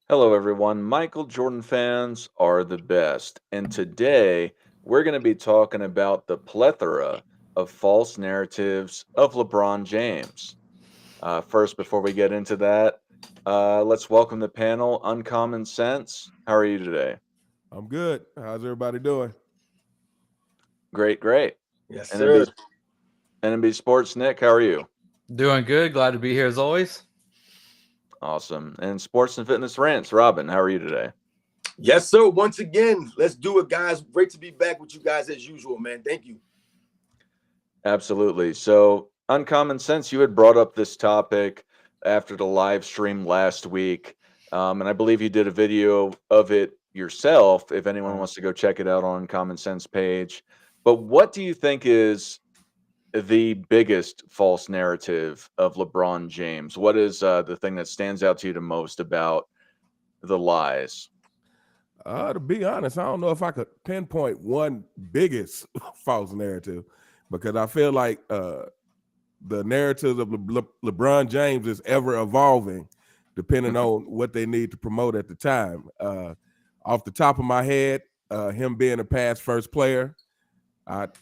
Hello, everyone. Michael Jordan fans are the best. And today we're going to be talking about the plethora of false narratives of LeBron James. First, before we get into that, let's welcome the panel, Uncommon Sense. How are you today? I'm good. How's everybody doing? Great, great. Yes, NMB, sir. NMB Sports, Nick, how are you? Doing good. Glad to be here as always. Awesome. And Sports and Fitness Rants, Robin, how are you today? Yes, sir. Once again, let's do it, guys. Great to be back with you guys as usual, man. Thank you. Absolutely. So, Uncommon Sense, you had brought up this topic after the live stream last week. And I believe you did a video of it yourself, if anyone wants to go check it out on Common Sense page. But what do you think is the biggest false narrative of LeBron James? What is the thing that stands out to you the most about the lies? To be honest, I don't know if I could pinpoint one biggest false narrative because I feel like the narrative of LeBron James is ever evolving depending on what they need to promote at the time. Off the top of my head, him being a pass first player,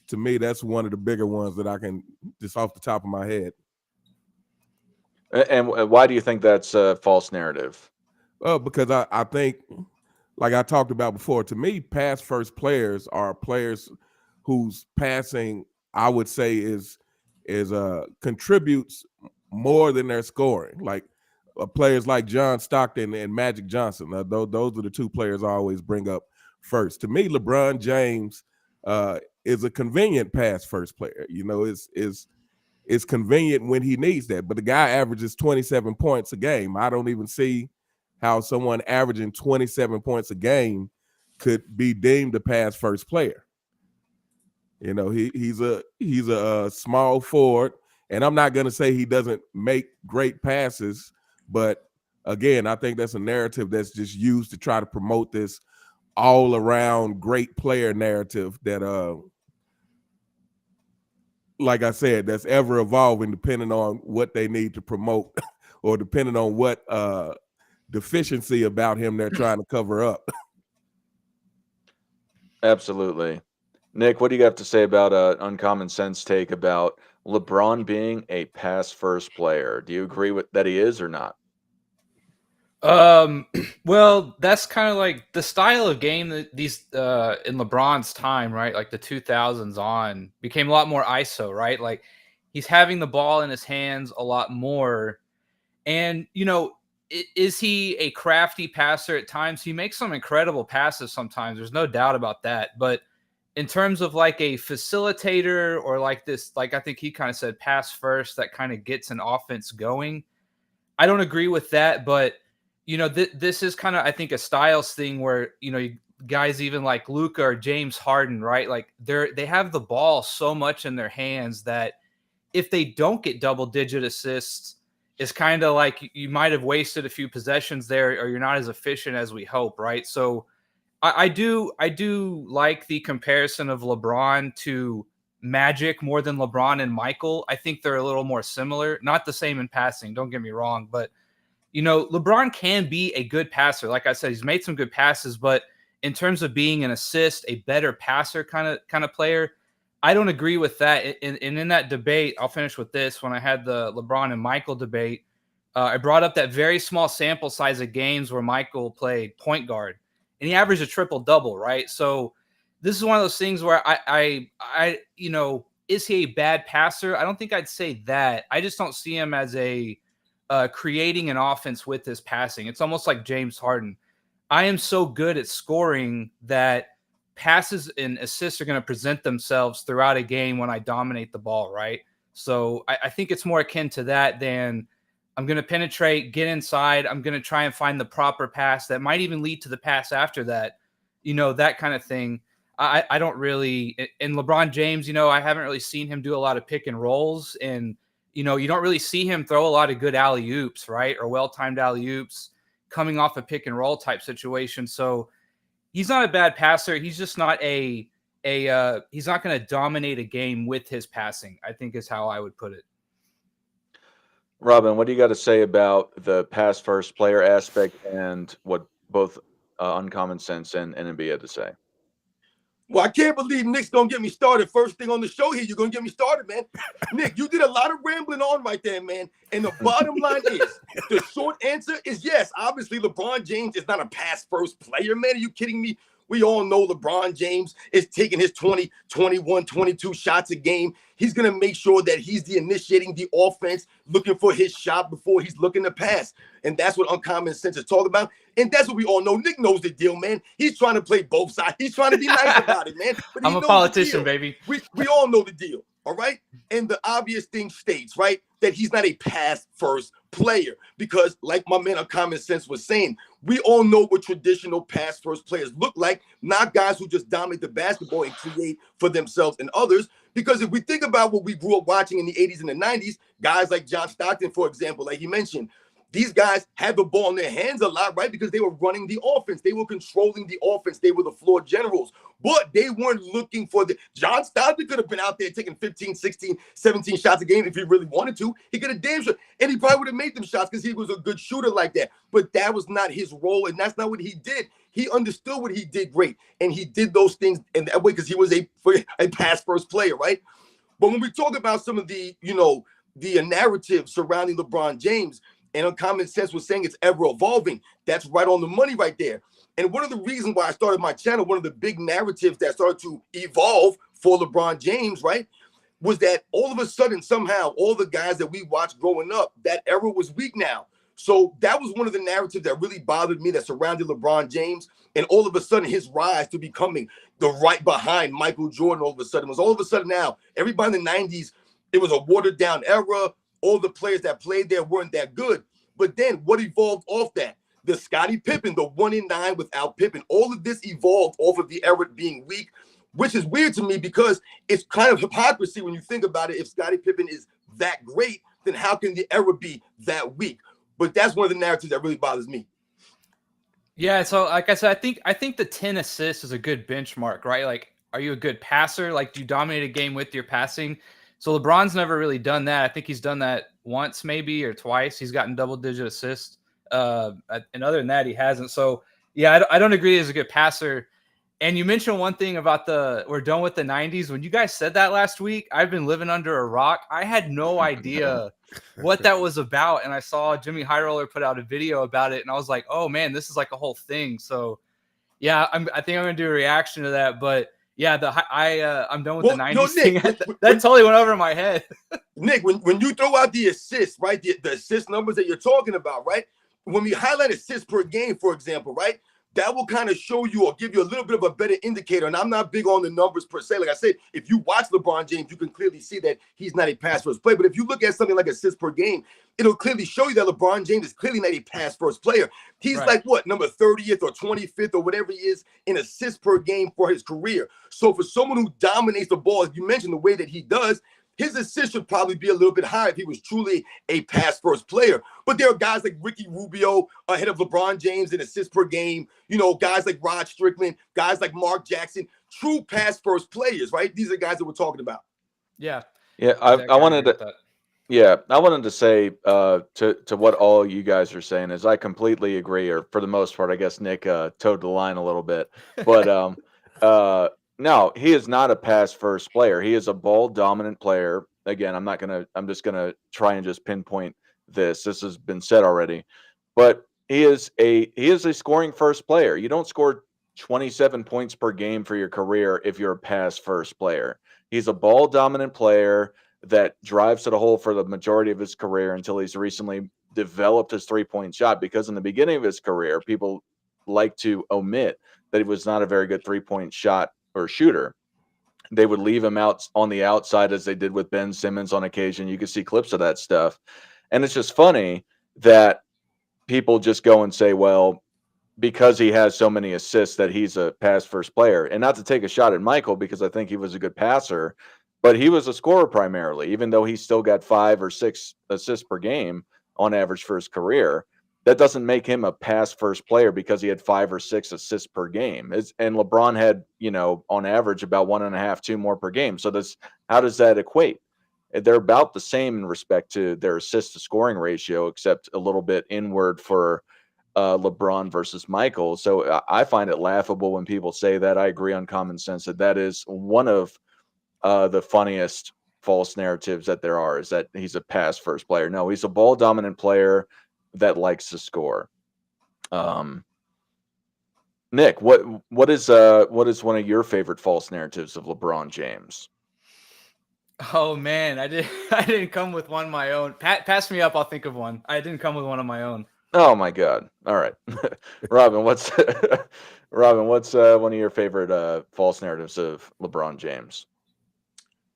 to me, that's one of the bigger ones that I can just off the top of my head. And why do you think that's a false narrative? Because I think, like I talked about before, to me, pass first players are players whose passing, I would say, is contributes more than their scoring. Like players like John Stockton and Magic Johnson. Those are the two players I always bring up first. To me, LeBron James is a convenient pass first player. You know, is convenient when he needs that. But the guy averages 27 points a game. I don't even see how someone averaging 27 points a game could be deemed a pass first player. You know, he's a small forward, and I'm not going to say he doesn't make great passes, but again, I think that's a narrative that's just used to try to promote this all around great player narrative that like I said, that's ever evolving depending on what they need to promote or depending on what deficiency about him they're trying to cover up. Absolutely. Nick, what do you have to say about Uncommon Sense take about LeBron being a pass first player? Do you agree with that he is or not? Well, that's kind of like the style of game that these in LeBron's time, right? Like the 2000s on became a lot more ISO, right? Like he's having the ball in his hands a lot more. And, you know, is he a crafty passer at times? He makes some incredible passes sometimes. There's no doubt about that. But in terms of like a facilitator or like this, like I think he kind of said pass first that kind of gets an offense going. I don't agree with that, but you know, this is kind of, I think, a styles thing where, you know, guys even like Luka or James Harden, right? Like they have the ball so much in their hands that if they don't get double digit assists, it's kind of like you might have wasted a few possessions there, or you're not as efficient as we hope, right? So I do like the comparison of LeBron to Magic more than LeBron and Michael. I think they're a little more similar, not the same in passing. Don't get me wrong, but you know, LeBron can be a good passer. Like I said, he's made some good passes, but in terms of being an assist, a better passer kind of player, I don't agree with that. And in that debate, I'll finish with this. When I had the LeBron and Michael debate, I brought up that very small sample size of games where Michael played point guard, and he averaged a triple double, right? So this is one of those things where you know, is he a bad passer? I don't think I'd say that. I just don't see him as a creating an offense with his passing. It's almost like James Harden. I am so good at scoring that passes and assists are going to present themselves throughout a game when I dominate the ball, right? So I think it's more akin to that than I'm going to penetrate, get inside. I'm going to try and find the proper pass that might even lead to the pass after that, you know, that kind of thing. I don't really in LeBron James, I haven't really seen him do a lot of pick and rolls, and you don't really see him throw a lot of good alley oops, right? Or well-timed alley oops coming off a pick and roll type situation. So he's not a bad passer. He's just not he's not going to dominate a game with his passing, I think is how I would put it. Robin, what do you got to say about the pass first player aspect and what both Uncommon Sense and NB had to say? Well, I can't believe Nick's gonna get me started. First thing on the show here, you're gonna get me started, man. Nick, you did a lot of rambling on right there, man. And the bottom line is, the short answer is yes. Obviously, LeBron James is not a pass first player, man. Are you kidding me? We all know LeBron James is taking his 20, 21, 22 shots a game. He's going to make sure that he's the initiating the offense, looking for his shot before he's looking to pass. And that's what Uncommon Sense is talking about. And that's what we all know. Nick knows the deal, man. He's trying to play both sides. He's trying to be nice about it, man. But I'm a politician, baby. We all know the deal, all right? And the obvious thing states, right, that he's not a pass-first player because, like my man Uncommon Sense was saying, we all know what traditional pass-first players look like, not guys who just dominate the basketball and create for themselves and others. Because if we think about what we grew up watching in the 80s and the 90s, guys like John Stockton, for example, like he mentioned, these guys had the ball in their hands a lot, right? Because they were running the offense. They were controlling the offense. They were the floor generals. But they weren't looking for the... John Stockton could have been out there taking 15, 16, 17 shots a game if he really wanted to. He could have damn sure. And he probably would have made them shots because he was a good shooter like that. But that was not his role, and that's not what he did. He understood what he did great, and he did those things in that way because he was a pass-first player, right? But when we talk about some of the, the narrative surrounding LeBron James, and Uncommon Sense was saying it's ever evolving. That's right on the money right there. And one of the reasons why I started my channel, one of the big narratives that started to evolve for LeBron James, right, was that all of a sudden, somehow, all the guys that we watched growing up, that era was weak now. So that was one of the narratives that really bothered me that surrounded LeBron James. And all of a sudden, his rise to becoming the right behind Michael Jordan all of a sudden was all of a sudden now, everybody in the 90s, it was a watered down era. All the players that played there weren't that good. But then what evolved off that? The Scottie Pippen, the 1-9 without Pippen. All of this evolved off of the era being weak, which is weird to me because it's kind of hypocrisy when you think about it. If Scottie Pippen is that great, then how can the era be that weak? But that's one of the narratives that really bothers me. Yeah, so like I said, I think the 10 assists is a good benchmark, right? Like, are you a good passer? Like, do you dominate a game with your passing? So LeBron's never really done that. I think he's done that once maybe or twice. He's gotten double-digit assists. And other than that, he hasn't. So, yeah, I don't agree he's a good passer. And you mentioned one thing about we're done with the 90s. When you guys said that last week, I've been living under a rock. I had no idea what that was about. And I saw Jimmy High Roller put out a video about it. And I was like, oh, man, this is like a whole thing. So, yeah, I think I'm going to do a reaction to that. But, yeah, I'm done with the 90s Nick, thing. That totally went over my head. Nick, when you throw out the assists, right, the assist numbers that you're talking about, right, when we highlight assists per game, for example, right, that will kind of show you or give you a little bit of a better indicator. And I'm not big on the numbers per se. Like I said, if you watch LeBron James, you can clearly see that he's not a pass-first player. But if you look at something like assists per game, it'll clearly show you that LeBron James is clearly not a pass-first player. He's right. like, what, number 30th or 25th or whatever he is in assists per game for his career. So for someone who dominates the ball, as you mentioned, the way that he does, his assist should probably be a little bit higher if he was truly a pass-first player. But there are guys like Ricky Rubio ahead of LeBron James in assists per game, guys like Rod Strickland, guys like Mark Jackson, true pass-first players, right? These are guys that we're talking about. Yeah. Yeah, I wanted to say to what all you guys are saying is I completely agree, or for the most part, I guess Nick towed the line a little bit. But no, he is not a pass first player. He is a ball dominant player. Again, I'm just gonna try and just pinpoint this. This has been said already, but he is a scoring first player. You don't score 27 points per game for your career if you're a pass first player. He's a ball dominant player that drives to the hole for the majority of his career until he's recently developed his 3-point shot, because in the beginning of his career, people like to omit that he was not a very good 3-point shot or shooter. They would leave him out on the outside, as they did with Ben Simmons on occasion. You can see clips of that stuff. And it's just funny that people just go and say, well, because he has so many assists that he's a pass first player. And not to take a shot at Michael, because I think he was a good passer, but he was a scorer primarily, even though he still got 5 or 6 assists per game on average for his career. That doesn't make him a pass first player because he had 5 or 6 assists per game. And LeBron had, on average about 1.5, 2 more per game. So how does that equate? They're about the same in respect to their assist to scoring ratio, except a little bit inward for LeBron versus Michael. So I find it laughable when people say that. I agree on common sense that is one of the funniest false narratives that there are, is that he's a pass first player. No, he's a ball dominant player that likes to score. Nick, what is one of your favorite false narratives of LeBron James? Oh man, I didn't come with one of my own. Pass me up, I'll think of one. I didn't come with one of my own. Oh my God! All right, Robin, what's one of your favorite false narratives of LeBron James?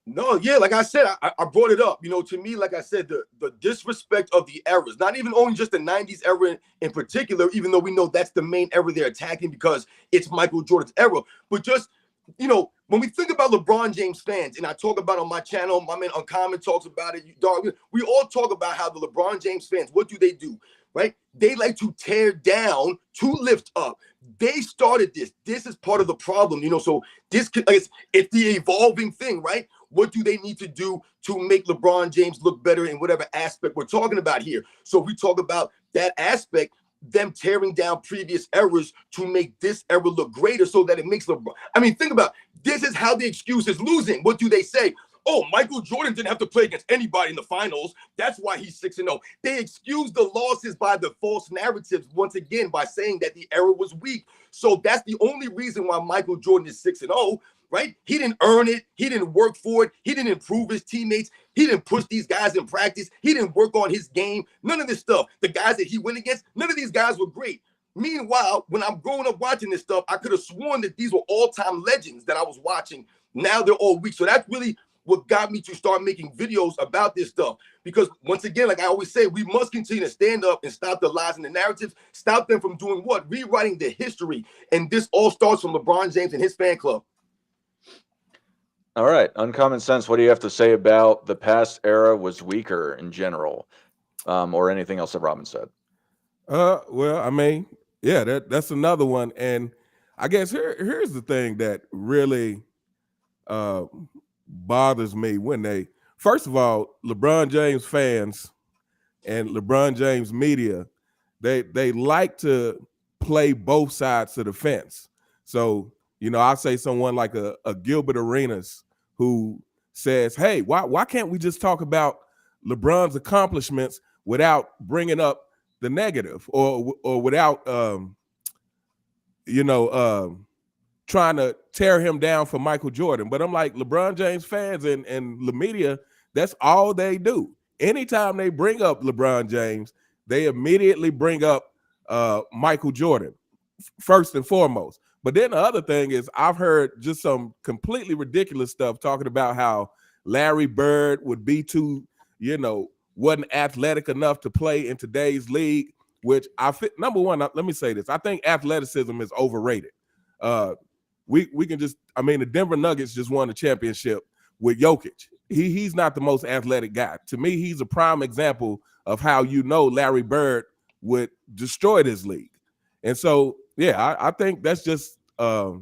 No, yeah, like I said, I brought it up. To me, like I said, the disrespect of the eras, not even only just the 90s era in particular, even though we know that's the main era they're attacking because it's Michael Jordan's era, but just, when we think about LeBron James fans, and I talk about on my channel, my man Uncommon talks about it, dog, we all talk about how the LeBron James fans, what do? Right? They like to tear down to lift up. They started this. This is part of the problem, so this it's the evolving thing, right? What do they need to do to make LeBron James look better in whatever aspect we're talking about here? So if we talk about that aspect, them tearing down previous eras to make this era look greater so that it makes LeBron. I mean, think about it. This is how the excuse is losing. What do they say? Oh, Michael Jordan didn't have to play against anybody in the finals. That's why he's 6-0. They excuse the losses by the false narratives once again by saying that the era was weak. So that's the only reason why Michael Jordan is 6-0, right? He didn't earn it. He didn't work for it. He didn't improve his teammates. He didn't push these guys in practice. He didn't work on his game. None of this stuff. The guys that he went against, none of these guys were great. Meanwhile, when I'm growing up watching this stuff, I could have sworn that these were all-time legends that I was watching. Now they're all weak. So that's really what got me to start making videos about this stuff. Because once again, like I always say, we must continue to stand up and stop the lies and the narratives, stop them from doing what? Rewriting the history. And this all starts from LeBron James and his fan club. All right. Uncommon Sense, what do you have to say about the past era was weaker in general, or anything else that Robin said? Well, I mean, yeah, that's another one. And I guess here's the thing that really bothers me when first of all, LeBron James fans and LeBron James media, they like to play both sides of the fence. So, I say someone like a Gilbert Arenas who says, hey, why can't we just talk about LeBron's accomplishments without bringing up the negative or without, trying to tear him down for Michael Jordan? But I'm like, LeBron James fans and the media, that's all they do. Anytime they bring up LeBron James, they immediately bring up Michael Jordan first and foremost. But then the other thing is, I've heard just some completely ridiculous stuff talking about how Larry Bird would be too, wasn't athletic enough to play in today's league, which number one, let me say this. I think athleticism is overrated. We can just, the Denver Nuggets just won the championship with Jokic. He's not the most athletic guy. To me, he's a prime example of how Larry Bird would destroy this league. And so, yeah, I think that's just a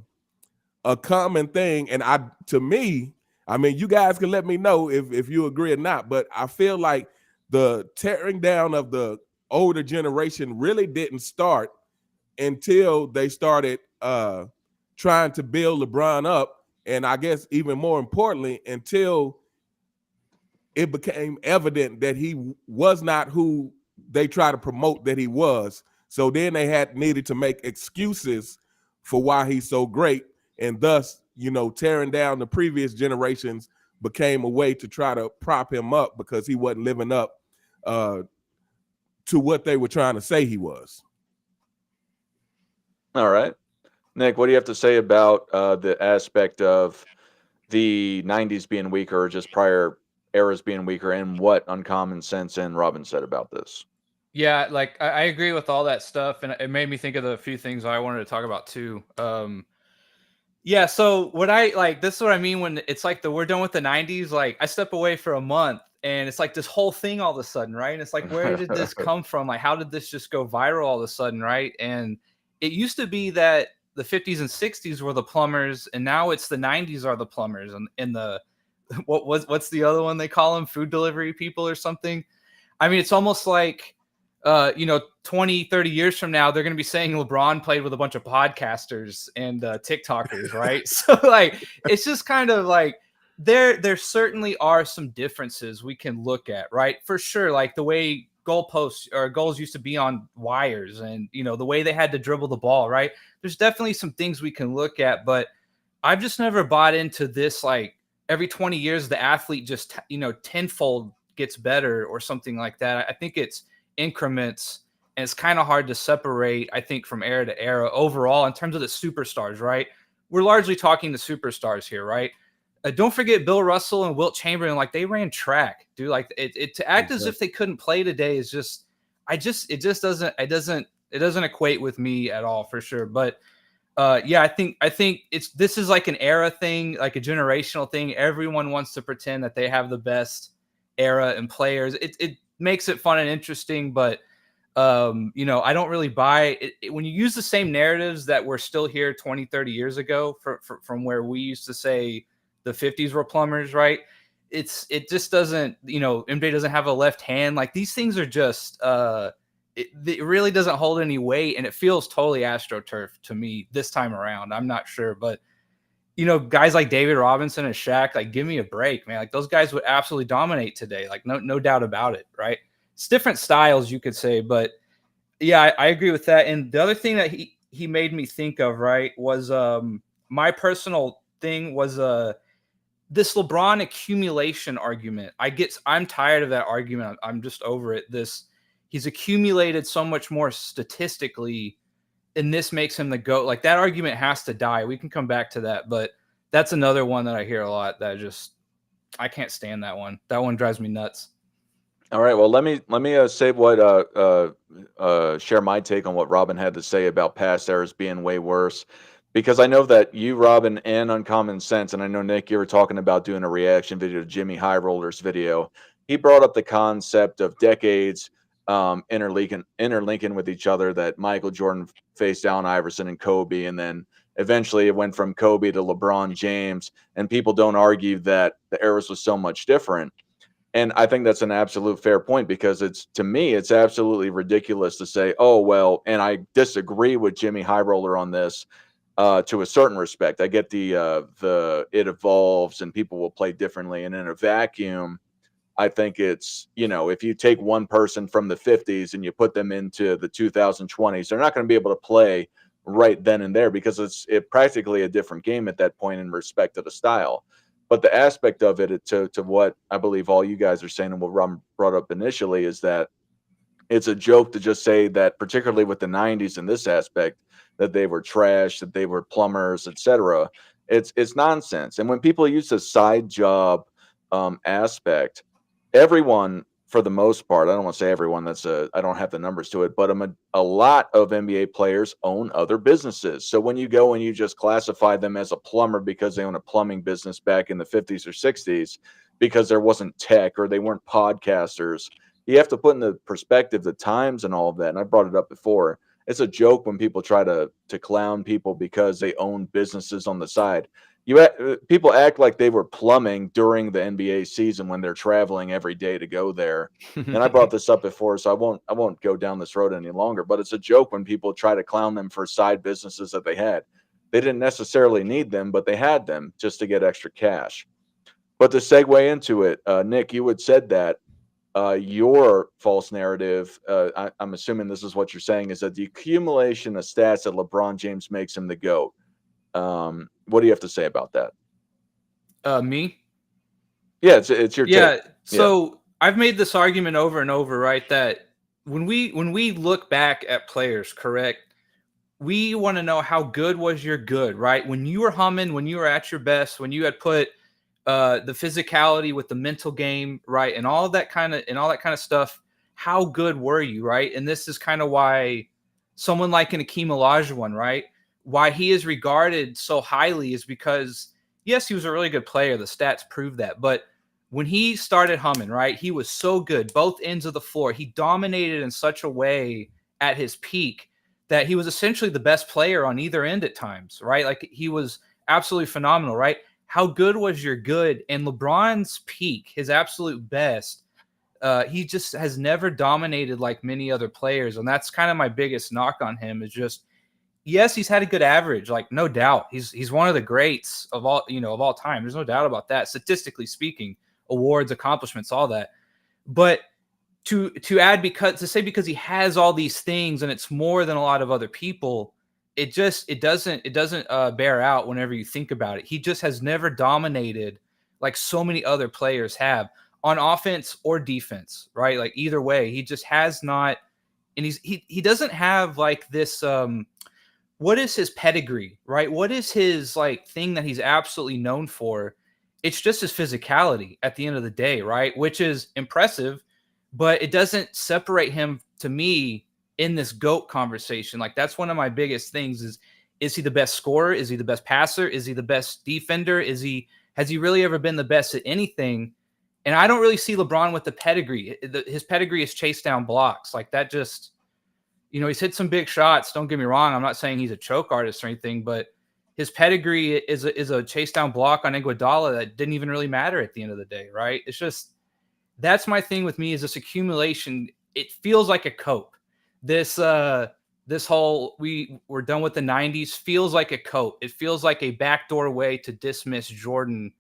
common thing. And to me, you guys can let me know if you agree or not, but I feel like the tearing down of the older generation really didn't start until they started trying to build LeBron up. And I guess even more importantly, until it became evident that he was not who they try to promote that he was. So then they needed to make excuses for why he's so great. And thus, tearing down the previous generations became a way to try to prop him up because he wasn't living up to what they were trying to say he was. All right. Nick, what do you have to say about the aspect of the 90s being weaker or just prior eras being weaker, and what Uncommon Sense and Robin said about this? Yeah, like I agree with all that stuff, and it made me think of the few things I wanted to talk about too. Yeah, so what I like, this is what I mean when it's like we're done with the 90s. Like I step away for a month and it's like this whole thing all of a sudden, right? And it's like, where did this come from? Like, how did this just go viral all of a sudden, right? And it used to be that the 50s and 60s were the plumbers, and now it's the 90s are the plumbers, and the what's the other one they call them? Food delivery people or something. I mean, it's almost like 20, 30 years from now, they're going to be saying LeBron played with a bunch of podcasters and TikTokers, right? So like, it's just kind of like there certainly are some differences we can look at, right? For sure. Like the way goalposts or goals used to be on wires and, the way they had to dribble the ball, right? There's definitely some things we can look at, but I've just never bought into this, like every 20 years, the athlete just, tenfold gets better or something like that. I think it's increments, and it's kind of hard to separate, I think, from era to era overall in terms of the superstars, right? We're largely talking the superstars here, right? Don't forget Bill Russell and Wilt Chamberlain, like they ran track, dude. Like it to act as if they couldn't play today is just, it doesn't equate with me at all, for sure. But yeah, I think this is like an era thing, like a generational thing. Everyone wants to pretend that they have the best era and players. It makes it fun and interesting, but I don't really buy it. When you use the same narratives that were still here 20, 30 years ago from where we used to say the 50s were plumbers, right? It just doesn't, MJ doesn't have a left hand. Like these things are just it really doesn't hold any weight, and it feels totally AstroTurf to me this time around. I'm not sure, but guys like David Robinson and Shaq, like give me a break, man. Like those guys would absolutely dominate today. Like no doubt about it, right? It's different styles, you could say, but yeah, I agree with that. And the other thing that he made me think of, right, was my personal thing was this LeBron accumulation argument. I'm tired of that argument. I'm just over it. He's accumulated so much more statistically, and this makes him the GOAT. Like that argument has to die. We can come back to that, but that's another one that I hear a lot that I can't stand that one. That one drives me nuts. All right. Well, let me say what share my take on what Robin had to say about past eras being way worse, because I know that you, Robin, and Uncommon Sense, and I know Nick, you were talking about doing a reaction video to Jimmy High Roller's video. He brought up the concept of decades interlinking with each other, that Michael Jordan faced Allen Iverson and Kobe, and then eventually it went from Kobe to LeBron James, and people don't argue that the eras was so much different. And I think that's an absolute fair point, because to me, it's absolutely ridiculous to say, oh, well, and I disagree with Jimmy High Roller on this to a certain respect. I get the it evolves and people will play differently. And in a vacuum, I think it's, if you take one person from the 50s and you put them into the 2020s, they're not going to be able to play right then and there, because it's practically a different game at that point in respect to the style. But the aspect of it, to what I believe all you guys are saying and what Ron brought up initially, is that it's a joke to just say that, particularly with the 90s in this aspect, that they were trash, that they were plumbers, etc. It's nonsense. And when people use the side job aspect, everyone, for the most part, I don't want to say everyone, I don't have the numbers to it, but a lot of NBA players own other businesses. So when you go and you just classify them as a plumber because they own a plumbing business back in the 50s or 60s, because there wasn't tech or they weren't podcasters, you have to put in the perspective the times and all of that. And I brought it up before. It's a joke when people try to clown people because they own businesses on the side. People act like they were plumbing during the NBA season when they're traveling every day to go there. And I brought this up before, so I won't go down this road any longer. But it's a joke when people try to clown them for side businesses that they had. They didn't necessarily need them, but they had them just to get extra cash. But to segue into it, Nick, you had said that your false narrative, I'm assuming this is what you're saying, is that the accumulation of stats that LeBron James makes him the GOAT. What do you have to say about that? Me? Yeah, it's your take. So I've made this argument over and over, right? That when we look back at players, correct, we want to know how good was your good, right? When you were humming, when you were at your best, when you had put the physicality with the mental game, right, and all that kind of stuff. how good were you, right? And this is kind of why someone like an Akeem Olajuwon, right? Why he is regarded so highly is because, yes, he was a really good player. The stats prove that. But when he started humming, right, he was so good, both ends of the floor. He dominated in such a way at his peak that he was essentially the best player on either end at times, right? Like he was absolutely phenomenal, right? How good was your good? And LeBron's peak, his absolute best, he just has never dominated like many other players. And that's kind of my biggest knock on him is just, yes, he's had a good average, like no doubt. He's one of the greats of all, of all time. There's no doubt about that. Statistically speaking, awards, accomplishments, all that. But to add because he has all these things and it's more than a lot of other people, it doesn't bear out whenever you think about it. He just has never dominated like so many other players have on offense or defense, right? Like either way, he just has not, and he doesn't have like this what is his pedigree, right? What is his like thing that he's absolutely known for? It's just his physicality at the end of the day, right? Which is impressive, but it doesn't separate him to me in this GOAT conversation. Like that's one of my biggest things is he the best scorer? Is he the best passer? Is he the best defender? Has he really ever been the best at anything? And I don't really see LeBron with the pedigree. His pedigree is chase down blocks. Like that just, he's hit some big shots. Don't get me wrong. I'm not saying he's a choke artist or anything, but his pedigree is a chase down block on Iguodala that didn't even really matter at the end of the day, right? It's just, that's my thing with me is this accumulation. It feels like a cope. This whole, we're done with the 90s feels like a cope. It feels like a backdoor way to dismiss Jordan.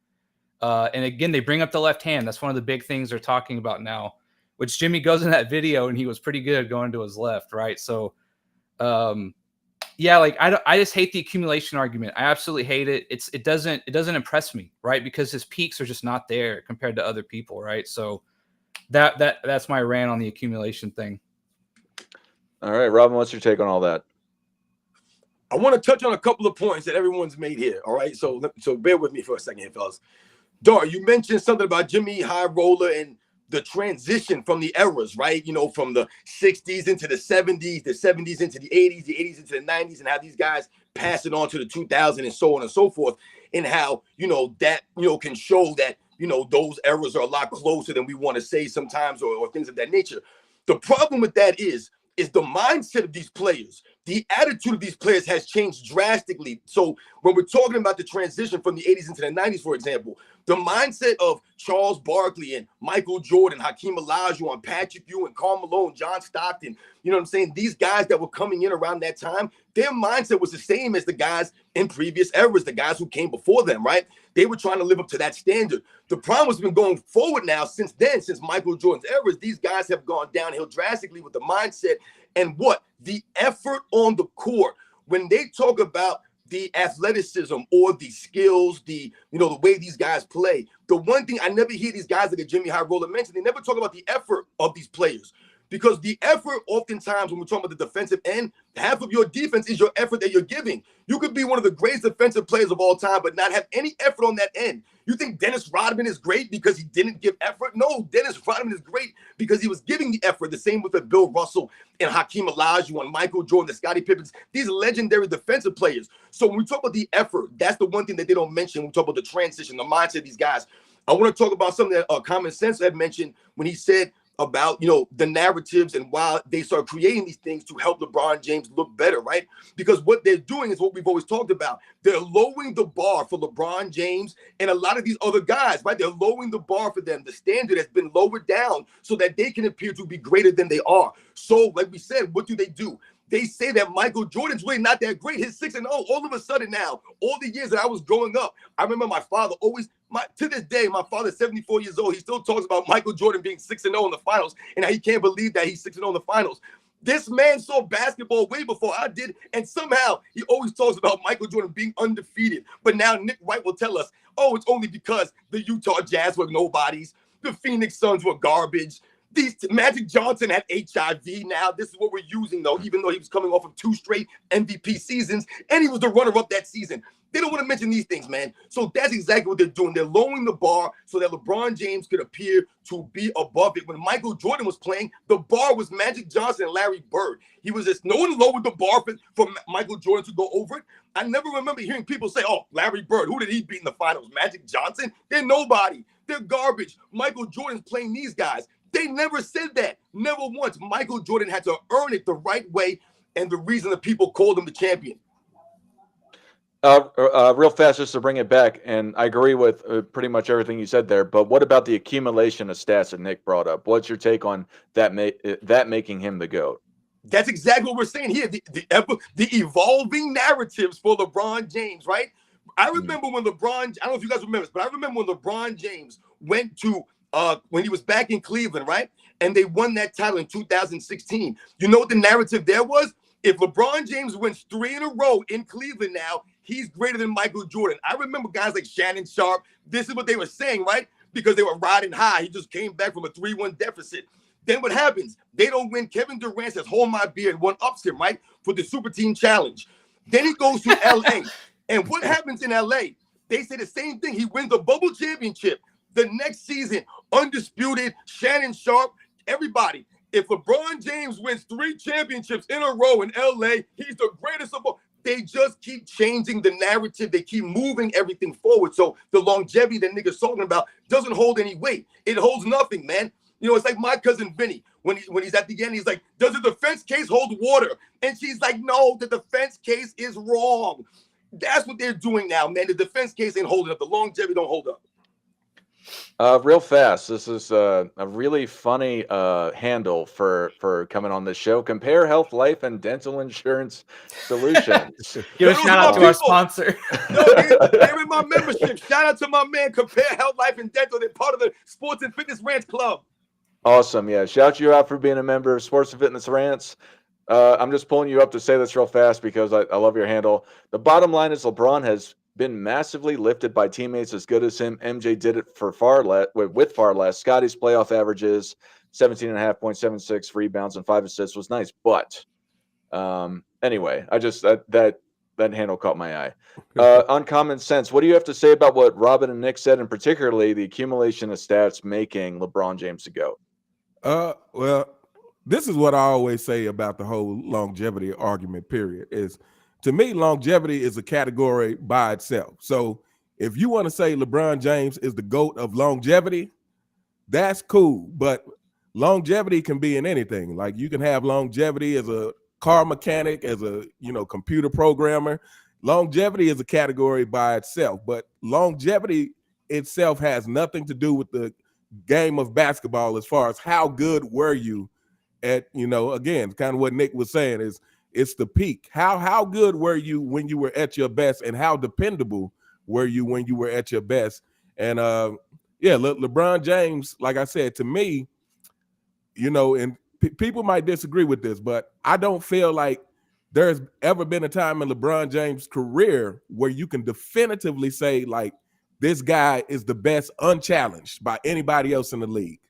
And again, they bring up the left hand. That's one of the big things they're talking about now, which Jimmy goes in that video and he was pretty good going to his left, right? So, yeah, like I just hate the accumulation argument. I absolutely hate it. It doesn't impress me, right? Because his peaks are just not there compared to other people, right? So that's my rant on the accumulation thing. All right, Robin, what's your take on all that? I want to touch on a couple of points that everyone's made here. All right, so bear with me for a second here, fellas. Dar, you mentioned something about Jimmy High Roller and the transition from the eras, right? From the 60s into the 70s, the 70s into the 80s, the 80s into the 90s, and how these guys pass it on to the 2000s and so on and so forth, and how, that, can show that, those eras are a lot closer than we want to say sometimes or things of that nature. The problem with that is the mindset of these players. The attitude of these players has changed drastically. So when we're talking about the transition from the 80s into the 90s, for example, the mindset of Charles Barkley and Michael Jordan, Hakeem Olajuwon, Patrick Ewing, Karl Malone, John Stockton, you know what I'm saying? These guys that were coming in around that time, their mindset was the same as the guys in previous eras, the guys who came before them, right? They were trying to live up to that standard. The problem has been going forward now since then, since Michael Jordan's eras, these guys have gone downhill drastically with the mindset and the effort on the court. When they talk about the athleticism or the skills, the way these guys play, the one thing I never hear these guys like a Jimmy High Roller mention, they never talk about the effort of these players. Because the effort, oftentimes, when we're talking about the defensive end, half of your defense is your effort that you're giving. You could be one of the greatest defensive players of all time, but not have any effort on that end. You think Dennis Rodman is great because he didn't give effort? No, Dennis Rodman is great because he was giving the effort. The same with Bill Russell and Hakeem Olajuwon, Michael Jordan, the Scottie Pippens, these legendary defensive players. So when we talk about the effort, that's the one thing that they don't mention when we talk about the transition, the mindset of these guys. I want to talk about something that Common Sense had mentioned when he said about, the narratives and why they start creating these things to help LeBron James look better, right? Because what they're doing is what we've always talked about. They're lowering the bar for LeBron James and a lot of these other guys, right? They're lowering the bar for them. The standard has been lowered down so that they can appear to be greater than they are. So, like we said, what do? They say that Michael Jordan's really not that great. His 6-0, all of a sudden now, all the years that I was growing up, I remember my father always, to this day, my father's 74 years old. He still talks about Michael Jordan being 6-0 in the finals and how he can't believe that he's 6-0 in the finals. This man saw basketball way before I did, and somehow he always talks about Michael Jordan being undefeated. But now Nick Wright will tell us, it's only because the Utah Jazz were nobodies, the Phoenix Suns were garbage, These Magic Johnson had HIV now. This is what we're using, though, even though he was coming off of 2 straight MVP seasons, and he was the runner-up that season. They don't want to mention these things, man. So that's exactly what they're doing. They're lowering the bar so that LeBron James could appear to be above it. When Michael Jordan was playing, the bar was Magic Johnson and Larry Bird. He was just, no one lowered the bar for Michael Jordan to go over it. I never remember hearing people say, oh, Larry Bird, who did he beat in the finals? Magic Johnson? They're nobody. They're garbage. Michael Jordan's playing these guys. They never said that. Never once. Michael Jordan had to earn it the right way, and the reason the people called him the champion. Real fast, just to bring it back, and I agree with pretty much everything you said there, but what about the accumulation of stats that Nick brought up? What's your take on that making him the GOAT? That's exactly what we're saying here. The evolving narratives for LeBron James, right? I remember when LeBron, I don't know if you guys remember this, but I remember when LeBron James went to, when he was back in Cleveland, right? And they won that title in 2016. You know what the narrative there was? If LeBron James wins 3 in a row in Cleveland now, he's greater than Michael Jordan. I remember guys like Shannon Sharp. This is what they were saying, right? Because they were riding high. He just came back from a 3-1 deficit. Then what happens? They don't win. Kevin Durant says, hold my beer, and one-ups him, right, for the Super Team Challenge. Then he goes to L.A. And what happens in L.A.? They say the same thing. He wins the bubble championship. The next season, undisputed, Shannon Sharp, everybody. If LeBron James wins 3 championships in a row in LA, he's the greatest of all. They just keep changing the narrative. They keep moving everything forward. So the longevity that niggas talking about doesn't hold any weight. It holds nothing, man. You know, it's like my cousin Vinny. When he's at the end, he's like, does the defense case hold water? And she's like, no, the defense case is wrong. That's what they're doing now, man. The defense case ain't holding up. The longevity don't hold up. Real fast, this is a really funny handle for coming on this show. Compare Health, Life, and Dental Insurance Solutions. Give a shout out to our sponsor. No, they're in my membership. Shout out to my man, Compare Health, Life, and Dental. They're part of the Sports and Fitness Rants Club. Awesome, yeah. Shout you out for being a member of Sports and Fitness Rants. I'm just pulling you up to say this real fast because I love your handle. The bottom line is LeBron has been massively lifted by teammates as good as him. MJ did it for far less with far less. Scotty's playoff averages, 17.5 points, 7.6 rebounds, and 5 assists was nice. But anyway, I just that handle caught my eye. Uncommon sense. What do you have to say about what Robin and Nick said, and particularly the accumulation of stats making LeBron James a GOAT? Well, this is what I always say about the whole longevity argument, period, is to me, longevity is a category by itself. So if you want to say LeBron James is the GOAT of longevity, that's cool. But longevity can be in anything. Like you can have longevity as a car mechanic, as a computer programmer. Longevity is a category by itself. But longevity itself has nothing to do with the game of basketball as far as how good were you at, again, kind of what Nick was saying is, it's the peak. How good were you when you were at your best, and how dependable were you when you were at your best? And LeBron James, like I said, to me, and people might disagree with this, but I don't feel like there's ever been a time in LeBron James' career where you can definitively say like this guy is the best unchallenged by anybody else in the league.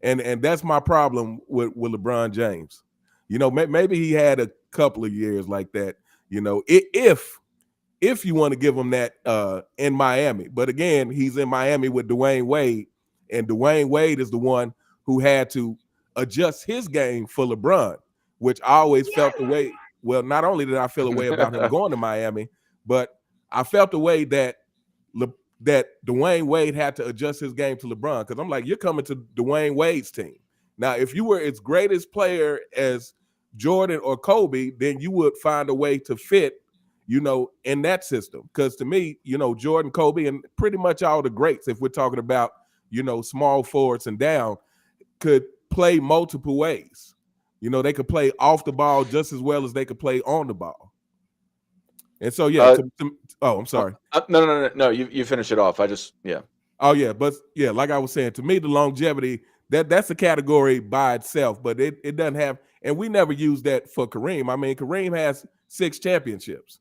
And that's my problem with LeBron James. Maybe he had a couple of years like that, if you want to give him that in Miami. But again, he's in Miami with Dwayne Wade, and Dwayne Wade is the one who had to adjust his game for LeBron, which I always felt the way. Well, not only did I feel a way about him going to Miami, but I felt the way that Dwayne Wade had to adjust his game to LeBron, because I'm like, you're coming to Dwayne Wade's team. Now, if you were as great as player as Jordan or Kobe, then you would find a way to fit, in that system. Because to me, Jordan, Kobe, and pretty much all the greats, if we're talking about, small forwards and down, could play multiple ways. They could play off the ball just as well as they could play on the ball. And so, I'm sorry. No, you finish it off. Oh, yeah. But, yeah, like I was saying, to me, the longevity, that's a category by itself, but it doesn't have, and we never use that for Kareem. I mean, Kareem has 6 championships,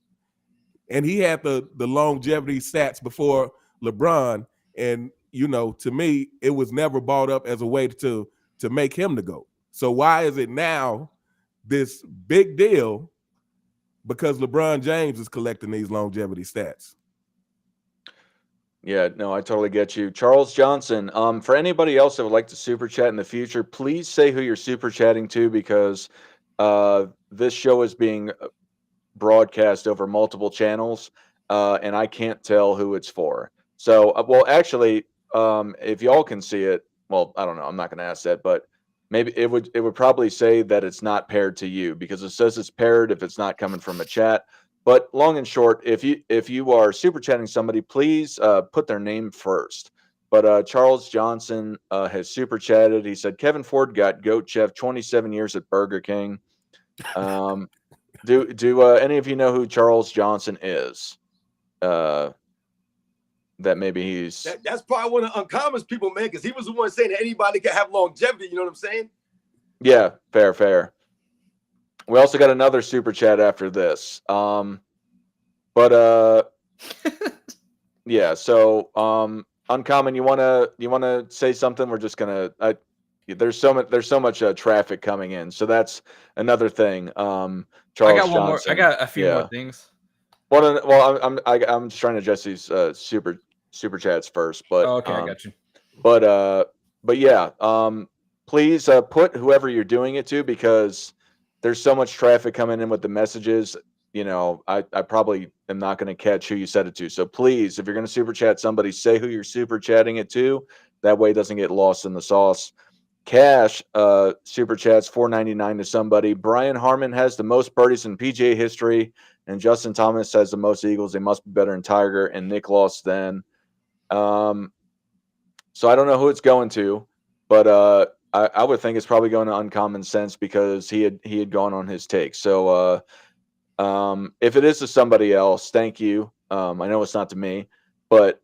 and he had the longevity stats before LeBron. And, to me, it was never brought up as a way to to make him the GOAT. So why is it now this big deal because LeBron James is collecting these longevity stats? Yeah, no, I totally get you. Charles Johnson, for anybody else that would like to super chat in the future, please say who you're super chatting to, because this show is being broadcast over multiple channels, and I can't tell who it's for. So, well, actually, if y'all can see it, well, I don't know. I'm not going to ask that, but maybe it would probably say that it's not paired to you, because it says it's paired if it's not coming from a chat. But long and short, if you are super chatting somebody, please put their name first. But Charles Johnson has super chatted. He said Kevin Ford got GOAT chef 27 years at Burger King. Do any of you know who Charles Johnson is? That maybe he's That's probably one of the uncommons people, man, because he was the one saying that anybody can have longevity. You know what I'm saying? Yeah, fair. We also got another super chat after this. Yeah. So uncommon, you wanna say something? We're just gonna. There's so much traffic coming in, so that's another thing. Charles I got one Johnson. more. I got a few more things. Well, I'm just trying to address these super chats first, but Oh, okay, I got you. But yeah, please put whoever you're doing it to, because there's so much traffic coming in with the messages. You know, I probably am not going to catch who you said it to. So please, if you're going to super chat somebody, say who you're super chatting it to. That way it doesn't get lost in the sauce. Cash super chats $4.99 to somebody. Brian Harmon has the most birdies in PGA history, and Justin Thomas has the most eagles. They must be better than Tiger and Nick lost then. So I don't know who it's going to, but I would think it's probably going to Uncommon Sense, because he had gone on his take. So if it is to somebody else, thank you. I know it's not to me, but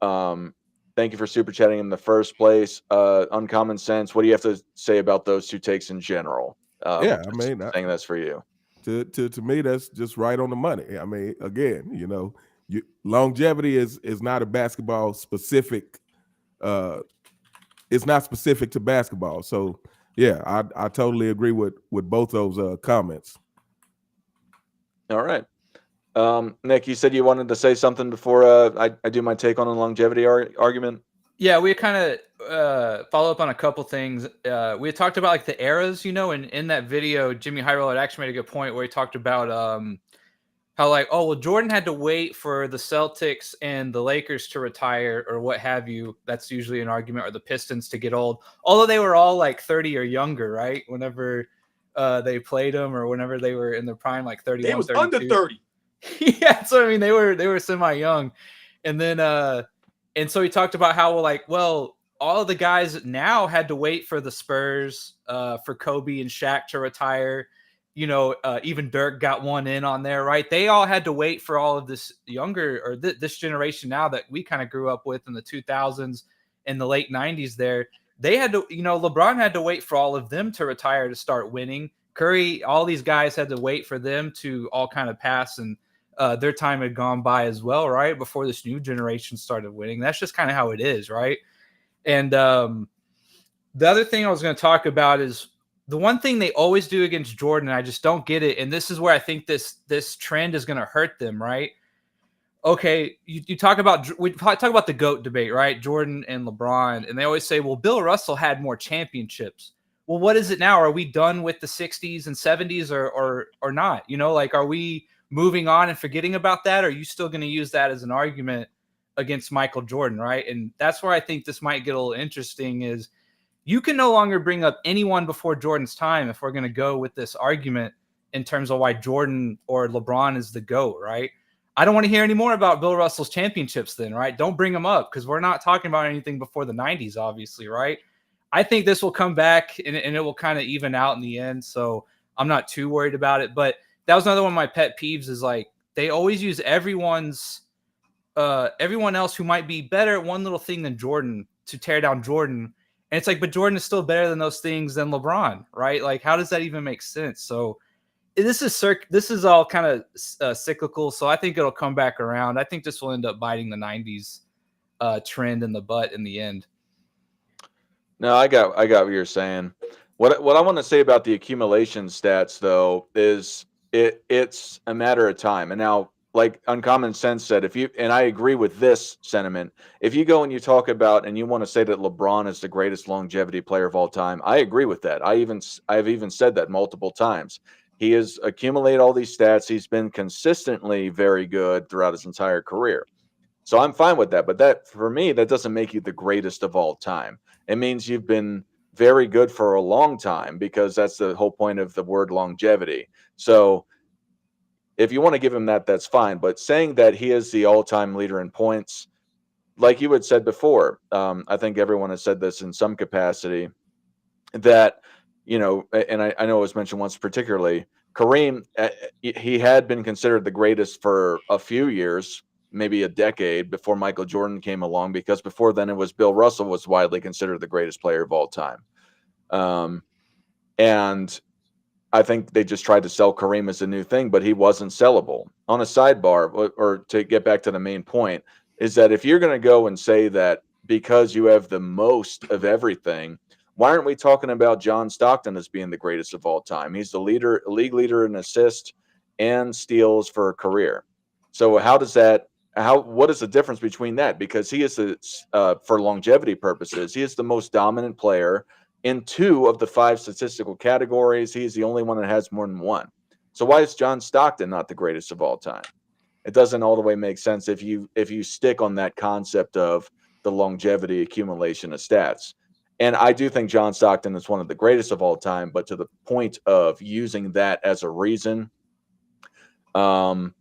thank you for super chatting in the first place. Uncommon Sense, what do you have to say about those two takes in general? Yeah, I mean, I think that's for you. To me, that's just right on the money. I mean, again, longevity is not a basketball specific. It's not specific to basketball. So yeah, I totally agree with both those comments. All right. Nick, you said you wanted to say something before I do my take on the longevity argument. Yeah, we kind of follow up on a couple things. We had talked about like the eras, and in that video, Jimmy Hyrule had actually made a good point where he talked about how like, oh, well, Jordan had to wait for the Celtics and the Lakers to retire or what have you. That's usually an argument, or the Pistons to get old. Although they were all like 30 or younger, right? Whenever they played them, or whenever they were in their prime, like 31, They was 32. under 30. Yeah, so I mean, they were semi-young. And then and so he talked about how well, all of the guys now had to wait for the Spurs, for Kobe and Shaq to retire. Even Dirk got one in on there, right? They all had to wait for all of this younger, or this generation now that we kind of grew up with in the 2000s and the late 90s there. They had to, LeBron had to wait for all of them to retire to start winning. Curry, all these guys had to wait for them to all kind of pass, and their time had gone by as well, right? Before this new generation started winning. That's just kind of how it is, right? And the other thing I was going to talk about is the one thing they always do against Jordan. I just don't get it. And this is where I think this trend is going to hurt them, right? Okay, we talk about the GOAT debate, right? Jordan and LeBron, and they always say, well, Bill Russell had more championships. Well, what is it now? Are we done with the 60s and 70s or not? Are we moving on and forgetting about that? Or are you still going to use that as an argument against Michael Jordan, right? And that's where I think this might get a little interesting, is you can no longer bring up anyone before Jordan's time if we're going to go with this argument in terms of why Jordan or LeBron is the GOAT, right? I don't want to hear any more about Bill Russell's championships then, right? Don't bring them up, because we're not talking about anything before the 90s, obviously, right? I think this will come back and it will kind of even out in the end. So I'm not too worried about it. But that was another one of my pet peeves, is like they always use everyone else who might be better at one little thing than Jordan to tear down Jordan. And it's like, but Jordan is still better than those things than LeBron, right? Like, how does that even make sense? So this is all kind of cyclical. So I think it'll come back around. I think this will end up biting the 90s trend in the butt in the end. No, I got what you're saying. What I want to say about the accumulation stats, though, is it's a matter of time. And now, like Uncommon Sense said, if you and I agree with this sentiment, if you go and you talk about and you want to say that LeBron is the greatest longevity player of all time, I agree with that. I've even said that multiple times. He has accumulated all these stats. He's been consistently very good throughout his entire career. So I'm fine with that. But that, for me, that doesn't make you the greatest of all time. It means you've been very good for a long time, because that's the whole point of the word longevity. So if you want to give him that, that's fine. But saying that he is the all-time leader in points, like you had said before, I think everyone has said this in some capacity, that, and I know it was mentioned once particularly, Kareem, he had been considered the greatest for a few years, maybe a decade, before Michael Jordan came along, because before then it was Bill Russell was widely considered the greatest player of all time. And I think they just tried to sell Kareem as a new thing, but he wasn't sellable. On a sidebar, or to get back to the main point, is that if you're going to go and say that because you have the most of everything, why aren't we talking about John Stockton as being the greatest of all time? He's the league leader in assists and steals for a career. So what is the difference between that? Because he is for longevity purposes, he is the most dominant player in 2 of the 5 statistical categories. He's the only one that has more than 1. So why is John Stockton not the greatest of all time? It doesn't all the way make sense if you stick on that concept of the longevity accumulation of stats. And I do think John Stockton is one of the greatest of all time, but to the point of using that as a reason. And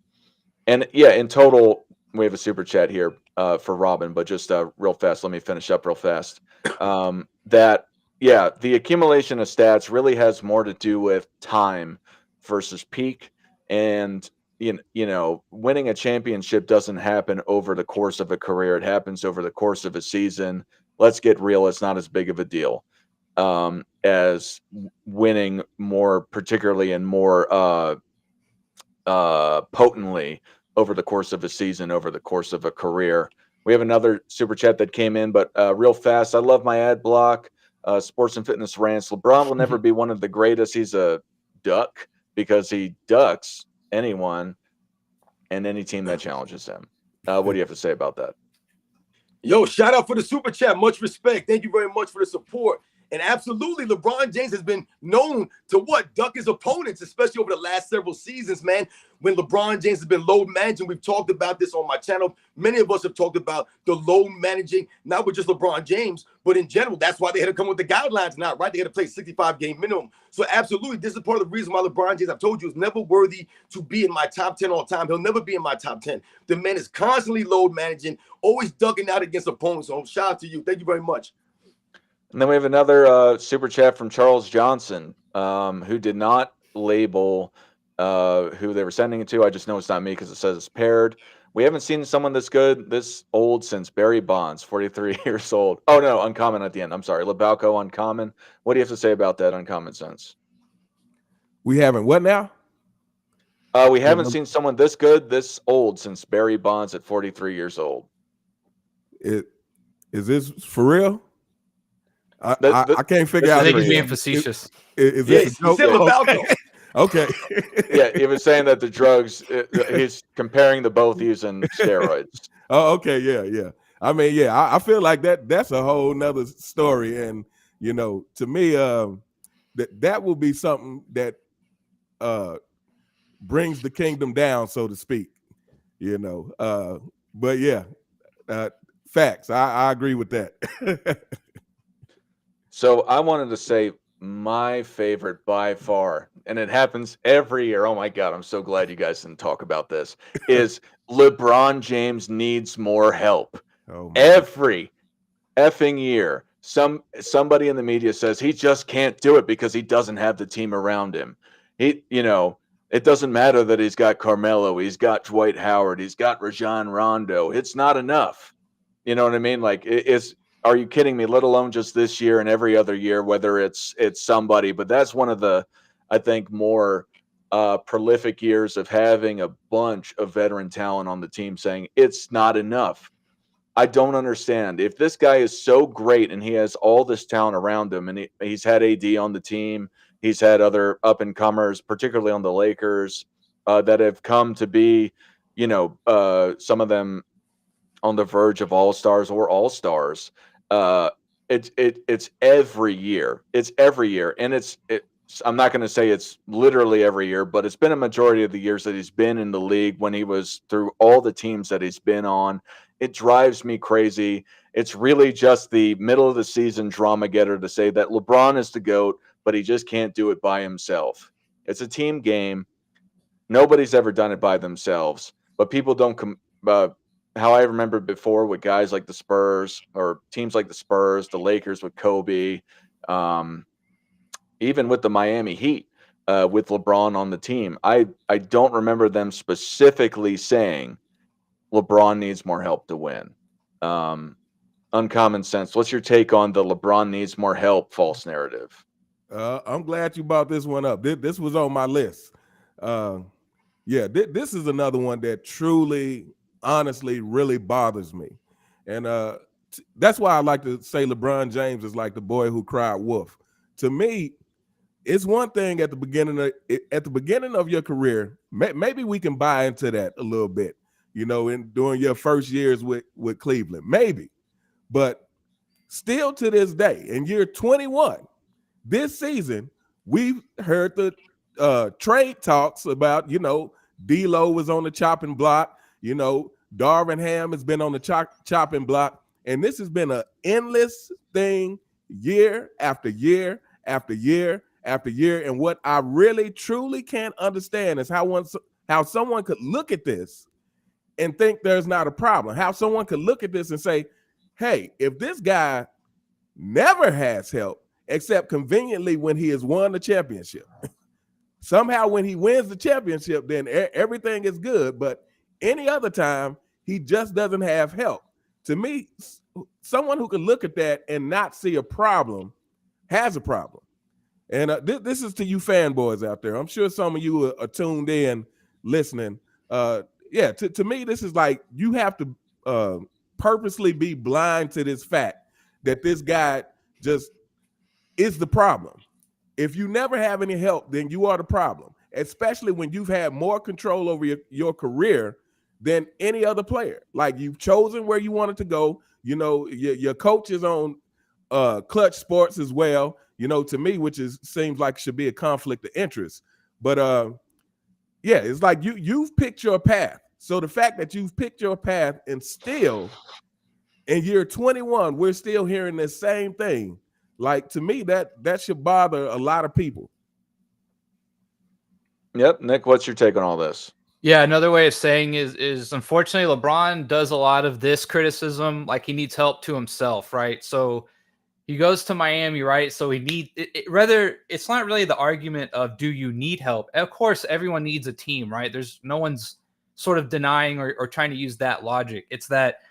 yeah, in total, we have a super chat here for Robin, but just real fast, let me finish up real fast. Yeah, the accumulation of stats really has more to do with time versus peak. And, winning a championship doesn't happen over the course of a career. It happens over the course of a season. Let's get real. It's not as big of a deal as winning more, particularly and more potently over the course of a season, over the course of a career. We have another super chat that came in, but real fast. I love my ad block. Sports and Fitness Rants. LeBron will never be one of the greatest. He's a duck because he ducks anyone and any team that challenges him. What do you have to say about that? Yo, shout out for the super chat. Much respect. Thank you very much for the support. And absolutely, LeBron James has been known to duck his opponents, especially over the last several seasons, man. When LeBron James has been load managing, we've talked about this on my channel. Many of us have talked about the load managing, not with just LeBron James, but in general. That's why they had to come with the guidelines now, right? They had to play 65-game minimum. So absolutely, this is part of the reason why LeBron James, I've told you, is never worthy to be in my top 10 all time. He'll never be in my top 10. The man is constantly load managing, always ducking out against opponents. So shout out to you. Thank you very much. And then we have another super chat from Charles Johnson, who did not label who they were sending it to. I just know it's not me because it says it's paired. We haven't seen someone this old since Barry Bonds, 43 years old. Oh, no, Uncommon at the end. I'm sorry. Lebalco, Uncommon. What do you have to say about that, Uncommon Sense? We haven't what now? We haven't seen someone this good, this old since Barry Bonds at 43 years old. Is this for real? I can't figure out. I think he's being facetious. Is yes, he said Lebalco. Okay. Yeah, he was saying that the drugs, he's comparing the both using steroids. Oh, okay. Yeah. I mean, yeah, I feel like that's a whole nother story. And, to me, that will be something that brings the kingdom down, so to speak, but yeah, facts. I agree with that. So I wanted to say my favorite by far, and it happens every year. Oh my God, I'm so glad you guys didn't talk about this, is LeBron James needs more help. Oh, every effing year. Somebody in the media says he just can't do it because he doesn't have the team around him. It doesn't matter that he's got Carmelo, he's got Dwight Howard, he's got Rajon Rondo. It's not enough. You know what I mean? Like, are you kidding me? Let alone just this year and every other year, whether it's somebody. But that's one of the, I think, more prolific years of having a bunch of veteran talent on the team saying it's not enough. I don't understand. If this guy is so great and he has all this talent around him, and he's had AD on the team, he's had other up and comers, particularly on the Lakers, that have come to be, some of them on the verge of all-stars or all-stars. Uh, it's every year. It's every year, and I'm not going to say it's literally every year, but it's been a majority of the years that he's been in the league when he was through all the teams that he's been on. It drives me crazy. It's really just the middle of the season drama getter to say that LeBron is the GOAT, but he just can't do it by himself. It's a team game. Nobody's ever done it by themselves, but people don't how I remember before with guys like the Spurs or teams like the Spurs, the Lakers with Kobe, even with the Miami Heat with LeBron on the team. I don't remember them specifically saying LeBron needs more help to win. Uncommon sense. What's your take on the LeBron needs more help false narrative? I'm glad you brought this one up. This was on my list. This is another one that truly, honestly, really bothers me. And that's why I like to say LeBron James is like the boy who cried wolf. To me, it's one thing at the beginning of your career, maybe we can buy into that a little bit, during your first years with Cleveland, maybe. But still to this day, in year 21, this season, we've heard the trade talks about, D'Lo was on the chopping block, Darvin Ham has been on the chopping block, and this has been an endless thing year after year after year after year. And what I really truly can't understand is how someone could look at this and think there's not a problem. How someone could look at this and say, hey, if this guy never has help, except conveniently when he has won the championship, somehow when he wins the championship, then everything is good. But any other time, he just doesn't have help. To me, someone who can look at that and not see a problem has a problem. And this is to you fanboys out there. I'm sure some of you are tuned in, listening. To me, this is like you have to purposely be blind to this fact that this guy just is the problem. If you never have any help, then you are the problem, especially when you've had more control over your career than any other player. Like, you've chosen where you wanted to go. Your coach is on Clutch Sports as well, to me, which seems like should be a conflict of interest. But it's like you've picked your path. So the fact that you've picked your path and still in year 21, we're still hearing the same thing. Like, to me, that should bother a lot of people. Yep. Nick, what's your take on all this? Yeah, another way of saying is unfortunately LeBron does a lot of this criticism like he needs help to himself, right? So he goes to Miami, right? So he needs rather, it's not really the argument of do you need help? Of course, everyone needs a team, right? There's no one's sort of denying or trying to use that logic. It's that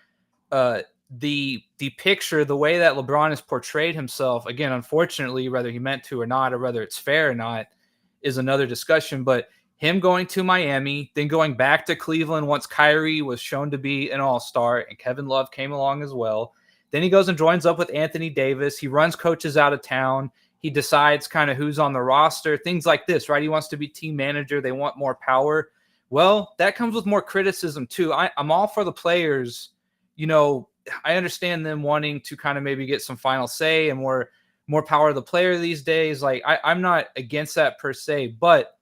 the picture, the way that LeBron has portrayed himself, again, unfortunately, whether he meant to or not, or whether it's fair or not, is another discussion. But him going to Miami, then going back to Cleveland once Kyrie was shown to be an all-star and Kevin Love came along as well. Then he goes and joins up with Anthony Davis. He runs coaches out of town. He decides kind of who's on the roster, things like this, right? He wants to be team manager. They want more power. Well, that comes with more criticism too. I'm all for the players. I understand them wanting to kind of maybe get some final say and more power to the player these days. Like, I'm not against that per se, but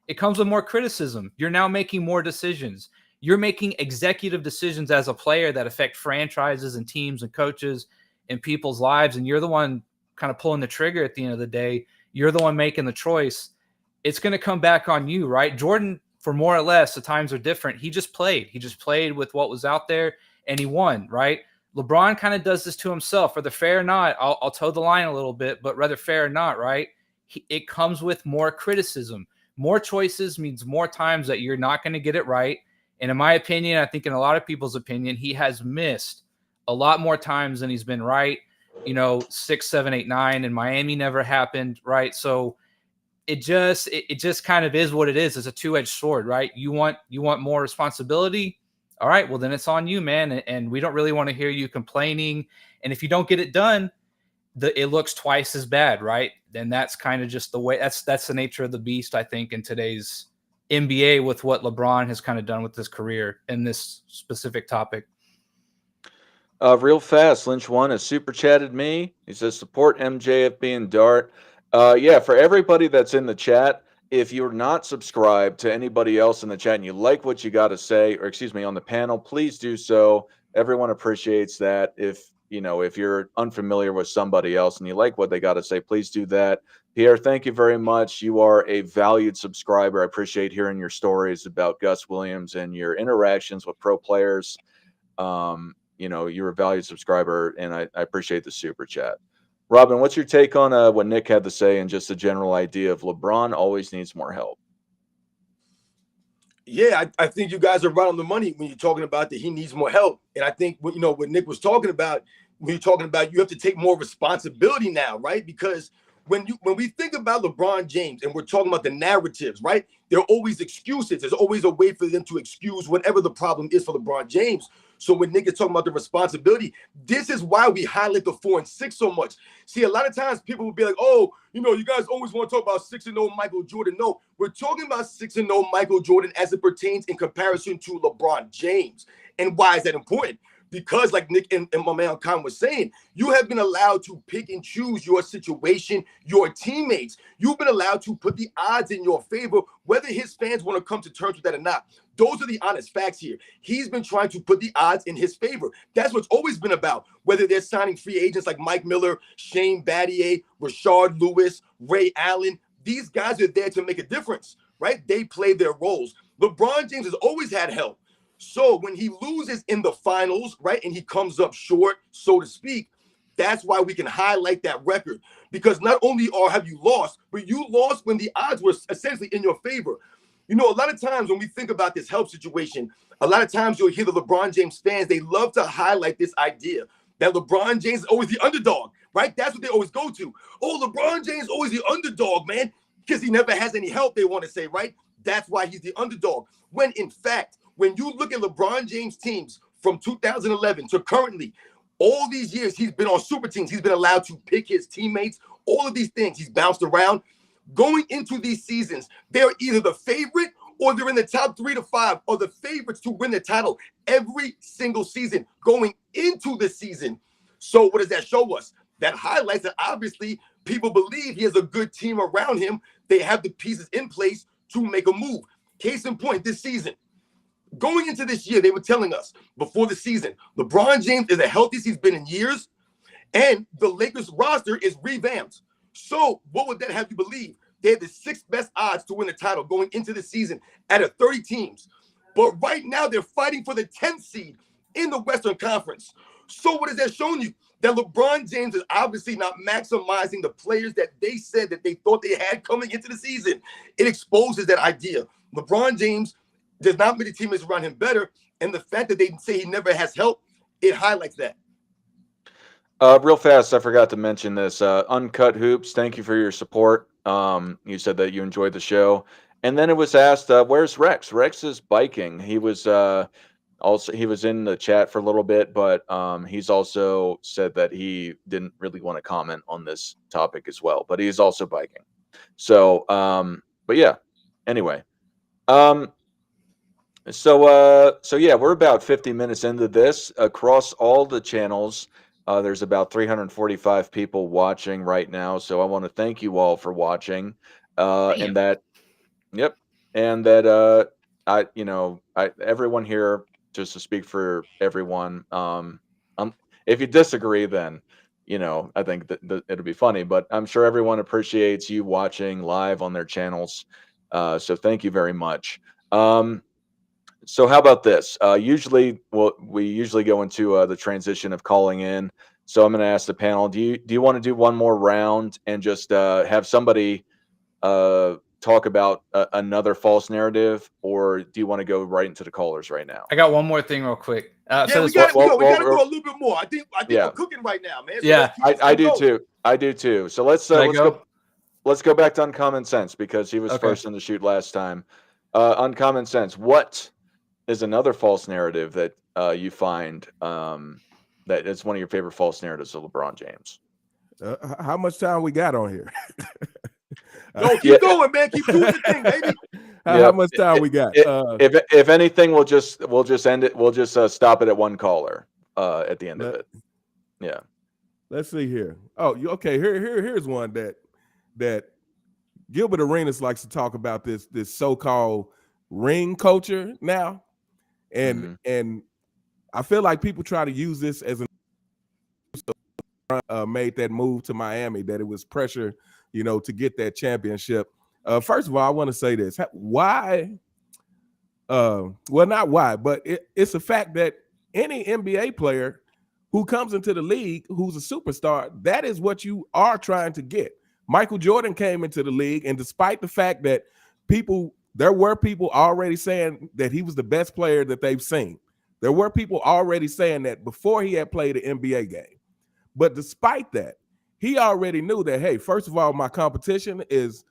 it comes with more criticism. You're now making more decisions. You're making executive decisions as a player that affect franchises and teams and coaches and people's lives. And you're the one kind of pulling the trigger at the end of the day. You're the one making the choice. It's going to come back on you, right? Jordan, for more or less, the times are different. He just played. He just played with what was out there and he won, right? LeBron kind of does this to himself. Whether fair or not, I'll toe the line a little bit, but whether fair or not, right? It comes with more criticism. More choices means more times that you're not going to get it right. And in my opinion, I think in a lot of people's opinion, he has missed a lot more times than he's been right. 6, 7, 8, 9, and Miami never happened, right? So it just kind of is what it is. It's a two-edged sword, right? You want more responsibility. all right, well then it's on you, man. And we don't really want to hear you complaining. And if you don't get it done, it looks twice as bad, right? And that's kind of just the way. That's the nature of the beast, I think, in today's NBA with what LeBron has kind of done with his career in this specific topic. Real fast, Lynch One has super chatted me. He says support MJFB and Dart. Yeah, for everybody that's in the chat, if you're not subscribed to anybody else in the chat and you like what you got to say, or excuse me, on the panel, please do so. Everyone appreciates that. If you're unfamiliar with somebody else and you like what they got to say, please do that. Pierre, thank you very much. You are a valued subscriber. I appreciate hearing your stories about Gus Williams and your interactions with pro players. You're a valued subscriber, and I appreciate the super chat. Robin, what's your take on what Nick had to say and just the general idea of LeBron always needs more help? Yeah, I think you guys are right on the money when you're talking about that he needs more help. And I think what Nick was talking about, when you're talking about you have to take more responsibility now, right? Because when we think about LeBron James and we're talking about the narratives, right? There are always excuses. There's always a way for them to excuse whatever the problem is for LeBron James. So when Nick is talking about the responsibility, this is why we highlight the 4 and 6 so much. See, a lot of times people will be like, oh, you guys always want to talk about 6-0 Michael Jordan. No, we're talking about 6-0 Michael Jordan as it pertains in comparison to LeBron James. And why is that important? Because like Nick and my man Khan was saying, you have been allowed to pick and choose your situation, your teammates. You've been allowed to put the odds in your favor, whether his fans want to come to terms with that or not. Those are the honest facts here. He's been trying to put the odds in his favor. That's what's always been about, whether they're signing free agents like Mike Miller, Shane Battier, Rashard Lewis, Ray Allen. These guys are there to make a difference, right? They play their roles. LeBron James has always had help. So when he loses in the finals, right, and he comes up short, so to speak, that's why we can highlight that record. Because not only have you lost, but you lost when the odds were essentially in your favor. A lot of times when we think about this help situation, a lot of times you'll hear the LeBron James fans, they love to highlight this idea that LeBron James is always the underdog, right? That's what they always go to. Oh, LeBron James is always the underdog, man, because he never has any help, they want to say, right? That's why he's the underdog. When in fact, when you look at LeBron James teams from 2011 to currently, all these years he's been on super teams. He's been allowed to pick his teammates, all of these things. He's bounced around. Going into these seasons, they're either the favorite or they're in the top 3 to 5 or the favorites to win the title every single season going into the season. So what does that show us? That highlights that obviously people believe he has a good team around him. They have the pieces in place to make a move. Case in point, this season. Going into this year, they were telling us before the season, LeBron James is the healthiest he's been in years, and the Lakers roster is revamped. So what would that have you believe? They had the 6th best odds to win the title going into the season out of 30 teams. But right now, they're fighting for the 10th seed in the Western Conference. So what has that shown you? That LeBron James is obviously not maximizing the players that they said that they thought they had coming into the season. It exposes that idea. LeBron James does not make the teammates around him better. And the fact that they say he never has help, it highlights that. Real fast, I forgot to mention this. Uncut Hoops, thank you for your support. You said that you enjoyed the show. And then it was asked, where's Rex? Rex is biking. He was he was in the chat for a little bit, but he's also said that he didn't really want to comment on this topic as well. But he's also biking. So, but yeah, anyway. So yeah, we're about 50 minutes into this across all the channels. There's about 345 people watching right now. So I want to thank you all for watching. And that, yep. And that, everyone here, just to speak for everyone, if you disagree, then, I think that it'll be funny, but I'm sure everyone appreciates you watching live on their channels. So thank you very much. So how about this? We usually go into the transition of calling in. So I'm going to ask the panel: Do you want to do one more round and just have somebody talk about another false narrative, or do you want to go right into the callers right now? I got one more thing real quick. We got to go a little bit more. I think we're cooking right now, man. So yeah, I do too. I do too. So let's go back to Uncommon Sense because he was first in the shoot last time. Uncommon Sense. What is another false narrative that you find that it's one of your favorite false narratives of LeBron James? How much time we got on here? Yo, keep going, man. Keep doing the thing, baby. How much time we got? If anything, we'll just end it. We'll just stop it at one caller at the end of it. Yeah. Let's see here. Oh, okay. Here's one that Gilbert Arenas likes to talk about this so-called ring culture now, and I feel like people try to use this as made that move to Miami, that it was pressure, to get that championship. First of all, I want to say this: why? Well, not why, but it's a fact that any NBA player who comes into the league who's a superstar, that is what you are trying to get. Michael Jordan came into the league, and despite the fact that there were people already saying that he was the best player that they've seen. There were people already saying that before he had played an NBA game. But despite that, he already knew that, hey, first of all, my competition is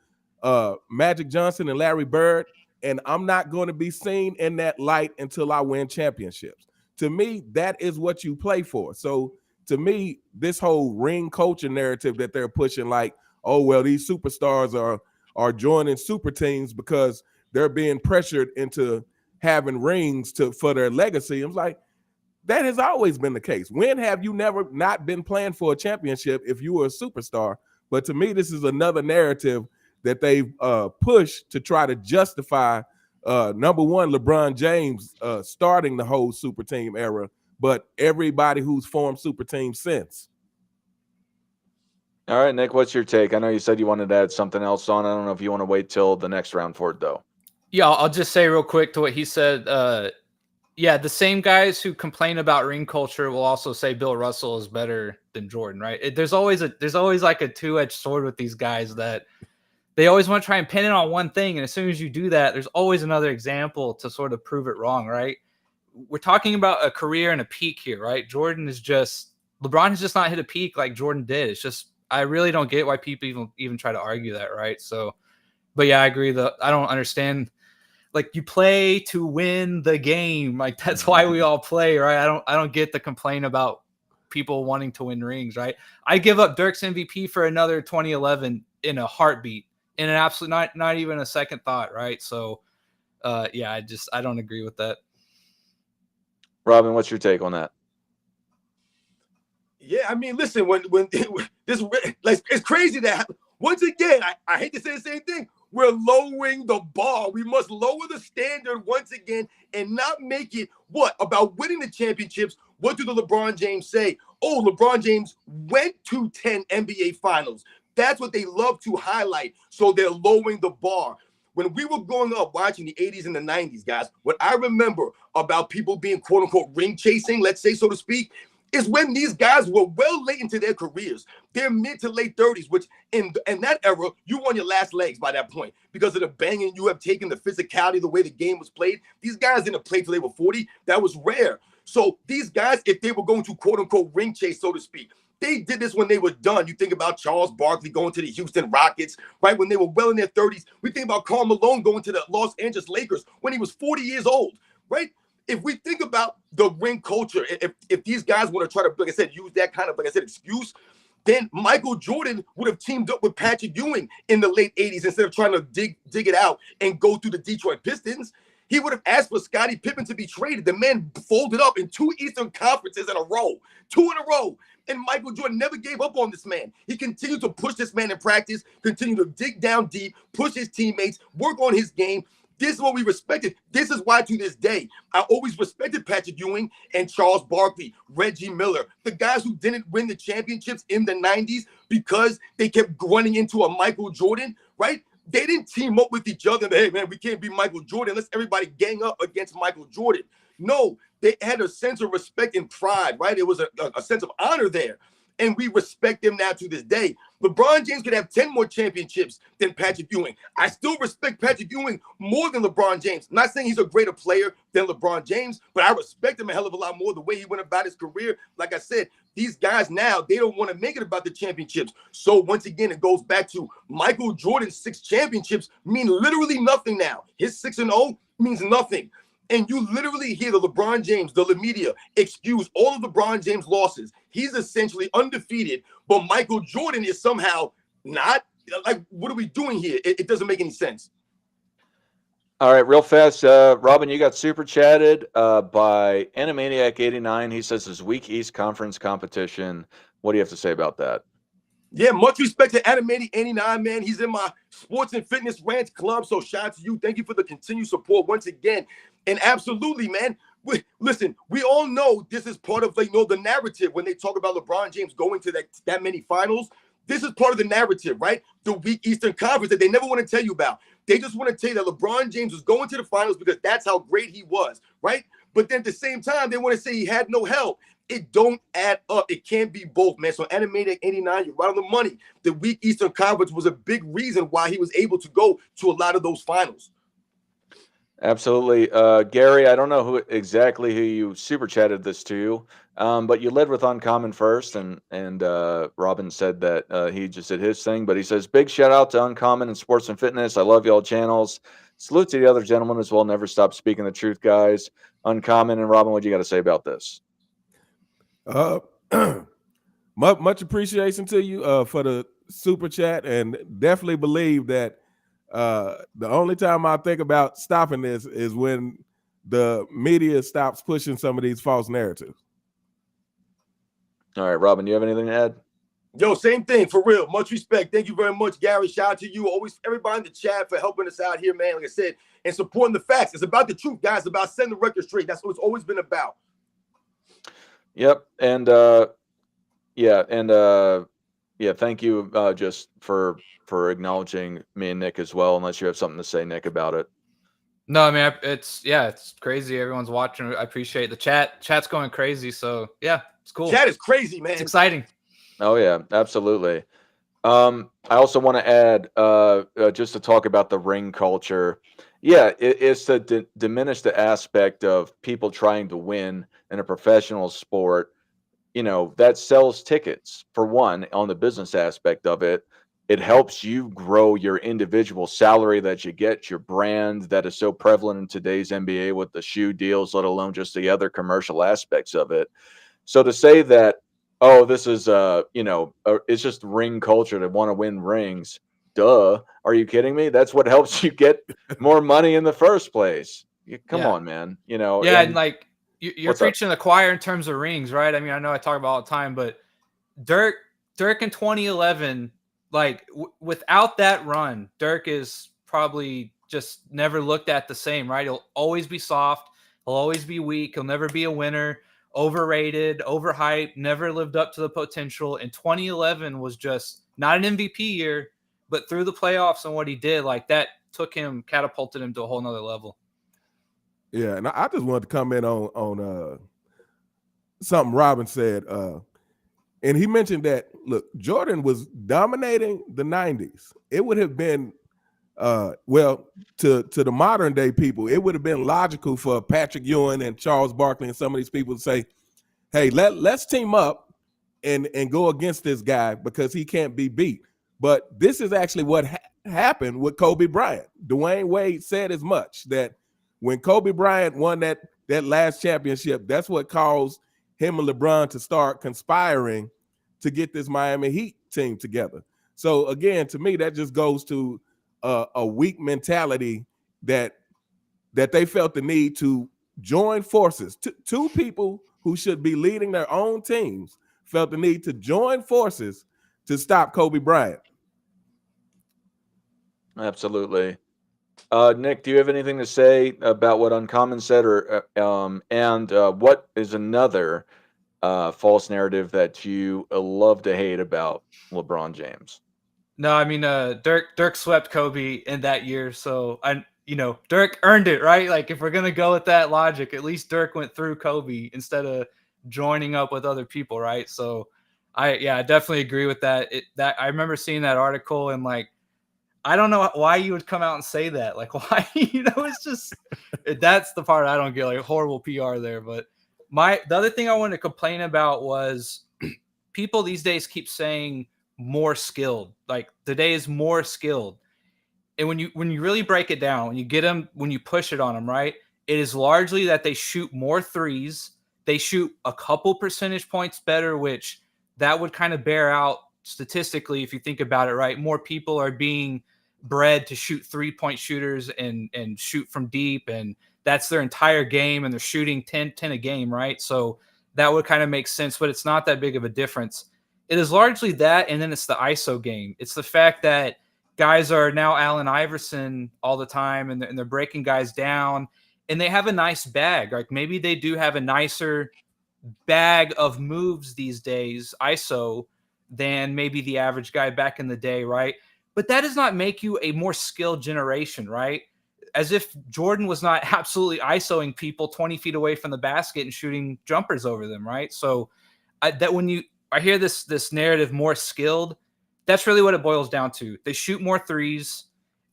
Magic Johnson and Larry Bird, and I'm not going to be seen in that light until I win championships. To me, that is what you play for. So to me, this whole ring culture narrative that they're pushing, like, oh, well, these superstars are joining super teams because they're being pressured into having rings for their legacy. I'm like, that has always been the case. When have you never not been playing for a championship if you were a superstar? But to me, this is another narrative that they've pushed to try to justify, number one, LeBron James starting the whole super team era, but everybody who's formed super teams since. All right, Nick, what's your take? I know you said you wanted to add something else on. I don't know if you want to wait till the next round for it, though. Yeah, I'll just say real quick to what he said. Yeah, the same guys who complain about ring culture will also say Bill Russell is better than Jordan, right? There's always like a two-edged sword with these guys that they always want to try and pin it on one thing, and as soon as you do that, there's always another example to sort of prove it wrong, right? We're talking about a career and a peak here, right? LeBron has just not hit a peak like Jordan did. It's just, I really don't get why people even try to argue that, right? So, but yeah, I agree that I don't understand. Like, you play to win the game. Like, that's why we all play, right? I don't get the complaint about people wanting to win rings, right? I give up Dirk's MVP for another 2011 in a heartbeat, in an absolute not even a second thought, right? So, yeah, I don't agree with that. Robin, what's your take on that? Yeah, I mean, listen, when this, like, it's crazy that once again, I hate to say the same thing. We're lowering the bar. We must lower the standard once again and not make it about winning the championships. What do the LeBron James say? Oh, LeBron James went to 10 NBA finals. That's what they love to highlight. So they're lowering the bar. When we were growing up watching the 80s and the 90s, guys, what I remember about people being quote unquote ring chasing, let's say, so to speak, is when these guys were well late into their careers. They're mid to late 30s, which in that era, you won your last legs by that point because of the banging you have taken, the physicality, the way the game was played. These guys didn't play till they were 40. That was rare. So these guys, if they were going to quote unquote ring chase, so to speak, they did this when they were done. You think about Charles Barkley going to the Houston Rockets, right? When they were well in their 30s. We think about Karl Malone going to the Los Angeles Lakers when he was 40 years old, right? If we think about the ring culture, if these guys want to try to, like I said, use that kind of, like I said, excuse, then Michael Jordan would have teamed up with Patrick Ewing in the late 80s instead of trying to dig it out and go through the Detroit Pistons. He would have asked for Scottie Pippen to be traded. The man folded up in 2 Eastern Conferences in a row, 2 in a row. And Michael Jordan never gave up on this man. He continued to push this man in practice, continued to dig down deep, push his teammates, work on his game. This is what we respected. This is why to this day, I always respected Patrick Ewing and Charles Barkley, Reggie Miller, the guys who didn't win the championships in the 90s because they kept running into a Michael Jordan, right? They didn't team up with each other. Hey, man, we can't be Michael Jordan. Let's everybody gang up against Michael Jordan. No, they had a sense of respect and pride, right? It was a sense of honor there. And we respect them now to this day. LeBron James could have 10 more championships than Patrick Ewing. I still respect Patrick Ewing more than LeBron James. I'm not saying he's a greater player than LeBron James, but I respect him a hell of a lot more the way he went about his career. Like I said, these guys now, they don't want to make it about the championships. So once again, it goes back to Michael Jordan's 6 championships mean literally nothing now. His 6-0 means nothing. And you literally hear the LeBron James, the media, excuse all of LeBron James' losses. He's essentially undefeated, but Michael Jordan is somehow not. Like, what are we doing here? It doesn't make any sense. All right, real fast. Robin, you got super chatted by Animaniac89. He says his Week East Conference competition. What do you have to say about that? Yeah, much respect to Animated 89, man. He's in my sports and fitness ranch club. So shout out to you. Thank you for the continued support once again. And absolutely, man. Listen, we all know this is part of the narrative when they talk about LeBron James going to that many finals. This is part of the narrative, right? The weak Eastern Conference that they never want to tell you about. They just want to tell you that LeBron James was going to the finals because that's how great he was, right? But then at the same time, they want to say he had no help. It don't add up. It can't be both, man. So Animated 89, you're right on the money. The weak Eastern Conference was a big reason why he was able to go to a lot of those finals. Absolutely. Gary, I don't know exactly who you super chatted this to, but you led with Uncommon first, and Robin said that he just did his thing, but he says, big shout out to Uncommon and Sports and Fitness. I love y'all channels. Salute to the other gentlemen as well. Never stop speaking the truth, guys. Uncommon and Robin, what do you got to say about this? Much appreciation to you for the super chat, and definitely believe that the only time I think about stopping this is when the media stops pushing some of these false narratives. All right, Robin, you have anything to add? Yo, same thing, for real. Much respect. Thank you very much, Gary. Shout out to you. Always everybody in the chat for helping us out here, man. Like I said, and supporting the facts. It's about the truth, guys. It's about setting the record straight. That's what it's always been about. Yep. And thank you just for acknowledging me and Nick as well, unless you have something to say, Nick, about it. No, I mean, it's crazy. Everyone's watching. I appreciate the chat. Chat's going crazy. So yeah, it's cool. Chat is crazy, man. It's exciting. Oh yeah, absolutely. I also want to add, just to talk about the ring culture. Yeah, it's to diminish the aspect of people trying to win in a professional sport. That sells tickets, for one, on the business aspect of it. It helps you grow your individual salary that you get, your brand that is so prevalent in today's NBA with the shoe deals, let alone just the other commercial aspects of it. So to say that, oh, this is, it's just ring culture to want to win rings. Duh. Are you kidding me? That's what helps you get more money in the first place. Come on, man. Yeah, and like you're preaching the choir in terms of rings, right? I mean, I know I talk about it all the time, but Dirk in 2011, like without that run, Dirk is probably just never looked at the same, right? He'll always be soft. He'll always be weak. He'll never be a winner. Overrated, overhyped, never lived up to the potential. And 2011 was just not an MVP year, but through the playoffs and what he did, like that catapulted him to a whole nother level. Yeah, and I just wanted to comment on something Robin said. And he mentioned that, look, Jordan was dominating the 90s. It would have been, to the modern day people, it would have been logical for Patrick Ewing and Charles Barkley and some of these people to say, hey, let's team up and go against this guy because he can't be beat. But this is actually what happened with Kobe Bryant. Dwayne Wade said as much, that when Kobe Bryant won that last championship, that's what caused him and LeBron to start conspiring to get this Miami Heat team together. So again, to me, that just goes to a weak mentality that they felt the need to join forces. Two people who should be leading their own teams felt the need to join forces to stop Kobe Bryant. Absolutely. Nick, do you have anything to say about what Uncommon said, or what is another false narrative that you love to hate about LeBron James? No, I mean, Dirk swept Kobe in that year, so Dirk earned it, right? Like if we're gonna go with that logic, at least Dirk went through Kobe instead of joining up with other people, right? So I definitely agree with that. I remember seeing that article and like, I don't know why you would come out and say that. Like why, it's just that's the part I don't get, like horrible PR there. But the other thing I wanted to complain about was people these days keep saying more skilled, like today is more skilled. And when you really break it down, when you push it on them, right? It is largely that they shoot more threes. They shoot a couple percentage points better, which that would kind of bear out statistically if you think about it, right? More people are being bred to shoot 3-point shooters and shoot from deep, and that's their entire game, and they're shooting 10 a game, right? So that would kind of make sense, but it's not that big of a difference. It is largely that, and then it's the ISO game. It's the fact that guys are now Allen Iverson all the time, and they're breaking guys down, and they have a nice bag. Like maybe they do have a nicer bag of moves these days, ISO, than maybe the average guy back in the day, right? But that does not make you a more skilled generation, right? As if Jordan was not absolutely ISOing people 20 feet away from the basket and shooting jumpers over them, right? So that when I hear this narrative more skilled, that's really what it boils down to. They shoot more threes,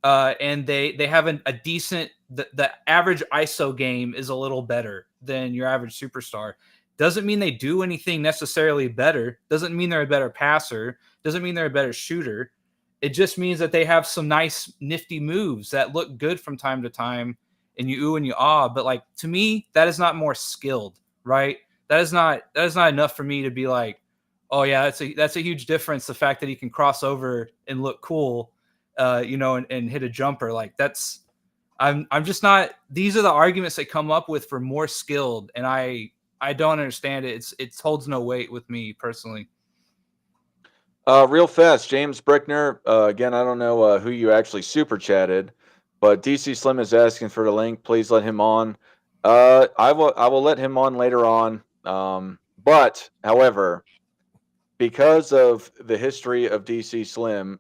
and they have a decent the average ISO game is a little better than your average superstar. Doesn't mean they do anything necessarily better. Doesn't mean they're a better passer. Doesn't mean they're a better shooter. It just means that they have some nice, nifty moves that look good from time to time, and you ooh and you ah. But like to me, that is not more skilled, right? That is not enough for me to be like, oh yeah, that's a huge difference. The fact that he can cross over and look cool, and hit a jumper, like that's. I'm just not. These are the arguments they come up with for more skilled, and I don't understand it. It holds no weight with me personally. Real fast, James Brickner. Again, I don't know who you actually super chatted, but DC Slim is asking for the link. Please let him on. I will let him on later on. But however, because of the history of DC Slim,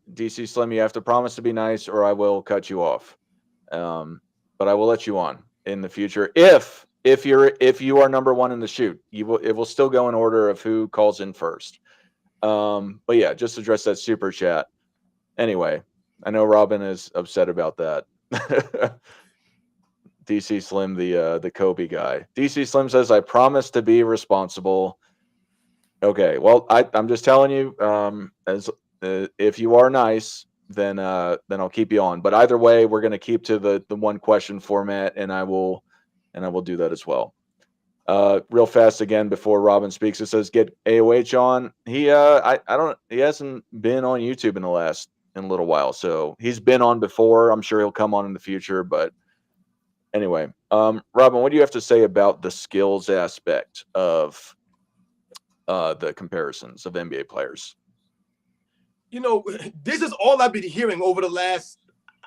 you have to promise to be nice, or I will cut you off. But I will let you on in the future if you are number one in the shoot. It will still go in order of who calls in first. But yeah, just address that super chat. Anyway, I know Robin is upset about that. DC Slim, the Kobe guy. DC Slim says, "I promise to be responsible." Okay, well, I'm just telling you, if you are nice, then I'll keep you on. But either way, we're going to keep to the one question format, and I will do that as well. Real fast again before Robin speaks. It says get AOH on. He hasn't been on YouTube in a little while, so he's been on before. I'm sure he'll come on in the future. But anyway, Robin, what do you have to say about the skills aspect of the comparisons of NBA players? This is all I've been hearing over the last,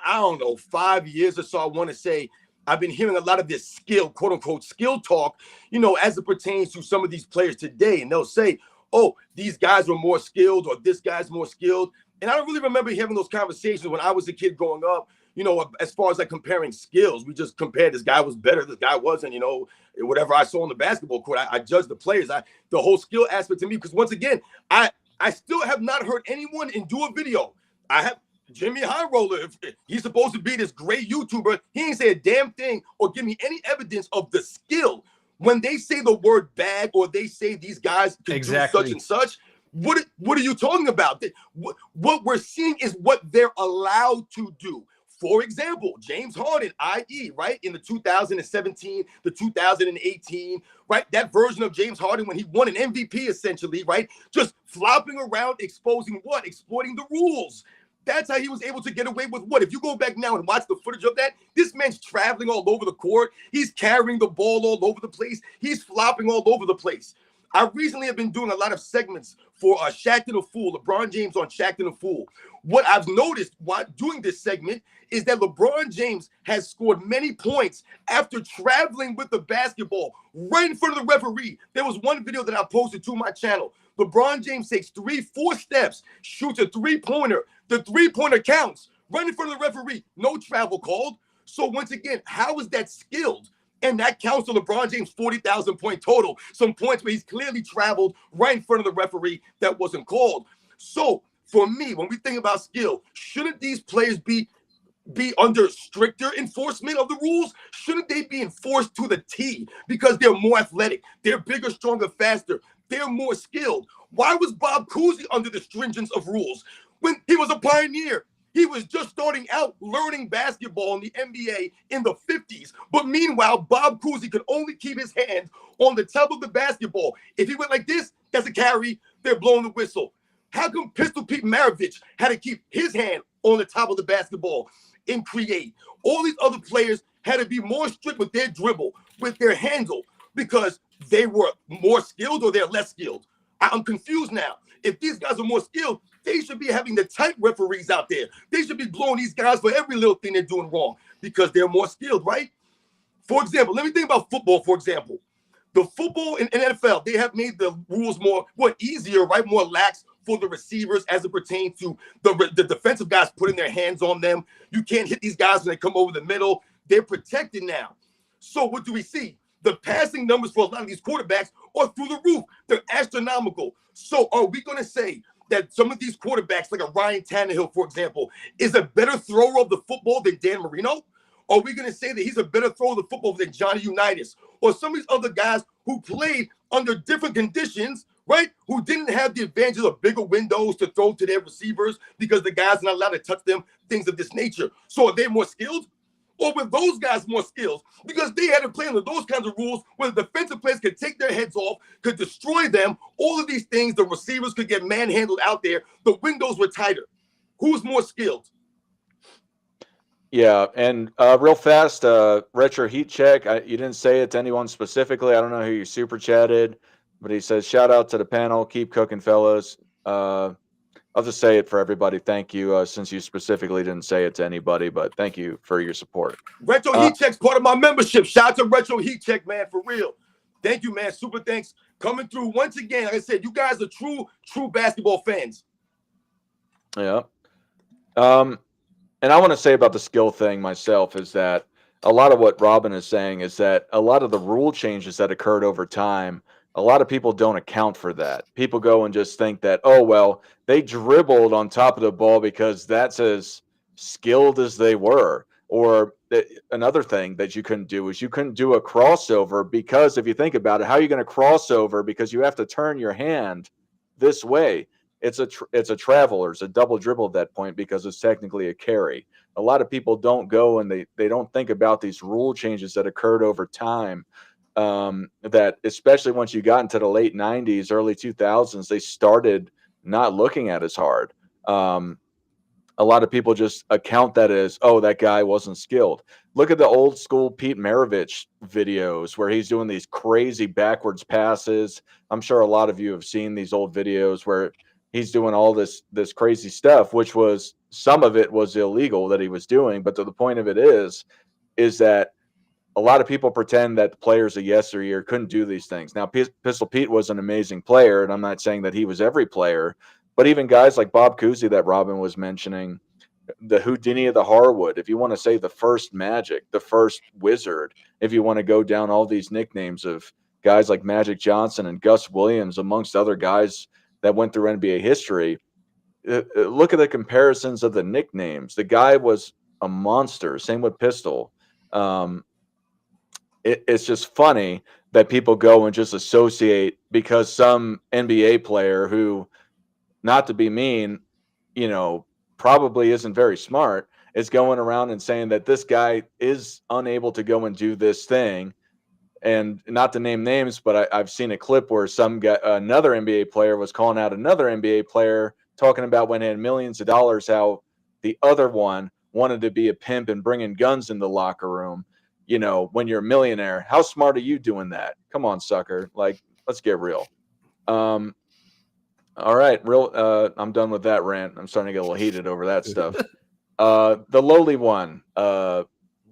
5 years or so. I want to say I've been hearing a lot of this skill, quote unquote, skill talk, as it pertains to some of these players today. And they'll say, oh, these guys were more skilled, or this guy's more skilled. And I don't really remember having those conversations when I was a kid growing up, as far as like comparing skills. We just compared, this guy was better, this guy wasn't, whatever I saw on the basketball court. I judged the players. The whole skill aspect to me, because once again, I still have not heard anyone do a video. I have Jimmy High Roller. If he's supposed to be this great YouTuber, he ain't say a damn thing or give me any evidence of the skill. When they say the word bag, or they say these guys can do such and such, what are you talking about? What we're seeing is what they're allowed to do. For example, James Harden, i.e., right, in the 2017, the 2018, right, that version of James Harden when he won an MVP, essentially, right, just flopping around, exposing what? Exploiting the rules. That's how he was able to get away with what? If you go back now and watch the footage of that, this man's traveling all over the court. He's carrying the ball all over the place. He's flopping all over the place. I recently have been doing a lot of segments for Shaqtin' a Fool, LeBron James on Shaqtin' a Fool. What I've noticed while doing this segment is that LeBron James has scored many points after traveling with the basketball right in front of the referee. There was one video that I posted to my channel. LeBron James takes 3-4 steps, shoots a three-pointer. The three-pointer counts right in front of the referee. No travel called. So once again, how is that skilled? And that counts to LeBron James' 40,000 point total. Some points where he's clearly traveled right in front of the referee that wasn't called. So for me, when we think about skill, shouldn't these players be under stricter enforcement of the rules? Shouldn't they be enforced to the T because they're more athletic, they're bigger, stronger, faster, they're more skilled? Why was Bob Cousy under the stringence of rules when he was a pioneer? He was just starting out learning basketball in the NBA in the 50s. But meanwhile, Bob Cousy could only keep his hands on the top of the basketball. If he went like this, that's a carry. They're blowing the whistle. How come Pistol Pete Maravich had to keep his hand on the top of the basketball and create? All these other players had to be more strict with their dribble, with their handle, because they were more skilled or they're less skilled. I'm confused now. If these guys are more skilled, they should be having the tight referees out there. They should be blowing these guys for every little thing they're doing wrong because they're more skilled, right? For example, let me think about football, for example. The football in NFL, they have made the rules more easier, right? More lax for the receivers as it pertains to the defensive guys putting their hands on them. You can't hit these guys when they come over the middle. They're protected now. So what do we see? The passing numbers for a lot of these quarterbacks are through the roof. They're astronomical. So are we going to say that some of these quarterbacks, like a Ryan Tannehill, for example, is a better thrower of the football than Dan Marino? Are we going to say that he's a better thrower of the football than Johnny Unitas? Or some of these other guys who played under different conditions, right? Who didn't have the advantages of bigger windows to throw to their receivers because the guys are not allowed to touch them, things of this nature. So are they more skilled? Or were those guys more skills because they had to play under those kinds of rules where the defensive players could take their heads off, could destroy them, all of these things, the receivers could get manhandled out there, the windows were tighter. Who's more skilled? Yeah, and real fast, retro heat check. You didn't say it to anyone specifically. I don't know who you super chatted, but he says, shout out to the panel. Keep cooking, fellas. I'll just say it for everybody. Thank you, since you specifically didn't say it to anybody, but thank you for your support. Retro Heat Check's part of my membership. Shout out to Retro Heat Check, man, for real. Thank you, man. Super thanks. Coming through once again. Like I said, you guys are true basketball fans. Yeah. And I want to say about the skill thing myself is that a lot of what Robin is saying is that a lot of the rule changes that occurred over time, a lot of people don't account for that. People go and just think that, oh, well, they dribbled on top of the ball because that's as skilled as they were. Or another thing that you couldn't do is you couldn't do a crossover because if you think about it, how are you going to cross over? Because you have to turn your hand this way. It's a travel or it's a double dribble at that point because it's technically a carry. A lot of people don't go and they don't think about these rule changes that occurred over time. That especially once you got into the late 90s, early 2000s, they started not looking at as hard. A lot of people just account that as, oh, that guy wasn't skilled. Look at the old school Pete Maravich videos where he's doing these crazy backwards passes. I'm sure a lot of you have seen these old videos where he's doing all this crazy stuff, which was some of it was illegal that he was doing. But the point of it is that a lot of people pretend that the players of yesteryear couldn't do these things. Now, Pistol Pete was an amazing player, and I'm not saying that he was every player, but even guys like Bob Cousy that Robin was mentioning, the Houdini of the Harwood, if you want to say the first Magic, the first Wizard, if you want to go down all these nicknames of guys like Magic Johnson and Gus Williams, amongst other guys that went through NBA history, look at the comparisons of the nicknames. The guy was a monster. Same with Pistol. It's just funny that people go and just associate because some NBA player who, not to be mean, probably isn't very smart, is going around and saying that this guy is unable to go and do this thing. And not to name names, but I've seen a clip where another NBA player was calling out another NBA player, talking about when he had millions of dollars, how the other one wanted to be a pimp and bringing guns in the locker room. When you're a millionaire, how smart are you doing that? Come on, sucker. Like, let's get real. All right. I'm done with that rant. I'm starting to get a little heated over that stuff. The lowly one.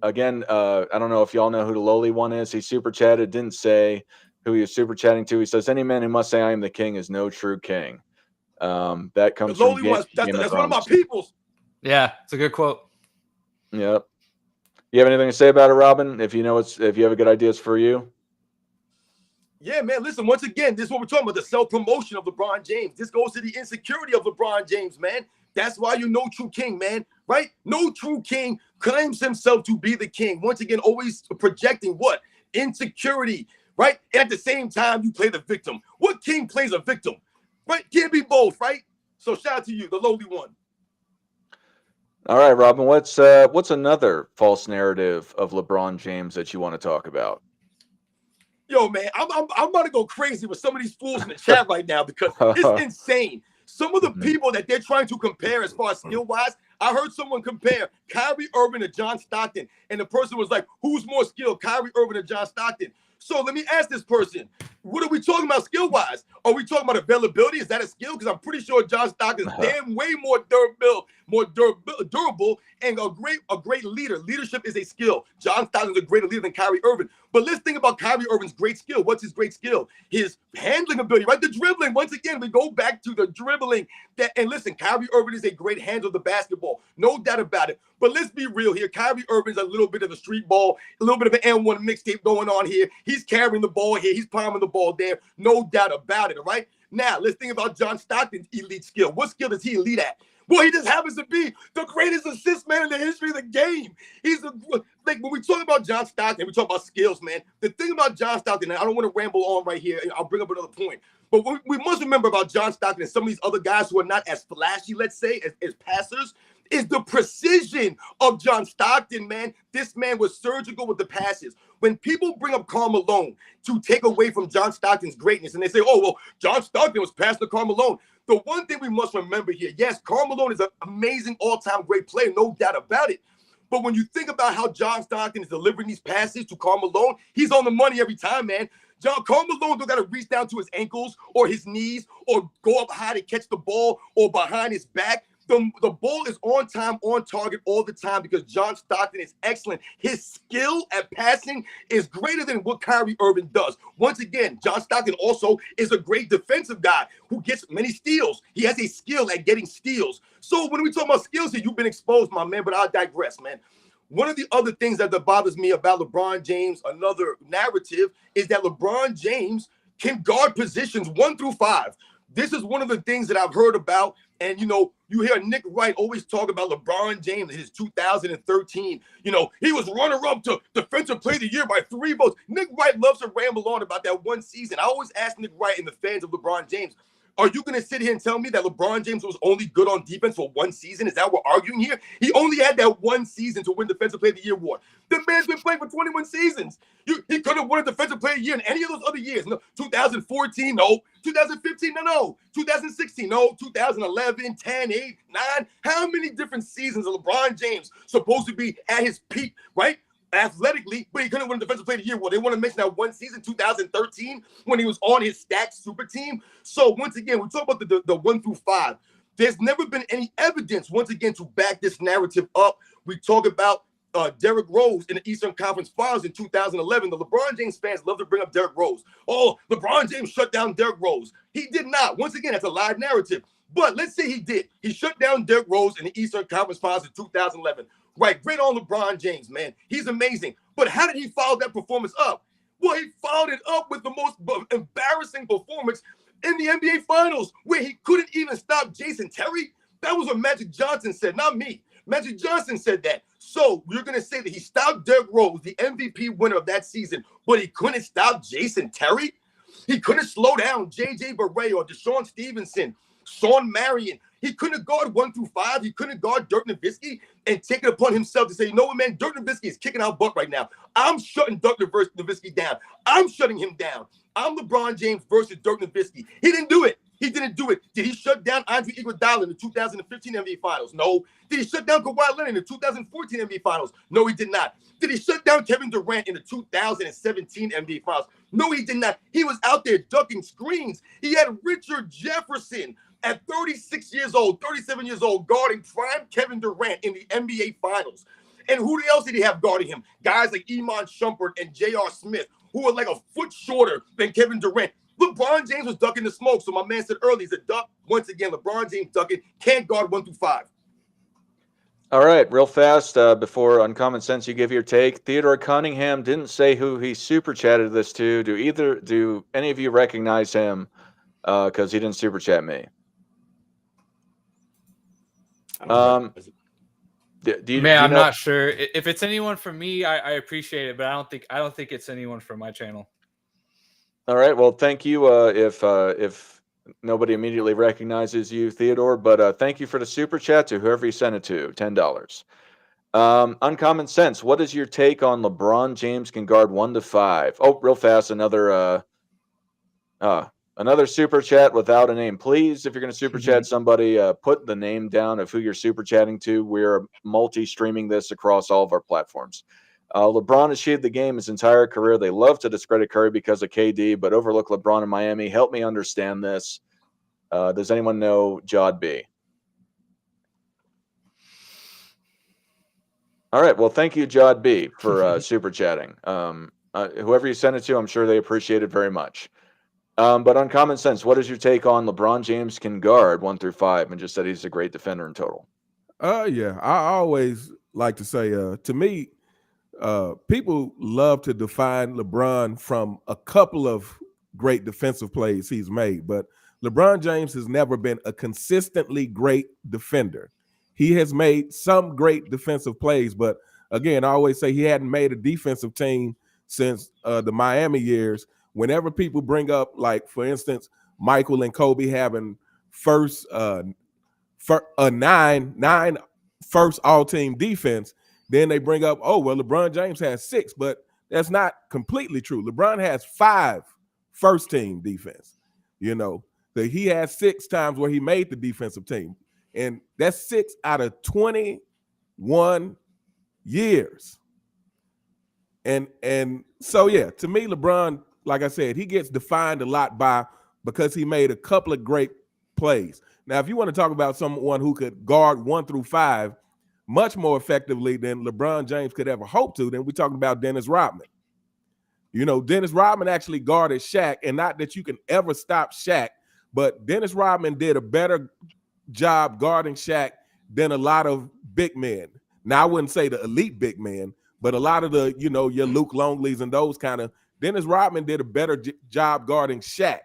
Again, I don't know if y'all know who the lowly one is. He super chatted, didn't say who he was super chatting to. He says, any man who must say I am the king is no true king. That comes the lowly from ones. That's one of my peoples. Yeah, it's a good quote. Yep. You have anything to say about it, Robin? If you have a good ideas for you. Yeah, man. Listen, once again, this is what we're talking about, the self-promotion of LeBron James. This goes to the insecurity of LeBron James, man. That's why you're no true king, man, right? No true king claims himself to be the king. Once again, always projecting what? Insecurity, right? And at the same time, you play the victim. What king plays a victim, right? Can't be both, right? So shout out to you, the lowly one. All right, Robin, what's another false narrative of LeBron James that you want to talk about? Yo, man, I'm about to go crazy with some of these fools in the chat right now because it's insane. Some of the people that they're trying to compare as far as skill wise, I heard someone compare Kyrie Irving to John Stockton, and the person was like, "Who's more skilled, Kyrie Irving or John Stockton?" So let me ask this person, what are we talking about skill wise? Are we talking about availability? Is that a skill? Because I'm pretty sure John Stockton's damn way more durable, and a great leader. Leadership is a skill. John Stockton's a greater leader than Kyrie Irving. But let's think about Kyrie Irving's great skill. What's his great skill? His handling ability, right? The dribbling. Once again, we go back to the dribbling. And listen, Kyrie Irving is a great handler of the basketball. No doubt about it. But let's be real here. Kyrie Irving's a little bit of a street ball, a little bit of an N1 mixtape going on here. He's carrying the ball here. He's palming the ball there. No doubt about it, all right? Now, let's think about John Stockton's elite skill. What skill is he elite at? Well, he just happens to be the greatest assist man in the history of the game. Like when we talk about John Stockton, we talk about skills, man. The thing about John Stockton, and I don't want to ramble on right here, I'll bring up another point. But we must remember about John Stockton and some of these other guys who are not as flashy, let's say, as passers, is the precision of John Stockton, man. This man was surgical with the passes. When people bring up Karl Malone to take away from John Stockton's greatness, and they say, oh, well, John Stockton was passed to Karl Malone. The one thing we must remember here, yes, Karl Malone is an amazing all-time great player, no doubt about it. But when you think about how John Stockton is delivering these passes to Karl Malone, he's on the money every time, man. Karl Malone don't got to reach down to his ankles or his knees or go up high to catch the ball or behind his back. The ball is on time, on target all the time because John Stockton is excellent. His skill at passing is greater than what Kyrie Irving does. Once again, John Stockton also is a great defensive guy who gets many steals. He has a skill at getting steals. So when we talk about skills here, you've been exposed, my man, but I'll digress, man. One of the other things that bothers me about LeBron James, another narrative, is that LeBron James can guard positions 1 through 5. This is one of the things that I've heard about. And, you hear Nick Wright always talk about LeBron James in his 2013. He was runner-up to Defensive Player of the Year by 3 votes. Nick Wright loves to ramble on about that one season. I always ask Nick Wright and the fans of LeBron James, are you going to sit here and tell me that LeBron James was only good on defense for 1 season? Is that what we're arguing here? He only had that 1 season to win Defensive Player of the Year award. The man's been playing for 21 seasons. He could have won a Defensive Player of the Year in any of those other years. No, 2014, no. 2015, no. 2016, no. 2011, 10, 8, 9. How many different seasons is LeBron James supposed to be at his peak, right? Athletically, but he couldn't win a Defensive Player of the Year. Well, they want to mention that 1 season, 2013, when he was on his stacked super team. So once again, we talk about the 1 through 5. There's never been any evidence, once again, to back this narrative up. We talk about Derrick Rose in the Eastern Conference Finals in 2011. The LeBron James fans love to bring up Derrick Rose. Oh, LeBron James shut down Derrick Rose. He did not. Once again, that's a live narrative. But let's say he did. He shut down Derrick Rose in the Eastern Conference Finals in 2011. Right, great on LeBron James, man. He's amazing. But how did he follow that performance up? Well, he followed it up with the most embarrassing performance in the NBA Finals, where he couldn't even stop Jason Terry. That was what Magic Johnson said, not me. Magic Johnson said that. So you're going to say that he stopped Derrick Rose, the MVP winner of that season, but he couldn't stop Jason Terry? He couldn't slow down J.J. Barea or Deshaun Stevenson, Sean Marion. He couldn't guard 1 through 5. He couldn't guard Dirk Nowitzki and take it upon himself to say, you know what, man, Dirk Nowitzki is kicking our butt right now. I'm shutting Dirk Nowitzki down. I'm shutting him down. I'm LeBron James versus Dirk Nowitzki. He didn't do it. He didn't do it. Did he shut down Andre Iguodala in the 2015 NBA Finals? No. Did he shut down Kawhi Leonard in the 2014 NBA Finals? No, he did not. Did he shut down Kevin Durant in the 2017 NBA Finals? No, he did not. He was out there ducking screens. He had Richard Jefferson at 36 years old, 37 years old, guarding prime Kevin Durant in the NBA Finals. And who else did he have guarding him? Guys like Iman Shumpert and J.R. Smith, who were like a foot shorter than Kevin Durant. LeBron James was ducking the smoke. So my man said earlier, he's a duck. Once again, LeBron James ducking, can't guard 1 through 5. All right, real fast, before Uncommon Sense, you give your take. Theodore Cunningham didn't say who he super chatted this to. Do any of you recognize him? Because he didn't super chat me. I'm not sure. If it's anyone from me, I appreciate it, but I don't think it's anyone from my channel. All right. Well, thank you. If Nobody immediately recognizes you, Theodore, but thank you for the super chat to whoever you sent it to, $10. Uncommon Sense, what is your take on LeBron James can guard 1 to 5? Oh, real fast, another super chat without a name. Please, if you're going to super chat somebody, put the name down of who you're super chatting to. We're multi-streaming this across all of our platforms. LeBron achieved the game his entire career. They love to discredit Curry because of KD, but overlook LeBron in Miami. Help me understand this. Does anyone know Jod B? All right. Well, thank you, Jod B, for super chatting. Whoever you sent it to, I'm sure they appreciate it very much. But Uncommon Sense, what is your take on LeBron James can guard 1 through 5 and just said he's a great defender in total? Yeah, I always like to say, to me, people love to define LeBron from a couple of great defensive plays he's made, but LeBron James has never been a consistently great defender. He has made some great defensive plays, but again, I always say he hadn't made a defensive team since the Miami years. Whenever people bring up, like, for instance, Michael and Kobe having nine first all-team defense, then they bring up, oh, well, LeBron James has 6, but that's not completely true. LeBron has 5 first-team defense. You know, that he has 6 times where he made the defensive team, and that's 6 out of 21 years. And so, yeah, to me, LeBron, like I said, he gets defined a lot because he made a couple of great plays. Now, if you want to talk about someone who could guard 1 through 5 much more effectively than LeBron James could ever hope to, then we're talking about Dennis Rodman. You know, Dennis Rodman actually guarded Shaq, and not that you can ever stop Shaq, but Dennis Rodman did a better job guarding Shaq than a lot of big men. Now, I wouldn't say the elite big men, but a lot of the, you know, your Luke Longleys and those kind of, Dennis Rodman did a better job guarding Shaq.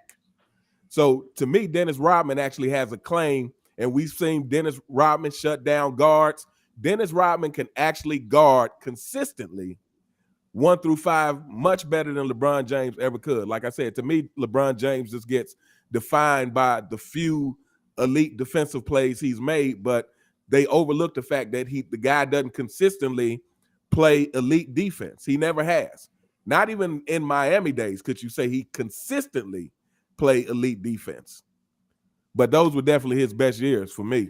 So to me, Dennis Rodman actually has a claim, and we've seen Dennis Rodman shut down guards. Dennis Rodman can actually guard consistently 1 through 5 much better than LeBron James ever could. Like I said, to me, LeBron James just gets defined by the few elite defensive plays he's made, but they overlook the fact that the guy doesn't consistently play elite defense. He never has. Not even in Miami days could you say he consistently play elite defense. But those were definitely his best years for me.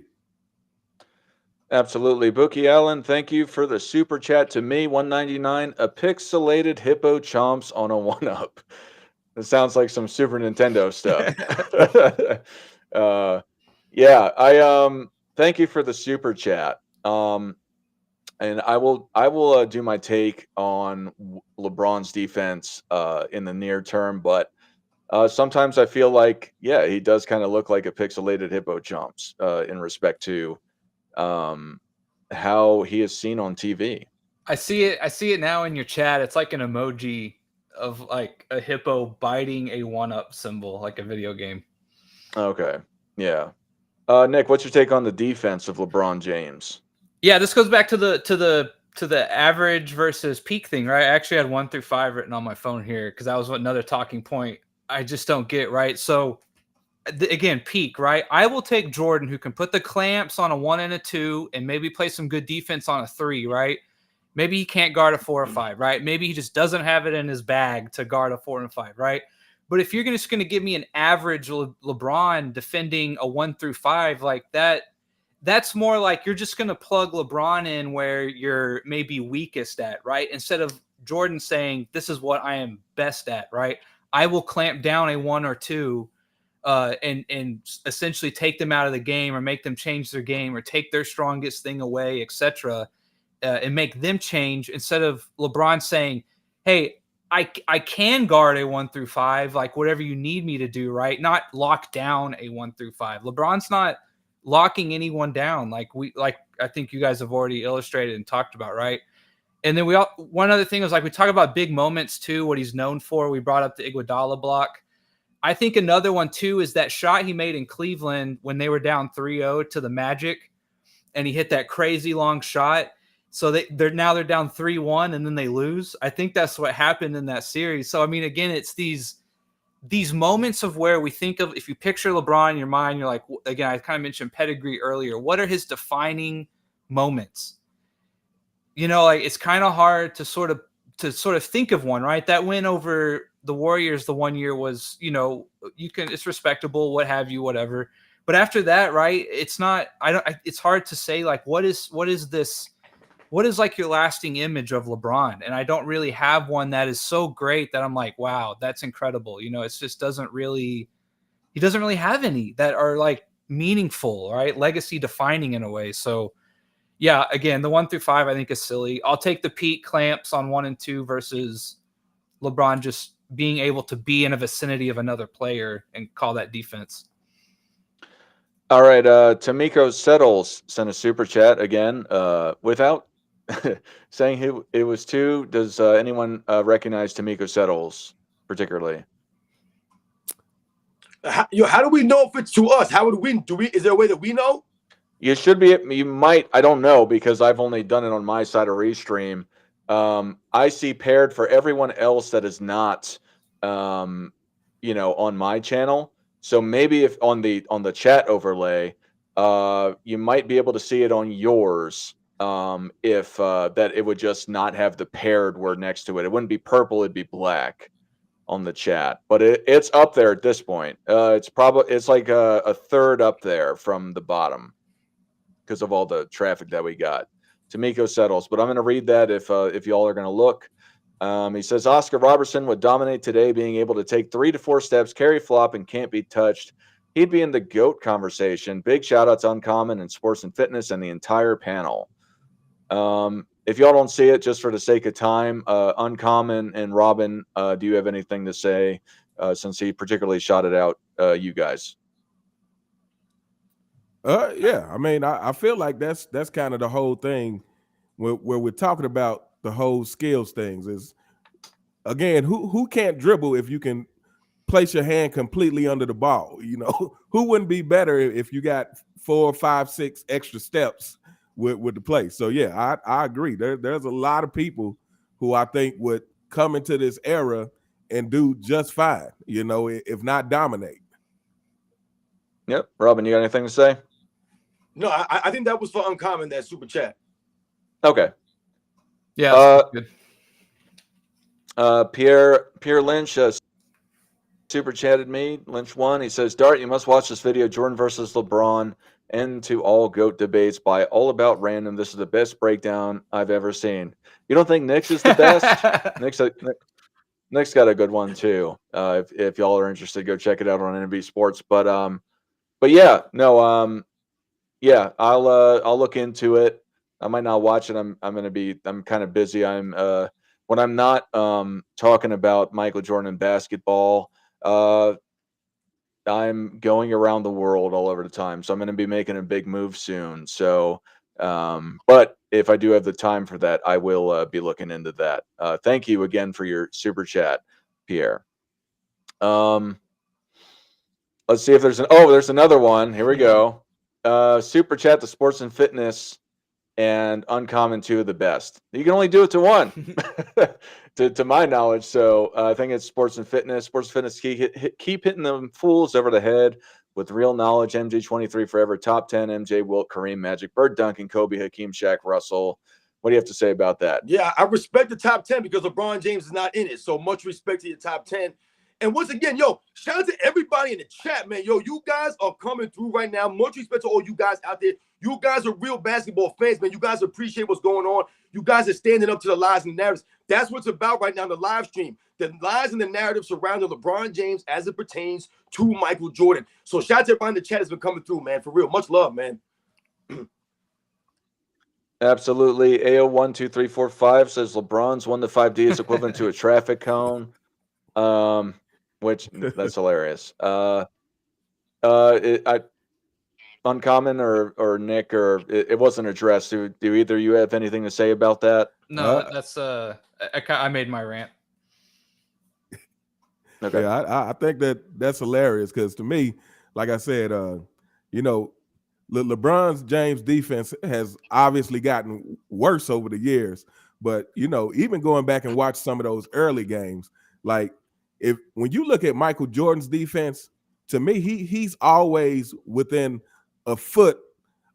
Absolutely. Bookie Allen, thank you for the super chat to me. 199, a pixelated hippo chomps on a 1-up. It sounds like some Super Nintendo stuff. Yeah, I thank you for the super chat. And I will do my take on LeBron's defense in the near term, but sometimes I feel like, yeah, he does kind of look like a pixelated hippo chomps in respect to how he is seen on TV. I see it now in your chat. It's like an emoji of like a hippo biting a 1-up symbol, like a video game. Okay. Yeah. Nick, what's your take on the defense of LeBron James? Yeah, this goes back to the average versus peak thing, right? I actually had 1 through 5 written on my phone here because that was another talking point I just don't get, right? So again, peak, right? I will take Jordan, who can put the clamps on a 1 and a 2 and maybe play some good defense on a 3, right? Maybe he can't guard a 4 or 5, right? Maybe he just doesn't have it in his bag to guard a 4 and 5, right? But if you're just going to give me an average LeBron defending a 1 through 5 like that, that's more like you're just going to plug LeBron in where you're maybe weakest at, right? Instead of Jordan saying, this is what I am best at, right? I will clamp down a 1 or 2 and essentially take them out of the game or make them change their game or take their strongest thing away, etc., and make them change, instead of LeBron saying, hey, I can guard a 1 through 5, like whatever you need me to do, right? Not lock down a 1 through 5. LeBron's not locking anyone down like I think you guys have already illustrated and talked about, right? And then one other thing is, like, we talk about big moments too, what he's known for. We brought up the Iguodala block. I think another one too is that shot he made in Cleveland when they were down 3-0 to the Magic, and he hit that crazy long shot. So they're down 3-1 and then they lose. I think that's what happened in that series. So I mean, again, it's these these moments of where we think of, if you picture LeBron in your mind, you're like, again, I kind of mentioned pedigree earlier. What are his defining moments? You know, like it's kind of hard to sort of think of one, right? That win over the Warriors the one year was, you know, it's respectable, what have you, whatever. But after that, right, it's not, it's hard to say like, what is like your lasting image of LeBron? And I don't really have one that is so great that I'm like, wow, that's incredible. You know, it just he doesn't really have any that are like meaningful, right? Legacy defining in a way. So yeah, again, the 1 through 5 I think is silly. I'll take the Pete clamps on 1 and 2 versus LeBron just being able to be in a vicinity of another player and call that defense. All right, Tamiko Settles sent a super chat again, without saying who it was to. Does anyone recognize Tamiko Settles particularly? How do we know if it's to us? How would we? Is there a way that we know? You should be. You might. I don't know because I've only done it on my side of Restream. I see paired for everyone else that is not, on my channel. So maybe if on the chat overlay, you might be able to see it on yours. If that it would just not have the paired word next to it. It wouldn't be purple. It'd be black on the chat. But it's up there at this point. It's like a third up there from the bottom because of all the traffic that we got. Tamiko Settles, but I'm going to read that if y'all are going to look. He says Oscar Robertson would dominate today, being able to take 3 to 4 steps, carry flop, and can't be touched. He'd be in the GOAT conversation. Big shout out to Uncommon and Sports and Fitness and the entire panel. If y'all don't see it, just for the sake of time, Uncommon and Robin, do you have anything to say since he particularly shouted out you guys? Yeah, I mean, I feel like that's kind of the whole thing where we're talking about the whole skills things is, again, who can't dribble if you can place your hand completely under the ball? You know, who wouldn't be better if you got 4, 5, 6 extra steps with the play? So yeah, I agree. There's a lot of people who I think would come into this era and do just fine, you know, if not dominate. Yep. Robin, you got anything to say? No, I think that was for Uncommon, that super chat. Okay. Yeah. Good. Pierre Lynch super chatted me. Lynch 1. He says, Dart, you must watch this video, Jordan versus LeBron, end to all GOAT debates by All About Random. This is the best breakdown I've ever seen. You don't think Nick's is the best? Nick's got a good one too. If y'all are interested, go check it out on NB Sports. But yeah, no, yeah, I'll look into it. I might not watch it. I'm kind of busy. When I'm not talking about Michael Jordan and basketball, I'm going around the world all over the time. So I'm going to be making a big move soon. So, but if I do have the time for that, I will be looking into that. Thank you again for your super chat, Pierre. Let's see if there's another one. Here we go. Super chat to Sports and Fitness and Uncommon, 2 of the best. You can only do it to one, to my knowledge. So I think it's Sports and Fitness. Sports and Fitness keep hitting them fools over the head with real knowledge. MJ23 forever. Top 10. MJ, Wilt, Kareem, Magic, Bird, Duncan, Kobe, Hakeem, Shaq, Russell. What do you have to say about that? Yeah, I respect the top 10 because LeBron James is not in it. So much respect to your top 10. And once again, yo, shout out to everybody in the chat, man. Yo, you guys are coming through right now. Much respect to all you guys out there. You guys are real basketball fans, man. You guys appreciate what's going on. You guys are standing up to the lies and the narratives. That's what's about right now in the live stream. The lies and the narratives surrounding LeBron James as it pertains to Michael Jordan. So shout out to everybody in the chat that's been coming through, man. For real. Much love, man. Absolutely. AO12345 says LeBron's 1 to 5D is equivalent to a traffic cone. Which that's hilarious. Uncommon or Nick, or it wasn't addressed. Do either you have anything to say about that? No, that's I made my rant. Okay. Yeah, I think that's hilarious because to me, like I said, you know, LeBron's James defense has obviously gotten worse over the years. But, you know, even going back and watch some of those early games, like when you look at Michael Jordan's defense, to me, he's always within a foot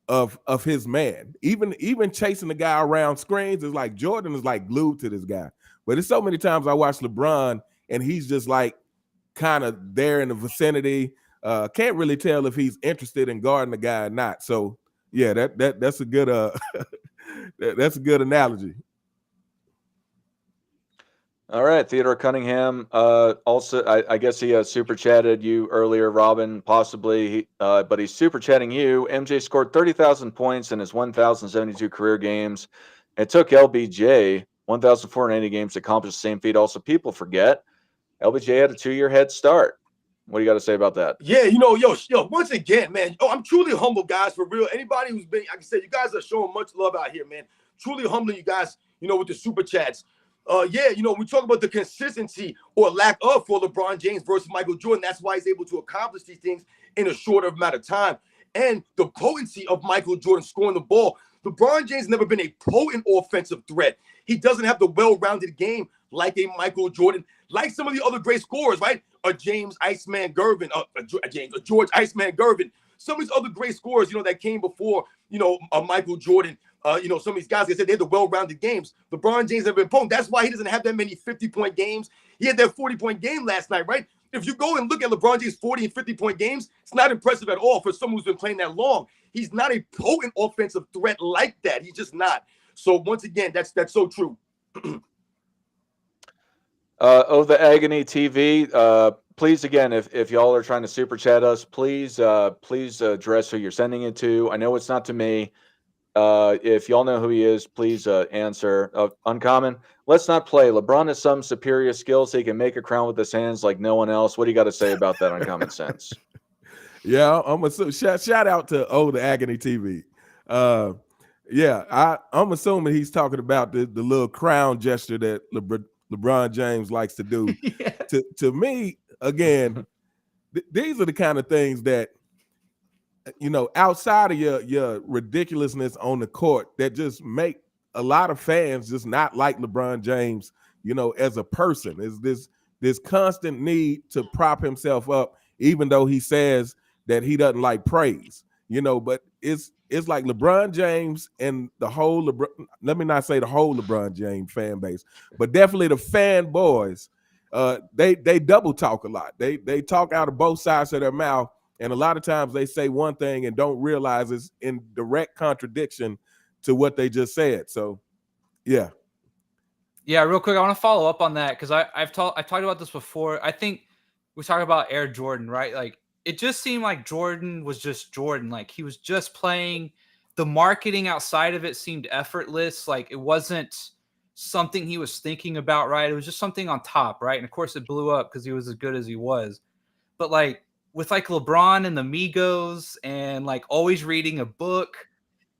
of his man. Even chasing the guy around screens is like Jordan is like glued to this guy. But it's so many times I watch LeBron and he's just like kind of there in the vicinity. Can't really tell if he's interested in guarding the guy or not. So yeah, that's a good that's a good analogy. All right, Theodore Cunningham. Also, I guess he super chatted you earlier, Robin, possibly, but he's super chatting you. MJ scored 30,000 points in his 1,072 career games. It took LBJ 1,480 games to accomplish the same feat. Also, people forget LBJ had a 2-year head start. What do you got to say about that? Yeah, yo, once again, man, I'm truly humble, guys, for real. Anybody who's been, like I said, you guys are showing much love out here, man. Truly humbling you guys, with the super chats. We talk about the consistency or lack of for LeBron James versus Michael Jordan. That's why he's able to accomplish these things in a shorter amount of time. And the potency of Michael Jordan scoring the ball. LeBron James has never been a potent offensive threat. He doesn't have the well-rounded game like a Michael Jordan, like some of the other great scorers, right? A James Iceman Gervin, a George Iceman Gervin. Some of these other great scorers, that came before, Michael Jordan. Some of these guys, like I said, they had the well-rounded games. LeBron James have been potent. That's why he doesn't have that many 50-point games. He had that 40-point game last night, right? If you go and look at LeBron James' 40 and 50-point games, it's not impressive at all for someone who's been playing that long. He's not a potent offensive threat like that. He's just not. So once again, that's so true. The Agony TV. Please, again, if y'all are trying to super chat us, please address who you're sending it to. I know it's not to me. If y'all know who he is, please answer. Uncommon, let's not play. LeBron has some superior skills. He can make a crown with his hands like no one else. What do you got to say about that, Uncommon Sense? Yeah, I'm shout out to the Agony TV. I'm assuming he's talking about the little crown gesture that LeBron James likes to do. Yeah. To me, again, these are the kind of things that, outside of your ridiculousness on the court, that just make a lot of fans just not like LeBron James, as a person. Is this constant need to prop himself up, even though he says that he doesn't like praise, but it's like LeBron James and the whole let me not say the whole LeBron James fan base, but definitely the fanboys. They double talk a lot. They talk out of both sides of their mouth, and a lot of times they say one thing and don't realize it's in direct contradiction to what they just said. So, yeah. Yeah, real quick, I want to follow up on that because I've talked about this before. I think we talk about Air Jordan, right? Like, it just seemed like Jordan was just Jordan. Like, he was just playing. The marketing outside of it seemed effortless. Like, it wasn't something he was thinking about, right? It was just something on top, right? And of course it blew up because he was as good as he was. But like with like LeBron and the Migos and like always reading a book,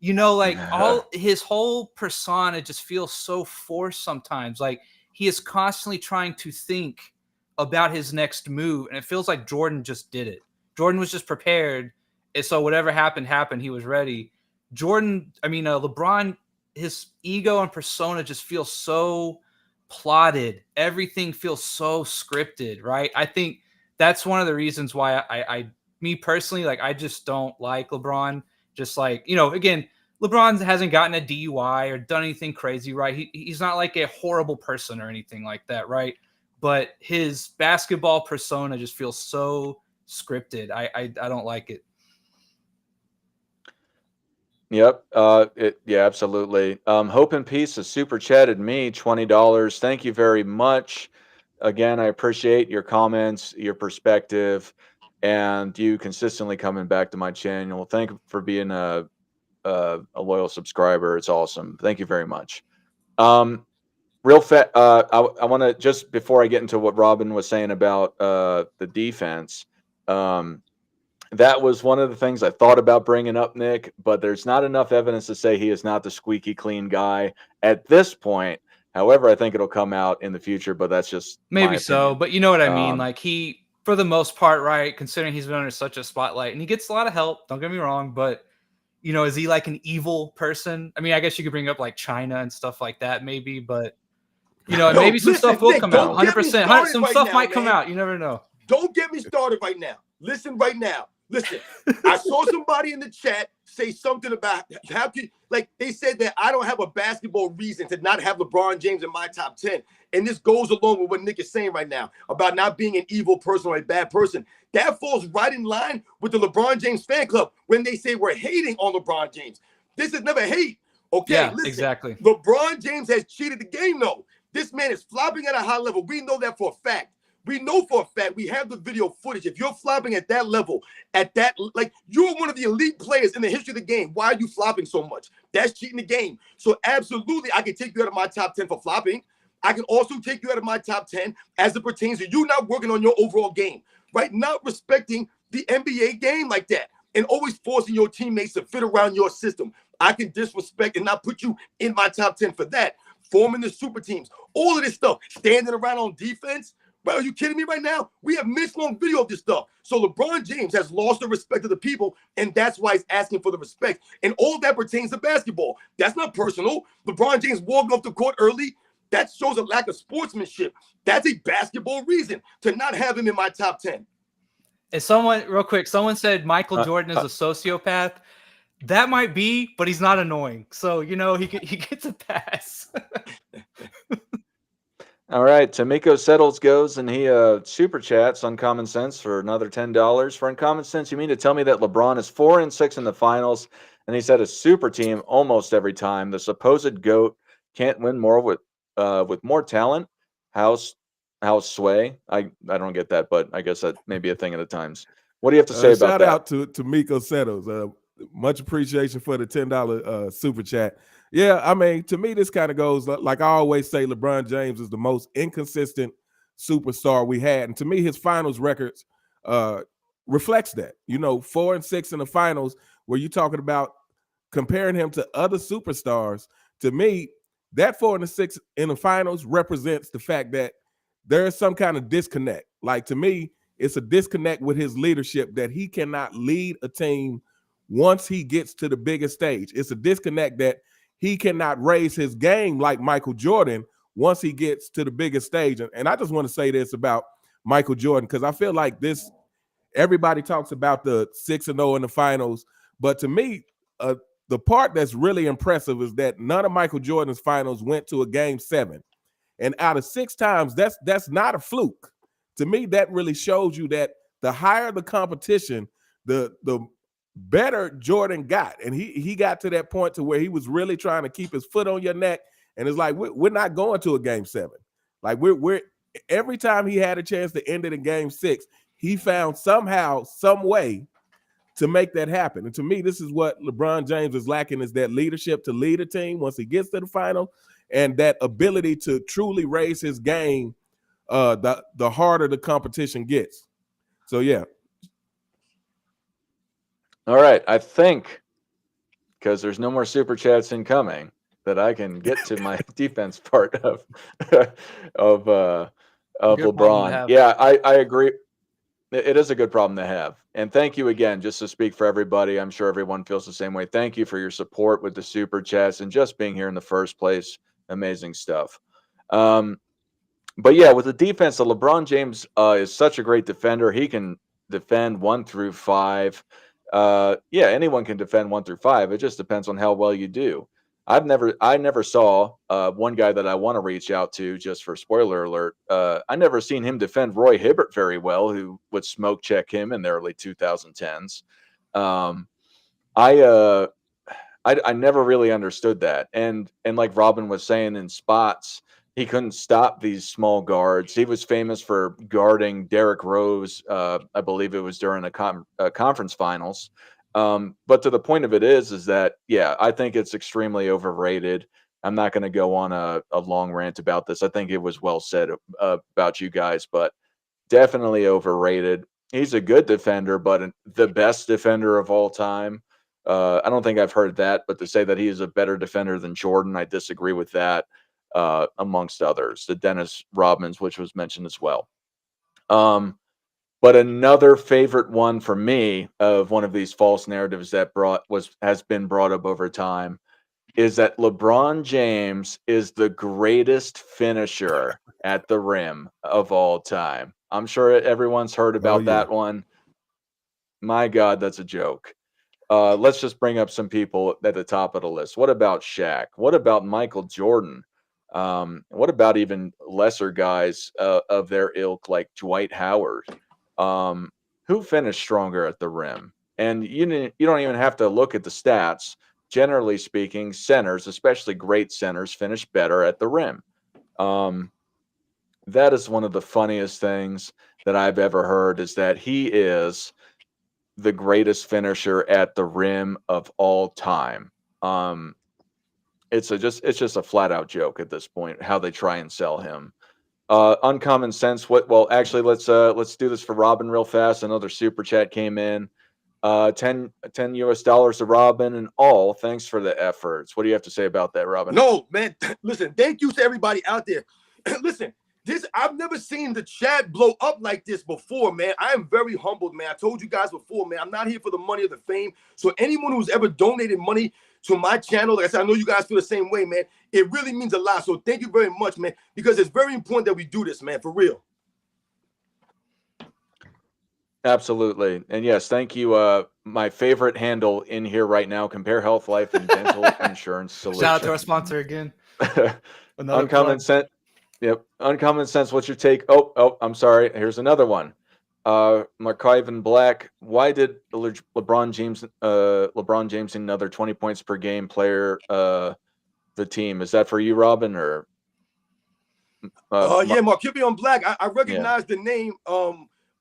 like all his whole persona just feels so forced sometimes. Like he is constantly trying to think about his next move. And it feels like Jordan just did it. Jordan was just prepared. And so whatever happened. He was ready. LeBron, his ego and persona just feel so plotted. Everything feels so scripted, right? I think that's one of the reasons why me personally, like, I just don't like LeBron. Just like, again, LeBron hasn't gotten a DUI or done anything crazy, right? He's not like a horrible person or anything like that, right? But his basketball persona just feels so scripted. I don't like it. Yep. Absolutely. Hope and Peace has super chatted me $20. Thank you very much. Again, I appreciate your comments, your perspective, and you consistently coming back to my channel. Thank you for being a loyal subscriber. It's awesome. Thank you very much. Real fast. I want to, just before I get into what Robin was saying about the defense. That was one of the things I thought about bringing up, Nick, but there's not enough evidence to say he is not the squeaky clean guy at this point. However, I think it'll come out in the future, but that's just maybe so. But you know what I mean? Like he, for the most part, right, considering he's been under such a spotlight and he gets a lot of help, don't get me wrong, but is he like an evil person? I mean, I guess you could bring up like China and stuff like that maybe, but You know, and No, maybe some listen, stuff will Nick, come out. don't get me 100%. started Some right stuff now, might come man. out. You never know. Don't get me started right now. Listen right now. Listen, I saw somebody in the chat say something about how could, like, they said that I don't have a basketball reason to not have LeBron James in my top 10. And this goes along with what Nick is saying right now about not being an evil person or a bad person. That falls right in line with the LeBron James fan club when they say we're hating on LeBron James. This is never hate. Okay, Yeah, listen. exactly. LeBron James has cheated the game, though. This man is flopping at a high level. We know that for a fact. We know for a fact, we have the video footage. If you're flopping at that level, at that, like, you're one of the elite players in the history of the game. Why are you flopping so much? That's cheating the game. So absolutely, I can take you out of my top 10 for flopping. I can also take you out of my top 10 as it pertains to you not working on your overall game, right? Not respecting the NBA game like that and always forcing your teammates to fit around your system. I can disrespect and not put you in my top 10 for that. Forming the super teams, all of this stuff, standing around on defense. Bro, are you kidding me right now? We have minutes-long video of this stuff. So LeBron James has lost the respect of the people, and that's why he's asking for the respect. And all that pertains to basketball. That's not personal. LeBron James walking off the court early, that shows a lack of sportsmanship. That's a basketball reason to not have him in my top 10. And someone, real quick, someone said Michael Jordan is a sociopath. That might be, but he's not annoying. So, you know, he gets a pass. All right, Tamiko Settles goes and he super chats Uncommon Sense for another $10. For Uncommon Sense, you mean to tell me that LeBron is 4-6 in the finals, and he's had a super team almost every time? The supposed GOAT can't win more with more talent. House sway. I don't get that, but I guess that may be a thing at the times. What do you have to say about shout that? out to Miko Settles. Much appreciation for the $10 super chat. Yeah, I mean, to me, this kind of goes like I always say, LeBron James is the most inconsistent superstar we had. And to me, his finals records reflects that. You know, 4-6 in the finals, where you're talking about comparing him to other superstars. To me, that 4-6 in the finals represents the fact that there is some kind of disconnect. Like, to me, it's a disconnect with his leadership, that he cannot lead a team once he gets to the biggest stage. It's a disconnect that he cannot raise his game like Michael Jordan once he gets to the biggest stage. And I just want to say this about Michael Jordan, because I feel like this, everybody talks about the 6-0 in the finals, but to me, the part that's really impressive is that none of Michael Jordan's finals went to a game 7. And out of 6 times, that's not a fluke. To me, that really shows you that the higher the competition, the better Jordan got. And he got to that point to where he was really trying to keep his foot on your neck. And it's like, we're not going to a game 7. Like, we're every time he had a chance to end it in game 6, he found somehow, some way to make that happen. And to me, this is what LeBron James is lacking, is that leadership to lead a team once he gets to the final, and that ability to truly raise his game the harder the competition gets. So, yeah. All right, I think, because there's no more super chats incoming, that I can get to my defense part of LeBron. Yeah, I agree. It is a good problem to have. And thank you again, just to speak for everybody. I'm sure everyone feels the same way. Thank you for your support with the super chats and just being here in the first place. Amazing stuff. But yeah, with the defense, the LeBron James is such a great defender. He can defend 1 through 5. Yeah, anyone can defend 1 through 5. It just depends on how well you do. I never saw one guy that I want to reach out to, just for spoiler alert. I never seen him defend Roy Hibbert very well, who would smoke check him in the early 2010s. I never really understood that. And like Robin was saying, in spots, he couldn't stop these small guards. He was famous for guarding Derrick Rose. I believe it was during a conference finals. But to the point of it is that, yeah, I think it's extremely overrated. I'm not going to go on a long rant about this. I think it was well said about you guys, but definitely overrated. He's a good defender, but the best defender of all time, I don't think I've heard that. But to say that he is a better defender than Jordan, I disagree with that, amongst others. The Dennis Rodmans, which was mentioned as well. But another favorite one for me of one of these false narratives that has been brought up over time is that LeBron James is the greatest finisher at the rim of all time. I'm sure everyone's heard Oh, about yeah. that one. My God, that's a joke. Let's just bring up some people at the top of the list. What about Shaq? What about Michael Jordan? What about even lesser guys of their ilk like Dwight Howard? Um, who finished stronger at the rim? And you don't even have to look at the stats. Generally speaking, centers, especially great centers, finish better at the rim. Um, that is one of the funniest things that I've ever heard is that he is the greatest finisher at the rim of all time. Um, it's just a flat out joke at this point how they try and sell him. Uncommon sense. What? Well, actually, let's do this for Robin real fast. Another super chat came in. 10 US dollars to Robin and all. Thanks for the efforts. What do you have to say about that, Robin? No, man. Listen, thank you to everybody out there. Listen, I've never seen the chat blow up like this before, man. I am very humbled, man. I told you guys before, man. I'm not here for the money or the fame. So anyone who's ever donated money to my channel, like I said, I know you guys feel the same way, man. It really means a lot. So thank you very much, man, because it's very important that we do this, man, for real. Absolutely. And yes, thank you. My favorite handle in here right now, Compare Health, Life, and Dental Insurance Solutions. Shout out to our sponsor again. Uncommon sense. Yep. Uncommon sense. What's your take? Oh, I'm sorry. Here's another one. Markivan Black. Why did LeBron James another 20 points per game player the team? Is that for you, Robin, or yeah, Markivan Black. I recognize the name.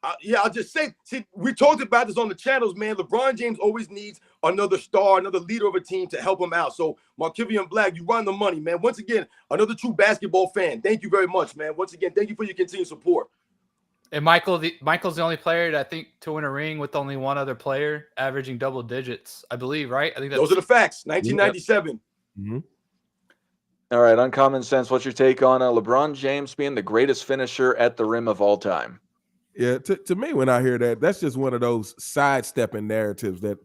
I'll just say, see, we talked about this on the channels, man. LeBron James always needs another star, another leader of a team to help him out. So, Markivan Black, you run the money, man. Once again, another true basketball fan. Thank you very much, man. Once again, thank you for your continued support. And Michael's the only player I think to win a ring with only one other player averaging double digits, I believe, right? I think those are the facts. 1997. Mm-hmm. All right, Uncommon Sense. What's your take on LeBron James being the greatest finisher at the rim of all time? Yeah, to me, when I hear that, that's just one of those sidestepping narratives that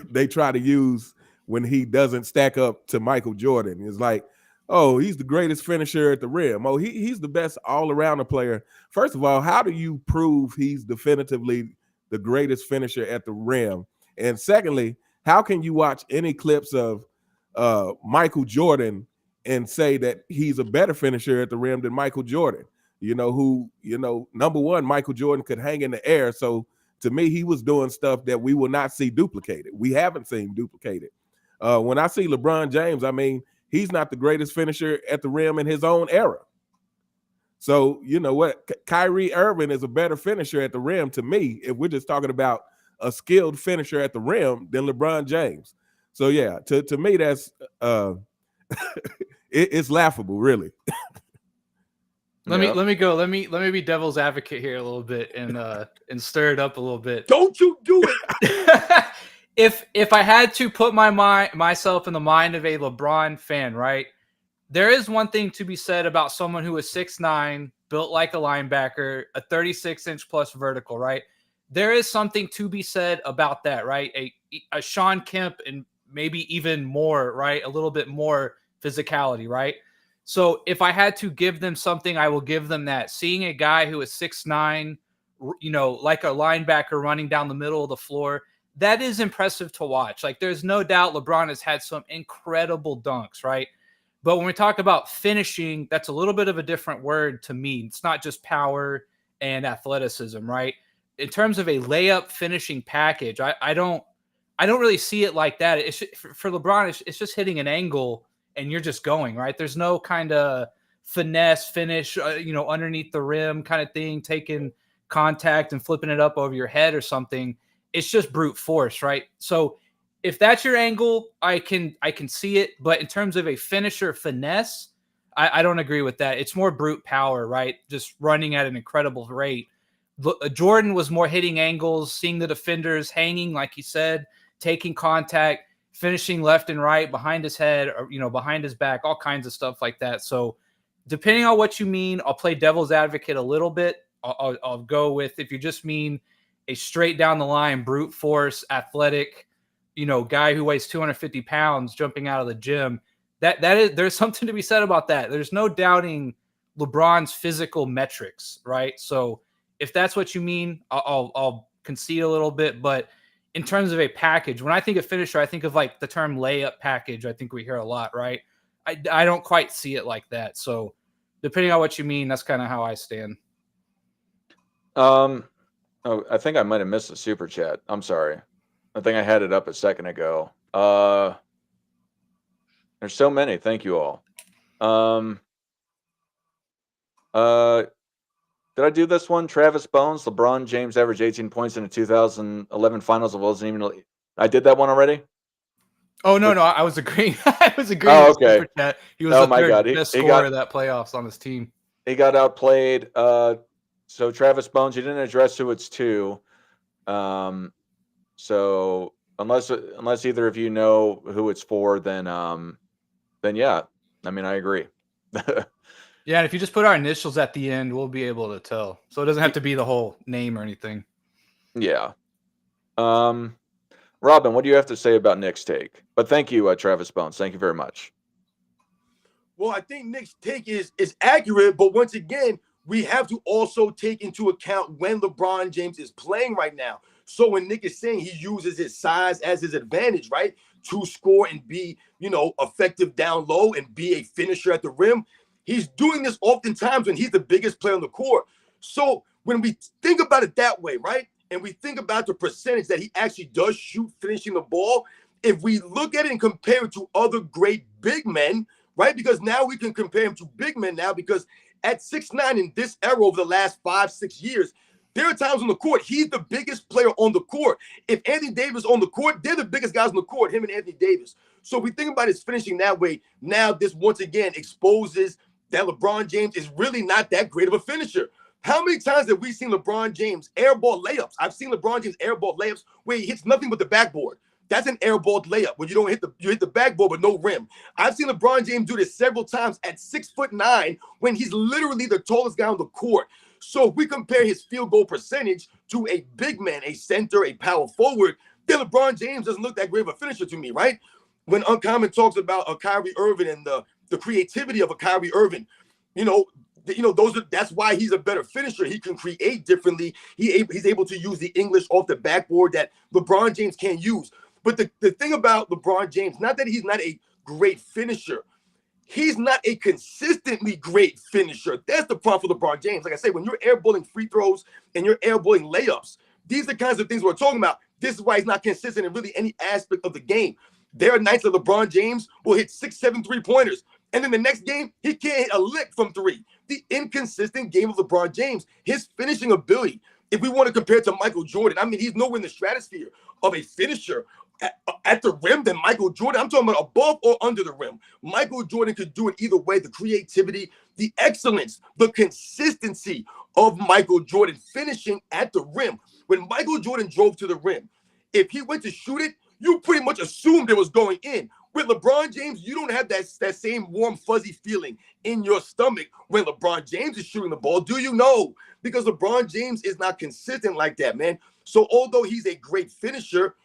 they try to use when he doesn't stack up to Michael Jordan. It's like, oh, he's the greatest finisher at the rim. Oh, he's the best all-around player. First of all, how do you prove he's definitively the greatest finisher at the rim? And secondly, how can you watch any clips of Michael Jordan and say that he's a better finisher at the rim than Michael Jordan? Number one, Michael Jordan could hang in the air. So to me, he was doing stuff that we will not see duplicated. We haven't seen duplicated. When I see LeBron James, I mean, he's not the greatest finisher at the rim in his own era. So, you know what? Kyrie Irving is a better finisher at the rim to me, if we're just talking about a skilled finisher at the rim, than LeBron James. So, yeah, to me, that's it's laughable, really. Let me be devil's advocate here a little bit and stir it up a little bit. Don't you do it. If I had to put myself in the mind of a LeBron fan, right? There is one thing to be said about someone who is 6'9", built like a linebacker, a 36-inch plus vertical, right? There is something to be said about that, right? A Sean Kemp and maybe even more, right? A little bit more physicality, right? So if I had to give them something, I will give them that. Seeing a guy who is 6'9", like a linebacker running down the middle of the floor, that is impressive to watch. Like, there's no doubt LeBron has had some incredible dunks, right? But when we talk about finishing, that's a little bit of a different word to me. It's not just power and athleticism, right? In terms of a layup finishing package, I don't really see it like that. It's for LeBron, it's just hitting an angle and you're just going, right? There's no kind of finesse finish, underneath the rim kind of thing, taking contact and flipping it up over your head or something. It's just brute force, right? So if that's your angle, I can see it. But in terms of a finisher finesse, I don't agree with that. It's more brute power, right? Just running at an incredible rate. Jordan was more hitting angles, seeing the defenders hanging, like he said, taking contact, finishing left and right, behind his head, or, behind his back, all kinds of stuff like that. So depending on what you mean, I'll play devil's advocate a little bit. I'll go with, if you just mean a straight down the line, brute force, athletic, guy who weighs 250 pounds jumping out of the gym. There's something to be said about that. There's no doubting LeBron's physical metrics, right? So if that's what you mean, I'll concede a little bit. But in terms of a package, when I think of finisher, I think of like the term layup package. I think we hear a lot, right? I don't quite see it like that. So depending on what you mean, that's kind of how I stand. Oh, I think I might have missed a super chat. I'm sorry. I think I had it up a second ago. There's so many. Thank you all. Did I do this one? Travis Bones, LeBron James averaged 18 points in the 2011 finals. It wasn't even. I did that one already. Oh no, I was agreeing. I was agreeing. Oh, with okay. Super Chat. He was the third best scorer of that playoffs on his team. He got outplayed. So Travis Bones, you didn't address who it's to. So unless either of you know who it's for, then yeah. I mean, I agree. Yeah, and if you just put our initials at the end, we'll be able to tell. So it doesn't have to be the whole name or anything. Yeah. Robin, what do you have to say about Nick's take? But thank you, Travis Bones. Thank you very much. Well, I think Nick's take is accurate, but once again, we have to also take into account when LeBron James is playing right now. So when Nick is saying he uses his size as his advantage, right, to score and be, effective down low and be a finisher at the rim, he's doing this oftentimes when he's the biggest player on the court. So when we think about it that way, right, and we think about the percentage that he actually does shoot finishing the ball, if we look at it and compare it to other great big men, right, because now we can compare him to big men now, because at 6'9" in this era over the last 5-6 years, there are times on the court, he's the biggest player on the court. If Anthony Davis on the court, they're the biggest guys on the court, him and Anthony Davis. So we think about his finishing that way. Now this once again exposes that LeBron James is really not that great of a finisher. How many times have we seen LeBron James airball layups? I've seen LeBron James airball layups where he hits nothing but the backboard. That's an airball layup when you don't hit the backboard with no rim. I've seen LeBron James do this several times at 6'9" when he's literally the tallest guy on the court. So if we compare his field goal percentage to a big man, a center, a power forward, then LeBron James doesn't look that great of a finisher to me, right? When Uncommon talks about a Kyrie Irving and the creativity of a Kyrie Irving, that's why he's a better finisher. He can create differently. He's able to use the English off the backboard that LeBron James can't use. But the thing about LeBron James, not that he's not a great finisher, he's not a consistently great finisher. That's the problem for LeBron James. Like I say, when you're airballing free throws and you're airballing layups, these are the kinds of things we're talking about. This is why he's not consistent in really any aspect of the game. There are nights that LeBron James will hit 6-7 3-pointers. And then the next game, he can't hit a lick from three. The inconsistent game of LeBron James, his finishing ability, if we want to compare it to Michael Jordan, I mean, he's nowhere in the stratosphere of a finisher at the rim than Michael Jordan. I'm talking about above or under the rim. Michael Jordan could do it either way. The creativity, the excellence, the consistency of Michael Jordan finishing at the rim. When Michael Jordan drove to the rim, if he went to shoot it, you pretty much assumed it was going in. With LeBron James, you don't have that same warm, fuzzy feeling in your stomach when LeBron James is shooting the ball. Do you know? Because LeBron James is not consistent like that, man. So although he's a great finisher,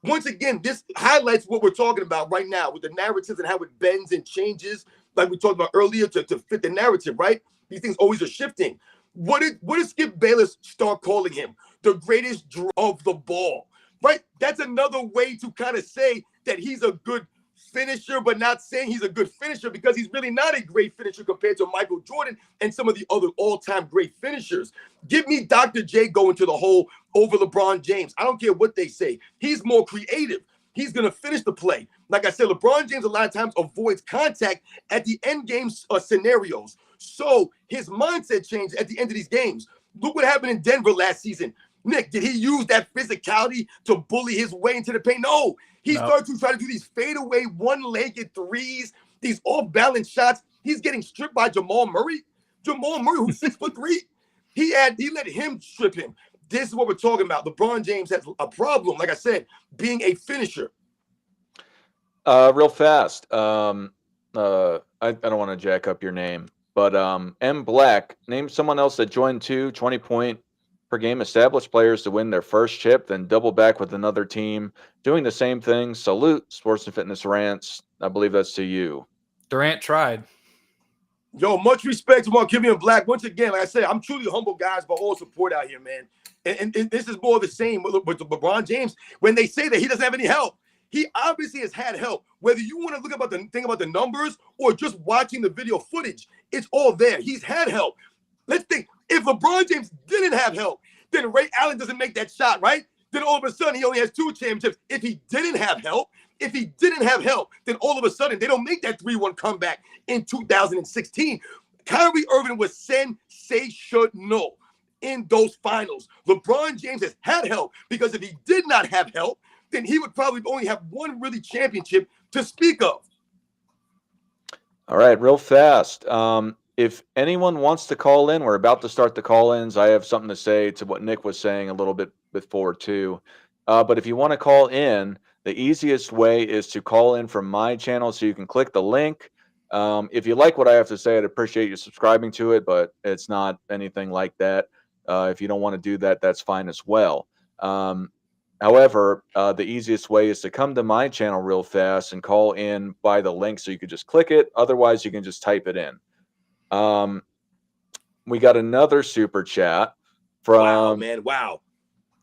once again, this highlights what we're talking about right now with the narratives and how it bends and changes, like we talked about earlier, to fit the narrative, right? These things always are shifting. What did Skip Bayless start calling him? The greatest draw of the ball, right? That's another way to kind of say that he's a good finisher, but not saying he's a good finisher, because he's really not a great finisher compared to Michael Jordan and some of the other all-time great finishers. Give me Dr. J going to the hole over LeBron James. I don't care what they say. He's more creative. He's going to finish the play. Like I said, LeBron James a lot of times avoids contact at the end game scenarios. So his mindset changed at the end of these games. Look what happened in Denver last season. Nick, did he use that physicality to bully his way into the paint? No. He started to try to do these fadeaway one-legged threes, these off-balance shots. He's getting stripped by Jamal Murray. Jamal Murray, who's 6'3", he let him strip him. This is what we're talking about. LeBron James has a problem, like I said, being a finisher. Real fast. I don't want to jack up your name, but M Black, name someone else that joined 20-point per game established players to win their first chip, then double back with another team doing the same thing. Salute, Sports and Fitness Rants. I believe that's to you. Durant tried. Yo, much respect to Markivian Black. Once again, like I said, I'm truly humble, guys, but all support out here, man. And this is more the same with LeBron James. When they say that he doesn't have any help, he obviously has had help. Whether you want to look about think about the numbers or just watching the video footage, it's all there. He's had help. Let's think. If LeBron James didn't have help, then Ray Allen doesn't make that shot, right? Then all of a sudden he only has 2 championships. If he didn't have help, then all of a sudden they don't make that 3-1 comeback in 2016. Kyrie Irving was sensational in those finals. LeBron James has had help because if he did not have help, then he would probably only have 1 really championship to speak of. All right, real fast. If anyone wants to call in, we're about to start the call-ins. I have something to say to what Nick was saying a little bit before too. But if you want to call in, the easiest way is to call in from my channel. So you can click the link. If you like what I have to say, I'd appreciate you subscribing to it, but it's not anything like that. If you don't want to do that, that's fine as well. However, the easiest way is to come to my channel real fast and call in by the link. So you could just click it. Otherwise, you can just type it in. We got another super chat from Wow.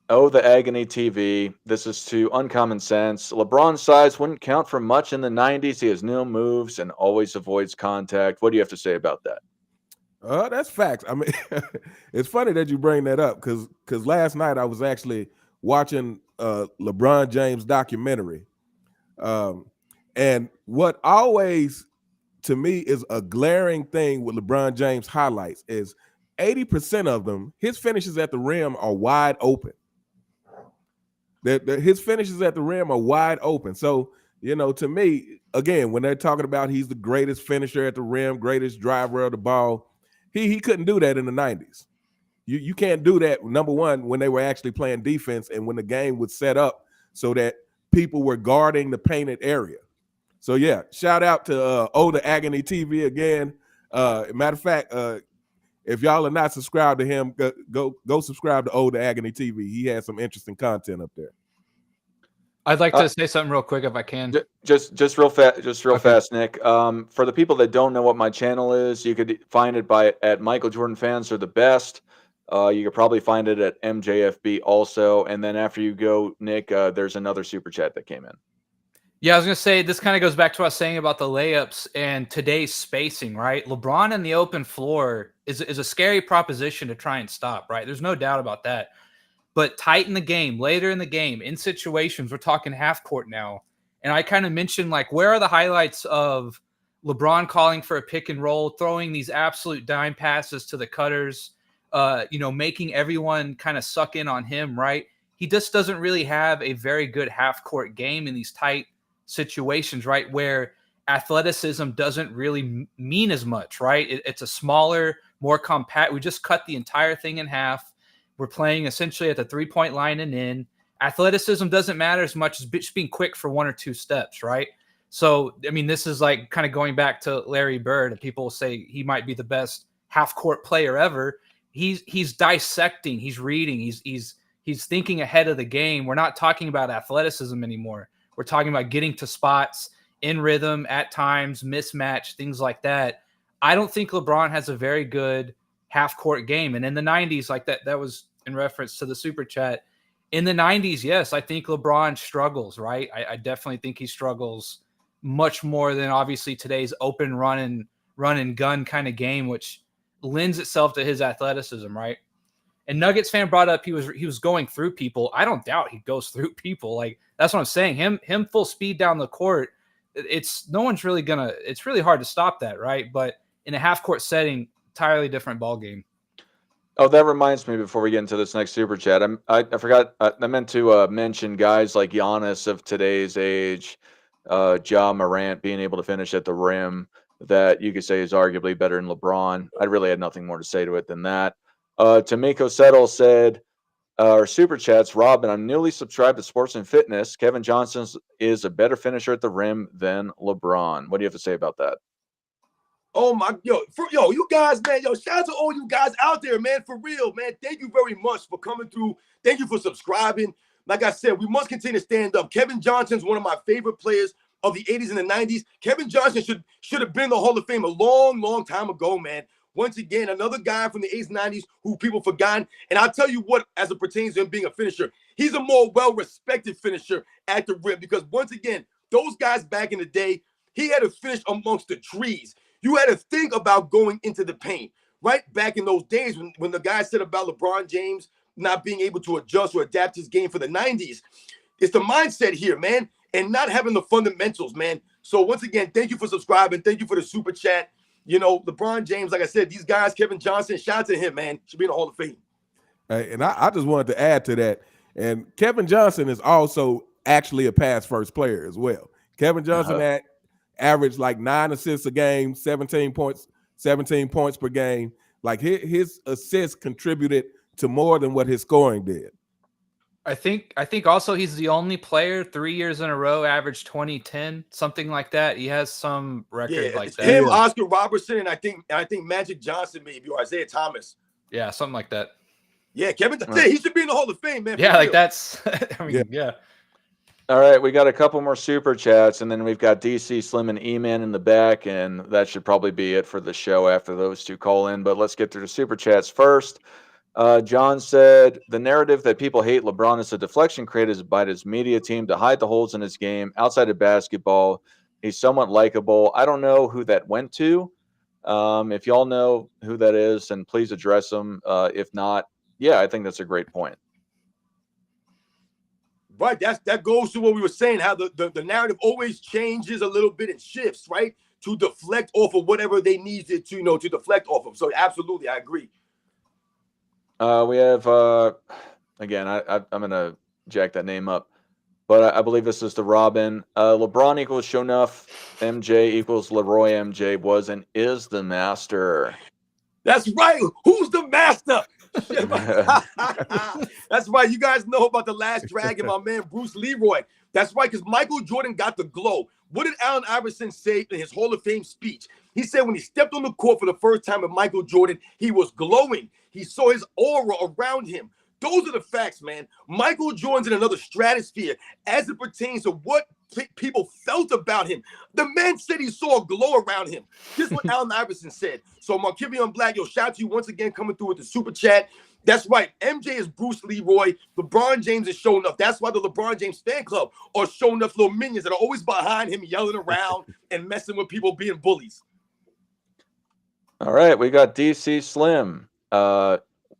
Oh, the Agony TV. This is to Uncommon Sense. LeBron's size wouldn't count for much in the 90s. He has no moves and always avoids contact. What do you have to say about that? That's facts. I mean, it's funny that you bring that up because last night I was actually watching LeBron James documentary. And what always to me is a glaring thing with LeBron James highlights is 80% of them, his finishes at the rim are wide open. His finishes at the rim are wide open. So, to me, again, when they're talking about he's the greatest finisher at the rim, greatest driver of the ball, he couldn't do that in the 90s. You can't do that, number one, when they were actually playing defense and when the game was set up so that people were guarding the painted area. So, yeah, shout out to the Agony TV again. Matter of fact, if y'all are not subscribed to him, go subscribe to the Agony TV. He has some interesting content up there. I'd like to say something real quick if I can. Just real fast, Nick. For the people that don't know what my channel is, you could find it at Michael Jordan Fans Are the Best. You could probably find it at MJFB also. And then after you go, Nick, there's another super chat that came in. Yeah, I was going to say, this kind of goes back to what I was saying about the layups and today's spacing, right? LeBron in the open floor is a scary proposition to try and stop, right? There's no doubt about that. But tight in the game, later in the game, in situations, we're talking half court now. And I kind of mentioned, like, where are the highlights of LeBron calling for a pick and roll, throwing these absolute dime passes to the cutters, making everyone kind of suck in on him, right? He just doesn't really have a very good half court game in these tight situations, right? Where athleticism doesn't really mean as much, right? It's a smaller, more compact. We just cut the entire thing in half. We're playing essentially at the 3-point line and in. Athleticism doesn't matter as much as just being quick for 1 or 2 steps, right? So, I mean, this is like kind of going back to Larry Bird, and people will say he might be the best half-court player ever. He's dissecting, he's reading, he's thinking ahead of the game. We're not talking about athleticism anymore. We're talking about getting to spots in rhythm at times, mismatch, things like that. I don't think LeBron has a very good half-court game. And in the 90s, like that was in reference to the super chat. In the 90s, yes, I think LeBron struggles, right? I definitely think he struggles much more than obviously today's open run and gun kind of game, which lends itself to his athleticism, right? And Nuggets fan brought up he was going through people. I don't doubt he goes through people. Like, that's what I'm saying. Him full speed down the court. It's really hard to stop that, right? But in a half court setting, entirely different ball game. Oh, that reminds me before we get into this next super chat. I forgot. I meant to mention guys like Giannis of today's age, Ja Morant being able to finish at the rim, that you could say is arguably better than LeBron. I really had nothing more to say to it than that. Tamiko Settle said, our super chats, Robin, I'm newly subscribed to Sports and Fitness. Kevin Johnson is a better finisher at the rim than LeBron. What do you have to say about that? Oh my, you guys, man, shout out to all you guys out there, man, for real, man. Thank you very much for coming through. Thank you for subscribing. Like I said, we must continue to stand up. Kevin Johnson's one of my favorite players of the 80s and the 90s. Kevin Johnson should have been in the Hall of Fame a long, long time ago, man. Once again, another guy from the 80s, 90s who people forgotten. And I'll tell you what, as it pertains to him being a finisher, he's a more well-respected finisher at the rim because once again, those guys back in the day, he had to finish amongst the trees. You had to think about going into the paint, right? Back in those days when the guy said about LeBron James not being able to adjust or adapt his game for the 90s. It's the mindset here, man, and not having the fundamentals, man. So once again, thank you for subscribing. Thank you for the super chat. You know, LeBron James, like I said, these guys, Kevin Johnson, shout out to him, man. Should be in the Hall of Fame. And I just wanted to add to that. And Kevin Johnson is also actually a pass first player as well. Kevin Johnson averaged like 9 assists a game, 17 points per game. Like his assists contributed to more than what his scoring did. I think also he's the only player 3 years in a row averaged 20-10, something like that. He has some record like that. Him, Oscar Robertson, and I think Magic Johnson maybe, or Isaiah Thomas. Yeah, something like that. Yeah, Kevin, he should be in the Hall of Fame, man. Yeah, like that's I mean, yeah. All right, we got a couple more super chats, and then we've got DC Slim and E-Man in the back, and that should probably be it for the show after those two call in. But let's get through the super chats first. John said, the narrative that people hate LeBron is a deflection created by his media team to hide the holes in his game. Outside of basketball, he's somewhat likable. I don't know who that went to. If y'all know who that is, then please address them. If not, yeah, I think that's a great point. Right, that goes to what we were saying, how the narrative always changes a little bit and shifts, right, to deflect off of whatever they needed to, to deflect off of. So absolutely, I agree. We have, again, I'm going to jack that name up, but I believe this is the Robin. LeBron equals Shonuff, MJ equals Leroy MJ was and is the master. That's right. Who's the master? That's right. You guys know about the Last Dragon, my man Bruce Leroy. That's right, because Michael Jordan got the glow. What did Allen Iverson say in his Hall of Fame speech? He said when he stepped on the court for the first time with Michael Jordan, he was glowing. He saw his aura around him. Those are the facts, man. Michael Jordan's in another stratosphere as it pertains to what people felt about him. The man said he saw a glow around him. This is what Allen Iverson said. So Markivion Black, shout out to you once again coming through with the super chat. That's right. MJ is Bruce Leroy. LeBron James is Shonuff. That's why the LeBron James fan club are Shonuff little minions that are always behind him yelling around and messing with people being bullies. All right, we got DC Slim.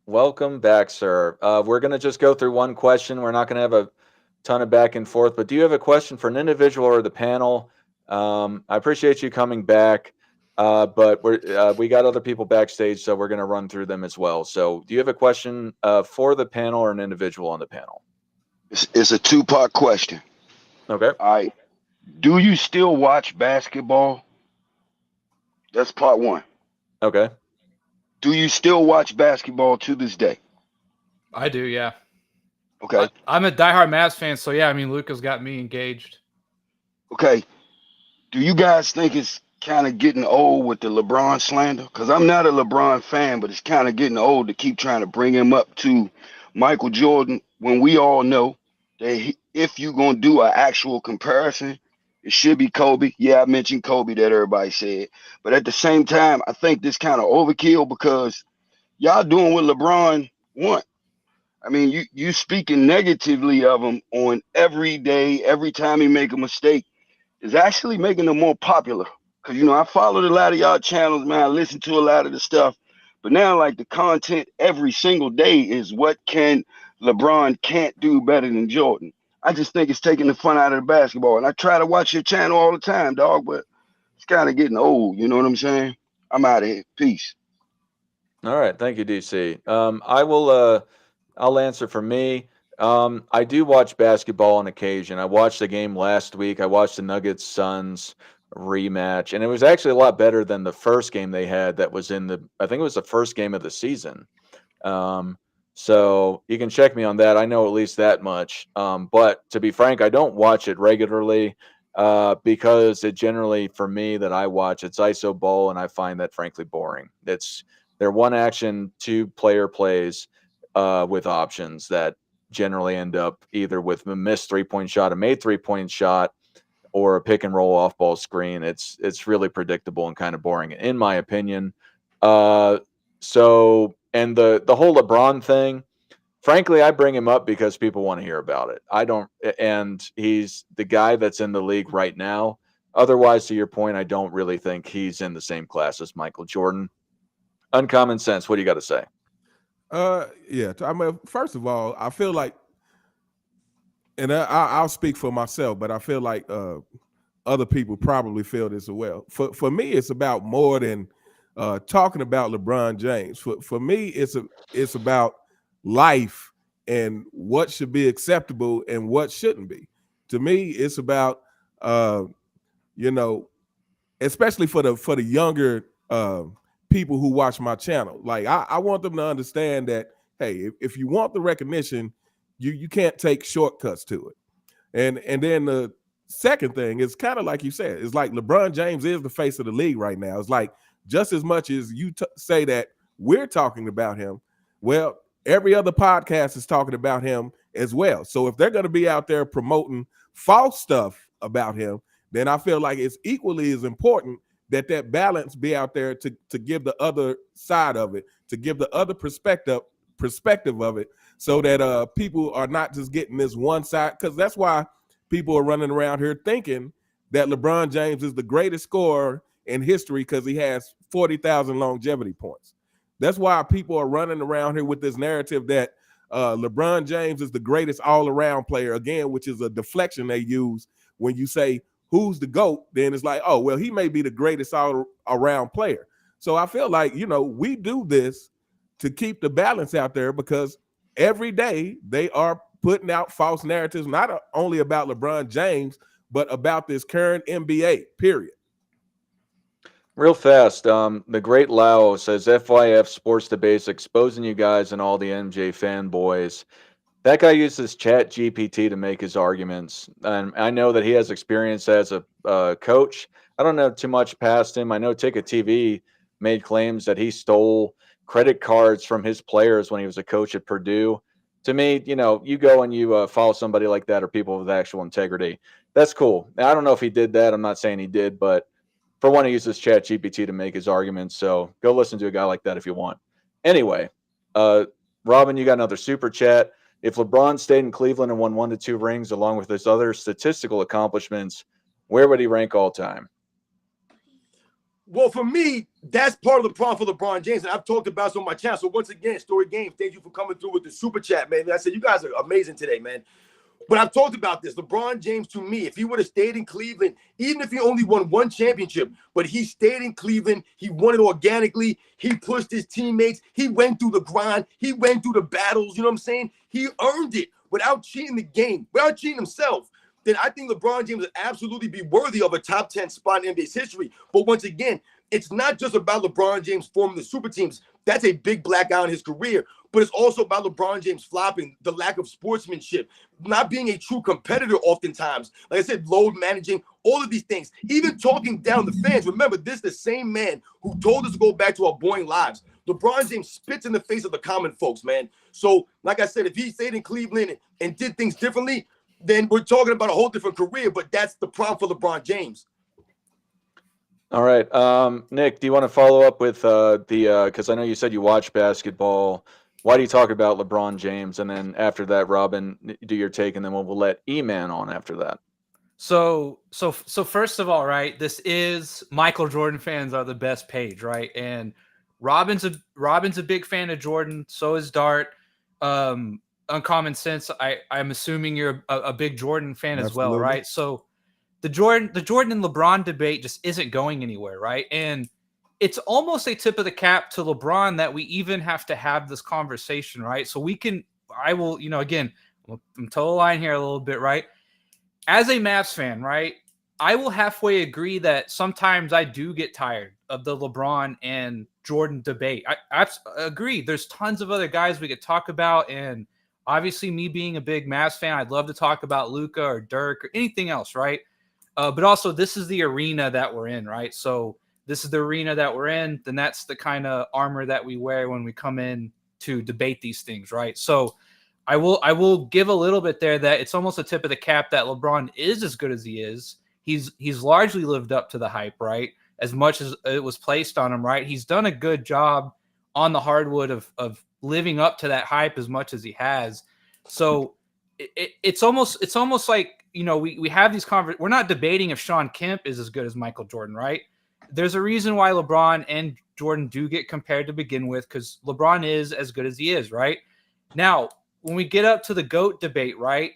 Welcome back, sir. We're going to just go through one question. We're not going to have a ton of back and forth, but do you have a question for an individual or the panel? I appreciate you coming back, but we got other people backstage, so we're going to run through them as well. So do you have a question for the panel or an individual on the panel? It's a two-part question. Okay. All right. Do you still watch basketball? That's part one. Okay. Do you still watch basketball to this day? I do, yeah. Okay. I'm a diehard Mavs fan, so yeah, I mean, Luka's got me engaged. Okay. Do you guys think it's kind of getting old with the LeBron slander? Because I'm not a LeBron fan, but it's kind of getting old to keep trying to bring him up to Michael Jordan when we all know that if you're going to do an actual comparison, it should be Kobe. Yeah, I mentioned Kobe that everybody said. But at the same time, I think this kind of overkill because y'all doing what LeBron want. I mean, you speaking negatively of him on every day, every time he make a mistake is actually making him more popular. Because, I followed a lot of y'all channels, man. I listen to a lot of the stuff. But now, like, the content every single day is what LeBron can't do better than Jordan. I just think it's taking the fun out of the basketball. And I try to watch your channel all the time, dog, but it's kind of getting old. You know what I'm saying? I'm out of here. Peace. All right. Thank you, DC. I'll answer for me. I do watch basketball on occasion. I watched the game last week. I watched the Nuggets Suns rematch, and it was actually a lot better than the first game they had that was I think it was the first game of the season. So you can check me on that. I know at least that much. But to be frank, I don't watch it regularly. because it generally, for me, that I watch, it's ISO ball, and I find that frankly boring. They're one action, two player plays with options that generally end up either with a missed 3-point shot, a made 3-point shot, or a pick and roll off ball screen. It's really predictable and kind of boring, in my opinion. So, and the whole LeBron thing, frankly, I bring him up because people want to hear about it. I don't, and he's the guy that's in the league right now. Otherwise, to your point, I don't really think he's in the same class as Michael Jordan. Uncommon sense. What do you got to say? Yeah. I mean, first of all, I feel like, and I'll speak for myself, but I feel like other people probably feel this as well. For me, it's about more than talking about LeBron James. For me, it's about life and what should be acceptable and what shouldn't be. To me, it's about you know, especially for the younger people who watch my channel. Like I want them to understand that, hey, if you want the recognition, you can't take shortcuts to it. And then the second thing is kind of like you said, it's like LeBron James is the face of the league right now. It's like just as much as you say that we're talking about him, well, every other podcast is talking about him as well. So if they're going to be out there promoting false stuff about him, then I feel like it's equally as important that balance be out there to give the other side of it, to give the other perspective of it, so that people are not just getting this one side, because that's why people are running around here thinking that LeBron James is the greatest scorer in history because he has 40,000 longevity points. That's why people are running around here with this narrative that LeBron James is the greatest all-around player, again, which is a deflection they use when you say who's the GOAT. Then it's like, oh, well, he may be the greatest all-around player. So I feel like, we do this to keep the balance out there, because every day they are putting out false narratives, not only about LeBron James, but about this current NBA, period. Real fast, the great Lau says, FYF Sports Debates exposing you guys and all the MJ fanboys. That guy uses Chat GPT to make his arguments, and I know that he has experience as a coach. I don't know too much past him. I know Ticket TV made claims that he stole credit cards from his players when he was a coach at Purdue. To me, you go and you follow somebody like that, or people with actual integrity. That's cool. Now, I don't know if he did that. I'm not saying he did, but for one, he uses Chat GPT to make his arguments. So go listen to a guy like that if you want. Anyway, Robin, you got another super chat. If LeBron stayed in Cleveland and won 1 to 2 rings along with his other statistical accomplishments, where would he rank all time? Well, for me, that's part of the problem for LeBron James, and I've talked about this on my channel. So once again, Story Games, thank you for coming through with the super chat, man. I said, you guys are amazing today, man. But I've talked about this. LeBron James, to me, if he would have stayed in Cleveland, even if he only won 1 championship, but he stayed in Cleveland, he won it organically, he pushed his teammates, he went through the grind, he went through the battles, you know what I'm saying? He earned it without cheating the game, without cheating himself. Then I think LeBron James would absolutely be worthy of a top 10 spot in NBA's history. But once again, it's not just about LeBron James forming the super teams. That's a big black eye in his career. But it's also about LeBron James flopping, the lack of sportsmanship, not being a true competitor oftentimes. Like I said, load managing, all of these things. Even talking down the fans. Remember, this is the same man who told us to go back to our boring lives. LeBron James spits in the face of the common folks, man. So, like I said, if he stayed in Cleveland and did things differently, then we're talking about a whole different career. But that's the problem for LeBron James. All right. Nick, do you want to follow up with because I know you said you watch basketball. Why do you talk about LeBron James? And then after that, Robin, do your take, and then we'll let E-Man on after that. So first of all, right, this is Michael Jordan fans are the best page, right? And Robin's a big fan of Jordan. So is Dart. Uncommon Sense, I'm assuming you're a big Jordan fan as well, right? So the Jordan and LeBron debate just isn't going anywhere, right? And it's almost a tip of the cap to LeBron that we even have to have this conversation, right? So I will, again, I'm toe the line here a little bit, right? As a Mavs fan, right, I will halfway agree that sometimes I do get tired of the LeBron and Jordan debate. I agree. There's tons of other guys we could talk about, and obviously me being a big Mavs fan, I'd love to talk about Luka or Dirk or anything else, right? But also, this is the arena that we're in, right? So this is the arena that we're in. Then that's the kind of armor that we wear when we come in to debate these things, right? So I will give a little bit there that it's almost a tip of the cap that LeBron is as good as he is. He's largely lived up to the hype, right? As much as it was placed on him, right? He's done a good job on the hardwood of living up to that hype as much as he has. So it's almost like, you know, we have these conversations. We're not debating if Sean Kemp is as good as Michael Jordan, right? There's a reason why LeBron and Jordan do get compared to begin with, because LeBron is as good as he is, right? Now, when we get up to the GOAT debate, right,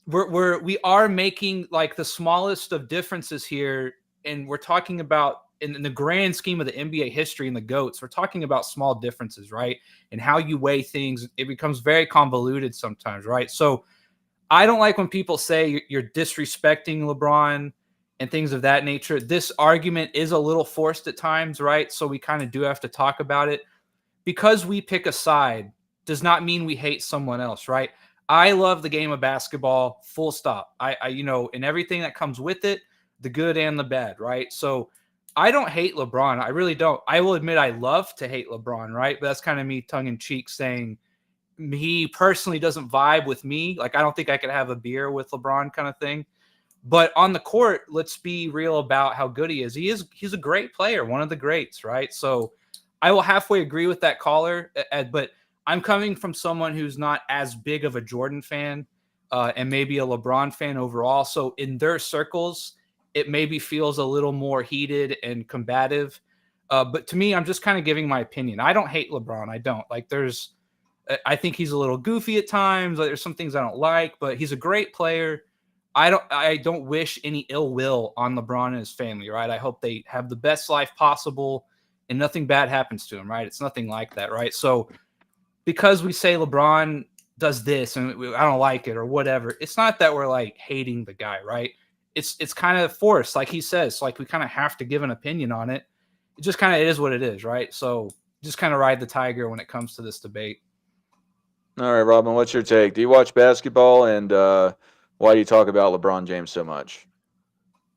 we are making like the smallest of differences here, and we're talking about in the grand scheme of the NBA history and the GOATs, we're talking about small differences, right? And how you weigh things, it becomes very convoluted sometimes, right? So I don't like when people say you're disrespecting LeBron and things of that nature. This argument is a little forced at times, right? So we kind of do have to talk about it. Because we pick a side does not mean we hate someone else, right? I love the game of basketball, full stop. I you know, and everything that comes with it, the good and the bad, right? So I don't hate LeBron. I really don't. I will admit I love to hate LeBron, right? But that's kind of me tongue in cheek saying he personally doesn't vibe with me. Like, I don't think I could have a beer with LeBron kind of thing. But on the court, let's be real about how good he is. He's a great player, one of the greats, right? So I will halfway agree with that caller, but I'm coming from someone who's not as big of a Jordan fan and maybe a LeBron fan overall. So in their circles, it maybe feels a little more heated and combative. But to me, I'm just kind of giving my opinion. I don't hate LeBron. I don't. Like, I think he's a little goofy at times. Like, there's some things I don't like, but he's a great player. I don't wish any ill will on LeBron and his family, right? I hope they have the best life possible and nothing bad happens to him, right? It's nothing like that, right? So because we say LeBron does this and I don't like it or whatever, it's not that we're like hating the guy, right? It's kind of forced, like he says. Like, we kind of have to give an opinion on it. It just kind of is what it is, right? So just kind of ride the tiger when it comes to this debate. All right, Robin, what's your take? Do you watch basketball, and why do you talk about LeBron James so much?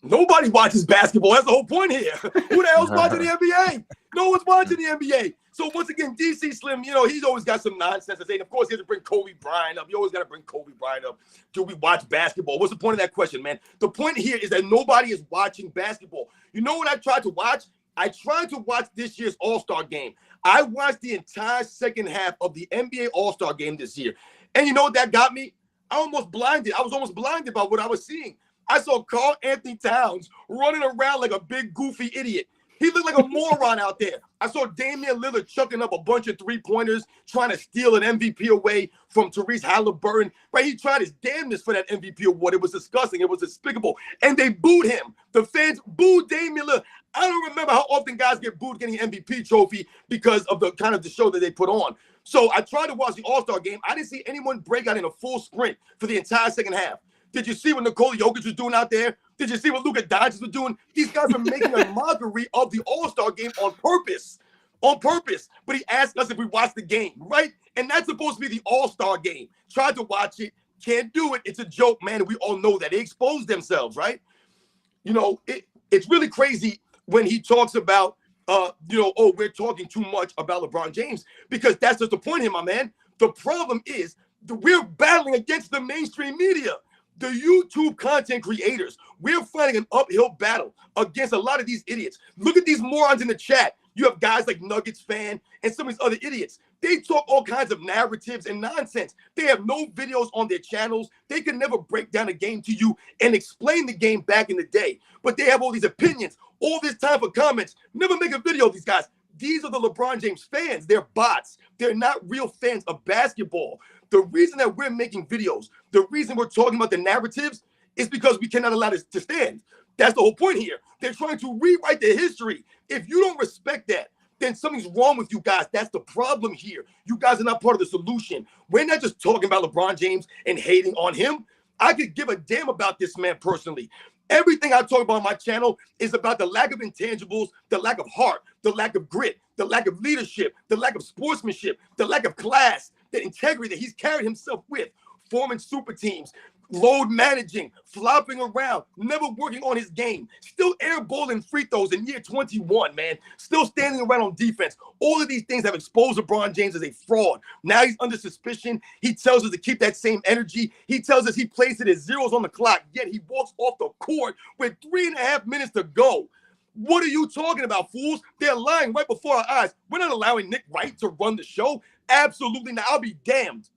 Nobody watches basketball. That's the whole point here. Who the hell's watching the NBA? No one's watching the NBA. So once again, DC Slim, you know, he's always got some nonsense to say. And of course, he has to bring Kobe Bryant up. You always got to bring Kobe Bryant up. Do we watch basketball? What's the point of that question, man? The point here is that nobody is watching basketball. You know what I tried to watch? I tried to watch this year's All-Star game. I watched the entire second half of the NBA All-Star game this year. And you know what that got me? I was almost blinded by what I was seeing. I saw Karl Anthony Towns running around like a big goofy idiot. He looked like a moron out there. I saw Damian Lillard chucking up a bunch of three-pointers, trying to steal an MVP away from Therese Halliburton. Right? He tried his damnedest for that MVP award. It was disgusting. It was despicable. And they booed him. The fans booed Damian Lillard. I don't remember how often guys get booed getting an MVP trophy because of the kind of the show that they put on. So I tried to watch the All-Star game. I didn't see anyone break out in a full sprint for the entire second half. Did you see what Nikola Jokic was doing out there? Did you see what Luka Doncic was doing? These guys are making a mockery of the All-Star game on purpose. On purpose. But he asked us if we watched the game, right? And that's supposed to be the All-Star game. Tried to watch it. Can't do it. It's a joke, man. And we all know that. They exposed themselves, right? You know, it's really crazy when he talks about, we're talking too much about LeBron James, because that's just the point here, my man. The problem is we're battling against the mainstream media. The YouTube content creators, we're fighting an uphill battle against a lot of these idiots. Look at these morons in the chat. You have guys like Nuggets fan and some of these other idiots. They talk all kinds of narratives and nonsense. They have no videos on their channels. They can never break down a game to you and explain the game back in the day. But they have all these opinions, all this time for comments. Never make a video of these guys. These are the LeBron James fans. They're bots. They're not real fans of basketball. The reason that we're making videos, the reason we're talking about the narratives is because we cannot allow this to stand. That's the whole point here. They're trying to rewrite the history. If you don't respect that, then something's wrong with you guys. That's the problem here. You guys are not part of the solution. We're not just talking about LeBron James and hating on him. I could give a damn about this man personally. Everything I talk about on my channel is about the lack of intangibles, the lack of heart, the lack of grit, the lack of leadership, the lack of sportsmanship, the lack of class, the integrity that he's carried himself with, forming super teams, load managing, flopping around, never working on his game, still airballing free throws in year 21, man, still standing around on defense. All of these things have exposed LeBron James as a fraud. Now he's under suspicion. He tells us to keep that same energy. He tells us he plays it at zeros on the clock, yet he walks off the court with 3.5 minutes to go. What are you talking about, fools? They're lying right before our eyes. We're not allowing Nick Wright to run the show. Absolutely not. I'll be damned.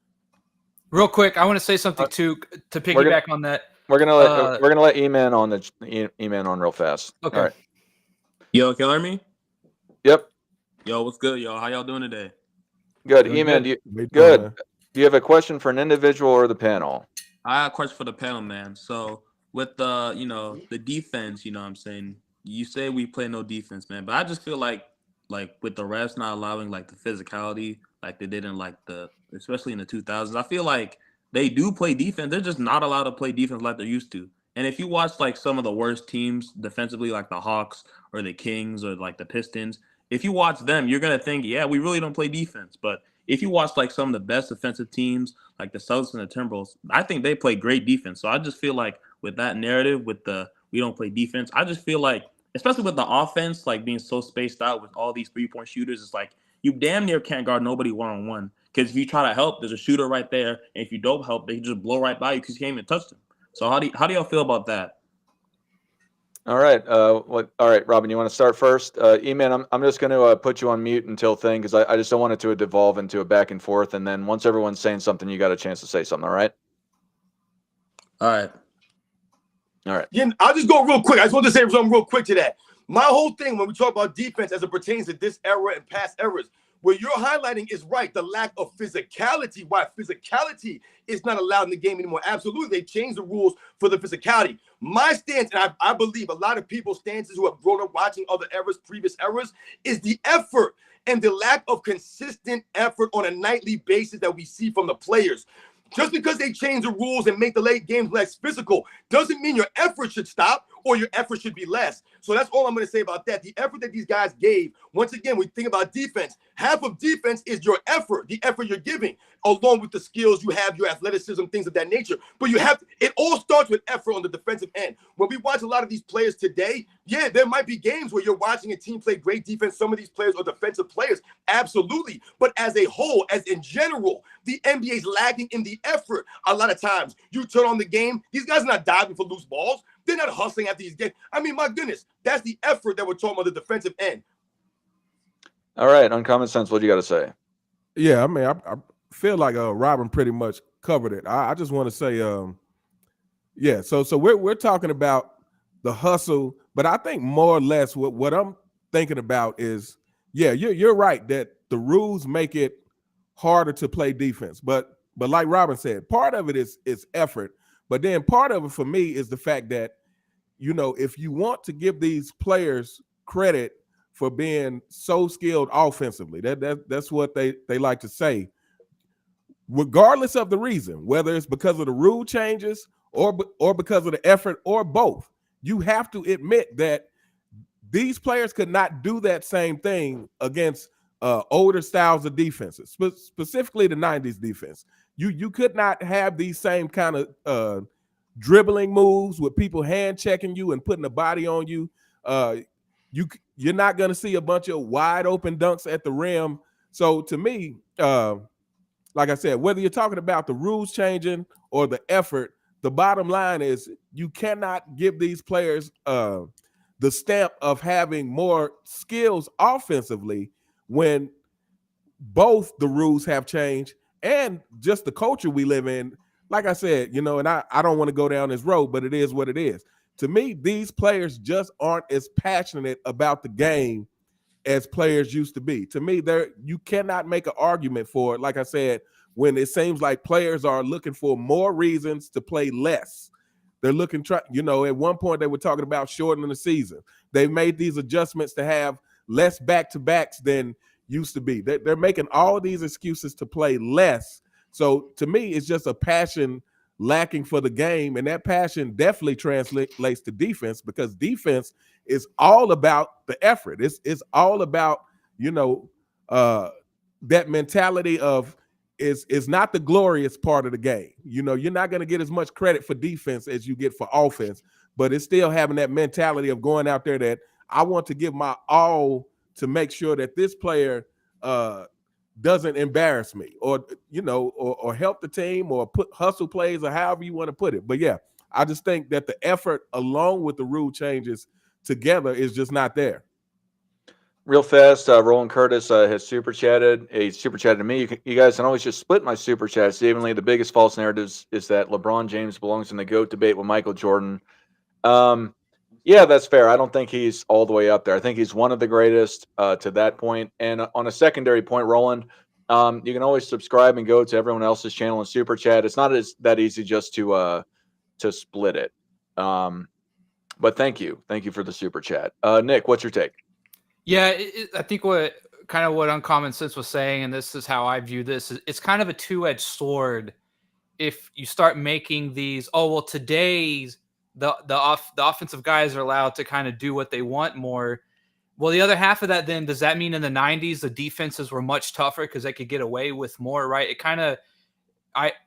Real quick, I want to say something too to piggyback on that. We're gonna let E-Man on E-Man on real fast. Okay. All right. Yo, can you hear me? Yep. Yo, what's good, y'all? How y'all doing today? Good. E-Man, do you have a question for an individual or the panel? I have a question for the panel, man. So with the the defense, you know what I'm saying? You say we play no defense, man, but I just feel like with the refs not allowing like the physicality like they did in like especially in the 2000s, I feel like they do play defense. They're just not allowed to play defense like they're used to. And if you watch like some of the worst teams defensively, like the Hawks or the Kings or like the Pistons, if you watch them, you're gonna think, yeah, we really don't play defense. But if you watch like some of the best defensive teams, like the Celtics and the Timberwolves, I think they play great defense. So I just feel like with that narrative, with the we don't play defense, I just feel like, especially with the offense, like being so spaced out with all these 3-point shooters, it's like you damn near can't guard nobody one-on-one. Because if you try to help, there's a shooter right there. And if you don't help, they can just blow right by you because you can't even touch them. So how do y'all feel about that? All right. All right, Robin, you want to start first? E-Man, I'm just going to put you on mute until thing because I just don't want it to devolve into a back and forth. And then once everyone's saying something, you got a chance to say something. All right. All right. All right. Yeah, I'll just go real quick. I just want to say something real quick to that. My whole thing when we talk about defense as it pertains to this era and past eras, what you're highlighting is right, the lack of physicality. Why physicality is not allowed in the game anymore. Absolutely, they changed the rules for the physicality. My stance, and I believe a lot of people's stances who have grown up watching other eras, previous eras, is the effort and the lack of consistent effort on a nightly basis that we see from the players. Just because they change the rules and make the late games less physical doesn't mean your effort should stop or your effort should be less. So that's all I'm going to say about that. The effort that these guys gave, once again, we think about defense. Half of defense is your effort, the effort you're giving, along with the skills you have, your athleticism, things of that nature. But it all starts with effort on the defensive end. When we watch a lot of these players today, yeah, there might be games where you're watching a team play great defense. Some of these players are defensive players, absolutely. But as a whole, as in general, the NBA is lagging in the effort. A lot of times, you turn on the game, these guys are not diving for loose balls. They're not hustling after these games. I mean, my goodness, that's the effort that we're talking about, the defensive end. All right, Uncommon Sense, what do you got to say? Yeah, I mean, I feel like Robin pretty much covered it. I just want to say, yeah. So we're talking about the hustle, but I think more or less what I'm thinking about is, yeah, you're right that the rules make it harder to play defense, but like Robin said, part of it is effort, but then part of it for me is the fact that, you know, if you want to give these players credit for being so skilled offensively, that's what they like to say, regardless of the reason, whether it's because of the rule changes or because of the effort or both, you have to admit that these players could not do that same thing against older styles of defenses, specifically the 90s defense. You could not have these same kind of dribbling moves with people hand checking you and putting a body on you. You're not going to see a bunch of wide open dunks at the rim. So to me, like I said, whether you're talking about the rules changing or the effort, the bottom line is you cannot give these players the stamp of having more skills offensively when both the rules have changed and just the culture we live in. Like I said, you know, and I don't want to go down this road, but it is what it is. To me, these players just aren't as passionate about the game as players used to be. To me, you cannot make an argument for it, like I said, when it seems like players are looking for more reasons to play less. They're looking, you know, at one point they were talking about shortening the season. They've made these adjustments to have less back-to-backs than used to be. They're making all these excuses to play less. So to me, it's just a passion lacking for the game, and that passion definitely translates to defense, because defense is all about the effort. It's all about, you know, that mentality of is not the glorious part of the game. You know, you're not going to get as much credit for defense as you get for offense, but it's still having that mentality of going out there that I want to give my all to make sure that this player doesn't embarrass me, or or help the team, or put hustle plays, or however you want to put it. But yeah, I just think that the effort along with the rule changes together is just not there. Real fast, Roland Curtis has super chatted. He super chatted to me. You guys can always just split my super chats evenly. The biggest false narratives is that LeBron James belongs in the GOAT debate with Michael Jordan. Yeah, that's fair. I don't think he's all the way up there. I think he's one of the greatest to that point. And on a secondary point, Roland, you can always subscribe and go to everyone else's channel and super chat. It's not that easy just to split it. But thank you for the super chat. Nick, what's your take? Yeah, I think what Uncommon Sense was saying, and this is how I view this, is it's kind of a two-edged sword. If you start making these, today's the offensive guys are allowed to kind of do what they want more. Well, the other half of that, then, does that mean in the 90s the defenses were much tougher because they could get away with more, right?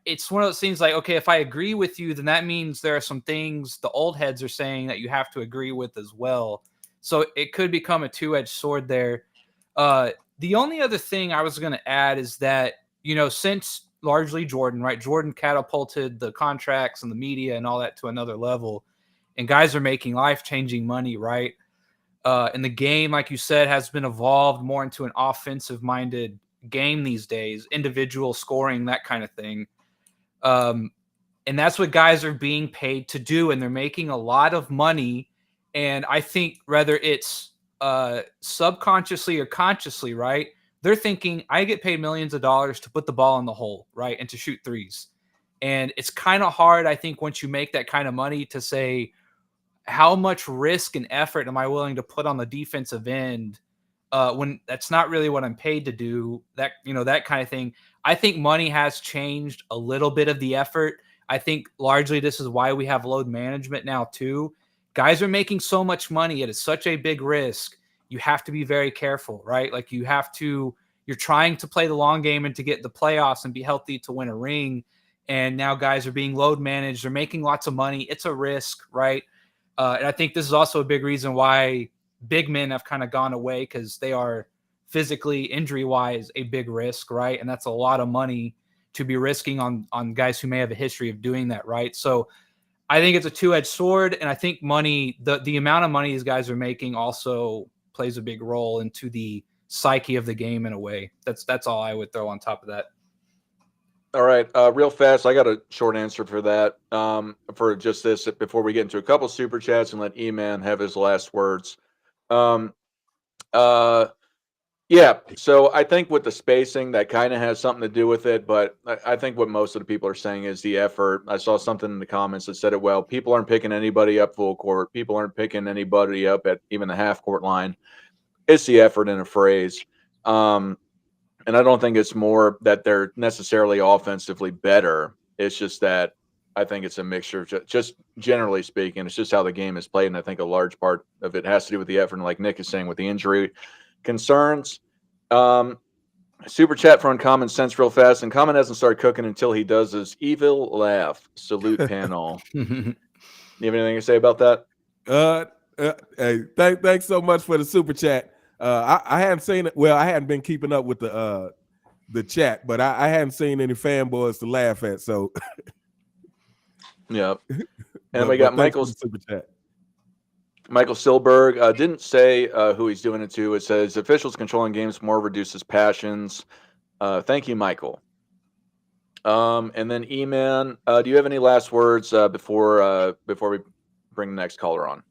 It's one of those things like, okay, if I agree with you, then that means there are some things the old heads are saying that you have to agree with as well. So it could become a two-edged sword there. The only other thing I was going to add is that, since largely Jordan, right? Jordan catapulted the contracts and the media and all that to another level, and guys are making life-changing money, right? And the game, like you said, has been evolved more into an offensive-minded game these days, individual scoring, that kind of thing. And that's what guys are being paid to do, and they're making a lot of money. And I think whether it's subconsciously or consciously, right, they're thinking, I get paid millions of dollars to put the ball in the hole, right, and to shoot threes. And it's kind of hard, I think, once you make that kind of money to say, how much risk and effort am I willing to put on the defensive end when that's not really what I'm paid to do, that kind of thing. I think money has changed a little bit of the effort. I think largely this is why we have load management now too. Guys are making so much money. It is such a big risk. You have to be very careful, right? Like you're trying to play the long game and to get the playoffs and be healthy to win a ring. And now guys are being load managed. They're making lots of money. It's a risk, right? And I think this is also a big reason why big men have kind of gone away, because they are physically, injury-wise, a big risk, right? And that's a lot of money to be risking on guys who may have a history of doing that, right? So I think it's a two-edged sword, and I think money, the amount of money these guys are making also plays a big role into the psyche of the game in a way. That's all I would throw on top of that. All right, real fast, I got a short answer for that. For just this, before we get into a couple super chats and let E-Man have his last words. Yeah, so I think with the spacing, that kind of has something to do with it, but I think what most of the people are saying is the effort. I saw something in the comments that said it well. People aren't picking anybody up full court. People aren't picking anybody up at even the half court line. It's the effort in a phrase. And I don't think it's more that they're necessarily offensively better. It's just that I think it's a mixture of just generally speaking, it's just how the game is played. And I think a large part of it has to do with the effort. And like Nick is saying, with the injury concerns. Super chat from Uncommon Sense real fast. And Common hasn't started cooking until he does his evil laugh. Salute panel. You have anything to say about that? Hey, thanks so much for the super chat. I hadn't seen it. Well, I hadn't been keeping up with the chat, but I hadn't seen any fanboys to laugh at. So, yeah. And we got Michael's super chat. Michael Silberg didn't say who he's doing it to. It says officials controlling games more reduces passions. Thank you, Michael. And then E-Man, do you have any last words before we bring the next caller on?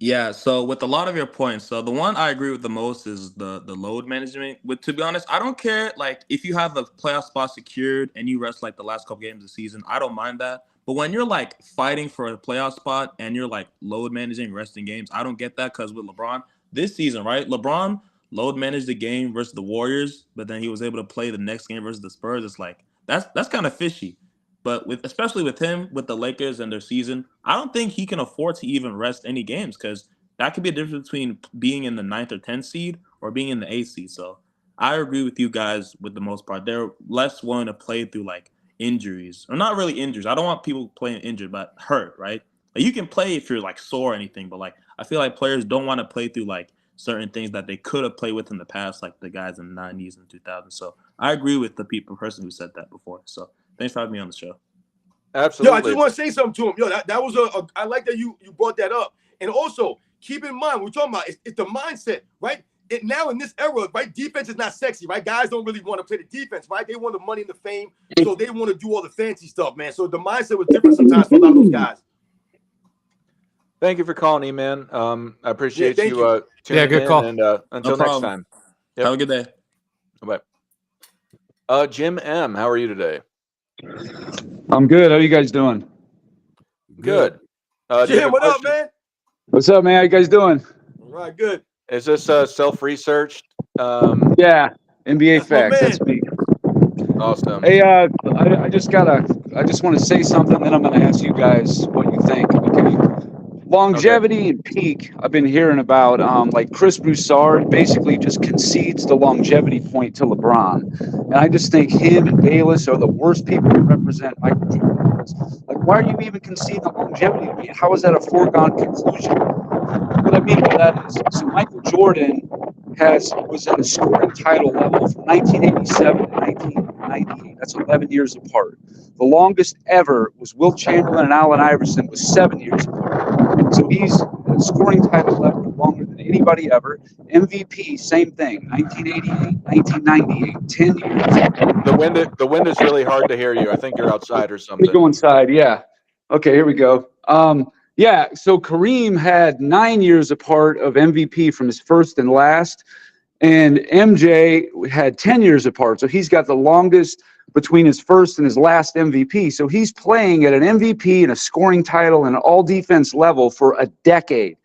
Yeah, so with a lot of your points, so the one I agree with the most is the load management. With, to be honest, I don't care like if you have a playoff spot secured and you rest like the last couple games of the season, I don't mind that. But when you're like fighting for a playoff spot and you're like load managing, resting games, I don't get that, because with LeBron this season, right? LeBron load managed the game versus the Warriors, but then he was able to play the next game versus the Spurs. It's like that's kind of fishy. But especially with him, with the Lakers and their season, I don't think he can afford to even rest any games, because that could be a difference between being in the 9th or 10th seed or being in the 8th seed. So I agree with you guys with the most part. They're less willing to play through like injuries, or not really injuries. I don't want people playing injured, but hurt, right? Like, you can play if you're like sore or anything, but like I feel like players don't want to play through like certain things that they could have played with in the past, like the guys in the 90s and 2000s. So I agree with the person who said that before. So thanks for having me on the show. Absolutely. Yo, I just want to say something to him. Yo, that was I like that you brought that up. And also, keep in mind, we're talking about it's the mindset, right? Now in this era, right? Defense is not sexy, right? Guys don't really want to play the defense, right? They want the money and the fame, so they want to do all the fancy stuff, man. So the mindset was different sometimes for a lot of those guys. Thank you for calling, E-Man. I appreciate thank you. tuning good in, call. and until next problem. time. Yep. Have a good day. Bye. Jim M., how are you today? I'm good. How you guys doing? Good. Do you have Jim, a what up, question? man? What's up, man? How you guys doing? All right, good. Is this self-researched? Yeah, NBA That's my facts. man. That's me. Awesome. Hey, I just want to say something, then I'm going to ask you guys what you think. Okay. Longevity and peak, I've been hearing about, like Chris Broussard basically just concedes the longevity point to LeBron. And I just think him and Bayless are the worst people to represent Michael Jordan. Like, why are you even conceding the longevity? I mean, how is that a foregone conclusion? What I mean by that is, so Michael Jordan was at a scoring title level from 1987 to 1998. That's 11 years apart. The longest ever was Wilt Chamberlain and Allen Iverson, was 7 years apart. So he's at scoring title level longer than anybody ever. MVP, same thing, 1988, 1998, 10 years. The wind is really hard to hear you. I think you're outside or Let something. me go inside, yeah. Okay, here we go. Yeah, so Kareem had 9 years apart of MVP from his first and last, and MJ had 10 years apart. So he's got the longest between his first and his last MVP. So he's playing at an MVP and a scoring title and an all-defense level for a decade.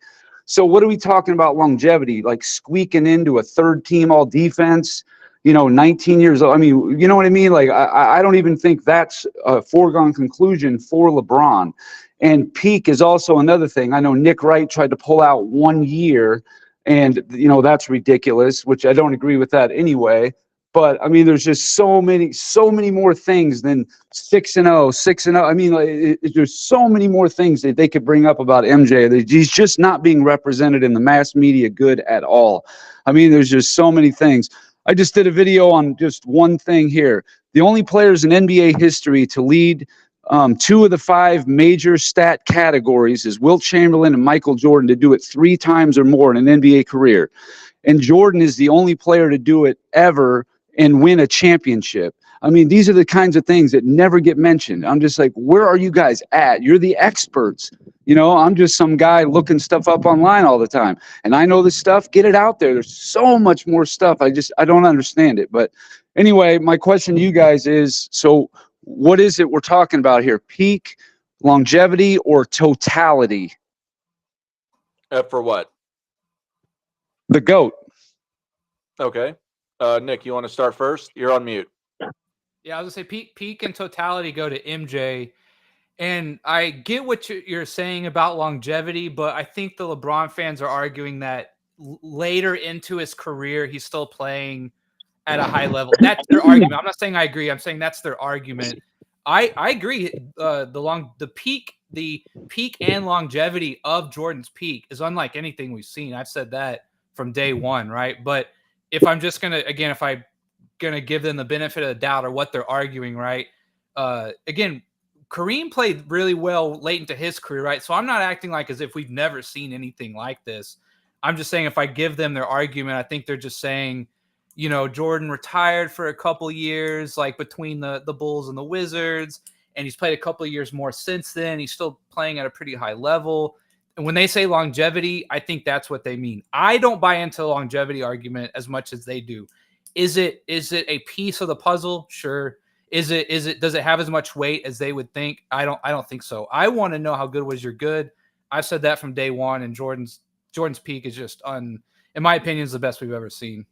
So what are we talking about longevity? Like squeaking into a third-team all-defense, 19 years old. I mean, you know what I mean? Like, I don't even think that's a foregone conclusion for LeBron. And peak is also another thing. I know Nick Wright tried to pull out 1 year, and that's ridiculous, which I don't agree with that anyway. But I mean, there's just so many more things than 6-0, 6-0. I mean, there's so many more things that they could bring up about MJ. He's just not being represented in the mass media good at all. I mean, there's just so many things. I just did a video on just one thing here. The only players in NBA history to lead 2 of the 5 major stat categories is Wilt Chamberlain and Michael Jordan, to do it 3 times or more in an NBA career. And Jordan is the only player to do it ever and win a championship. I mean, these are the kinds of things that never get mentioned. I'm just like, where are you guys at? You're the experts. I'm just some guy looking stuff up online all the time. And I know this stuff. Get it out there. There's so much more stuff. I don't understand it. But anyway, my question to you guys is, so what is it we're talking about here? Peak, longevity, or totality? For what? The GOAT. Okay. Nick, you want to start first? You're on mute. Yeah, I was gonna say peak and totality go to MJ, and I get what you're saying about longevity, but I think the LeBron fans are arguing that later into his career he's still playing at a high level. That's their argument. I'm not saying I agree. I'm saying that's their argument. I agree. The peak and longevity of Jordan's peak is unlike anything we've seen. I've said that from day one, right? But if I'm just if I'm gonna give them the benefit of the doubt or what they're arguing, right? Again, Kareem played really well late into his career, right? So I'm not acting like as if we've never seen anything like this. I'm just saying if I give them their argument, I think they're just saying, Jordan retired for a couple years, like between the Bulls and the Wizards, and he's played a couple of years more since then. He's still playing at a pretty high level. And when they say longevity, I think that's what they mean. I don't buy into the longevity argument as much as they do. Is it a piece of the puzzle? Sure. Does it have as much weight as they would think? I don't think so. I want to know how good was your good. I've said that from day one, and Jordan's peak is just in my opinion, is the best we've ever seen.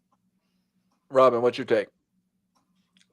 Robin, what's your take?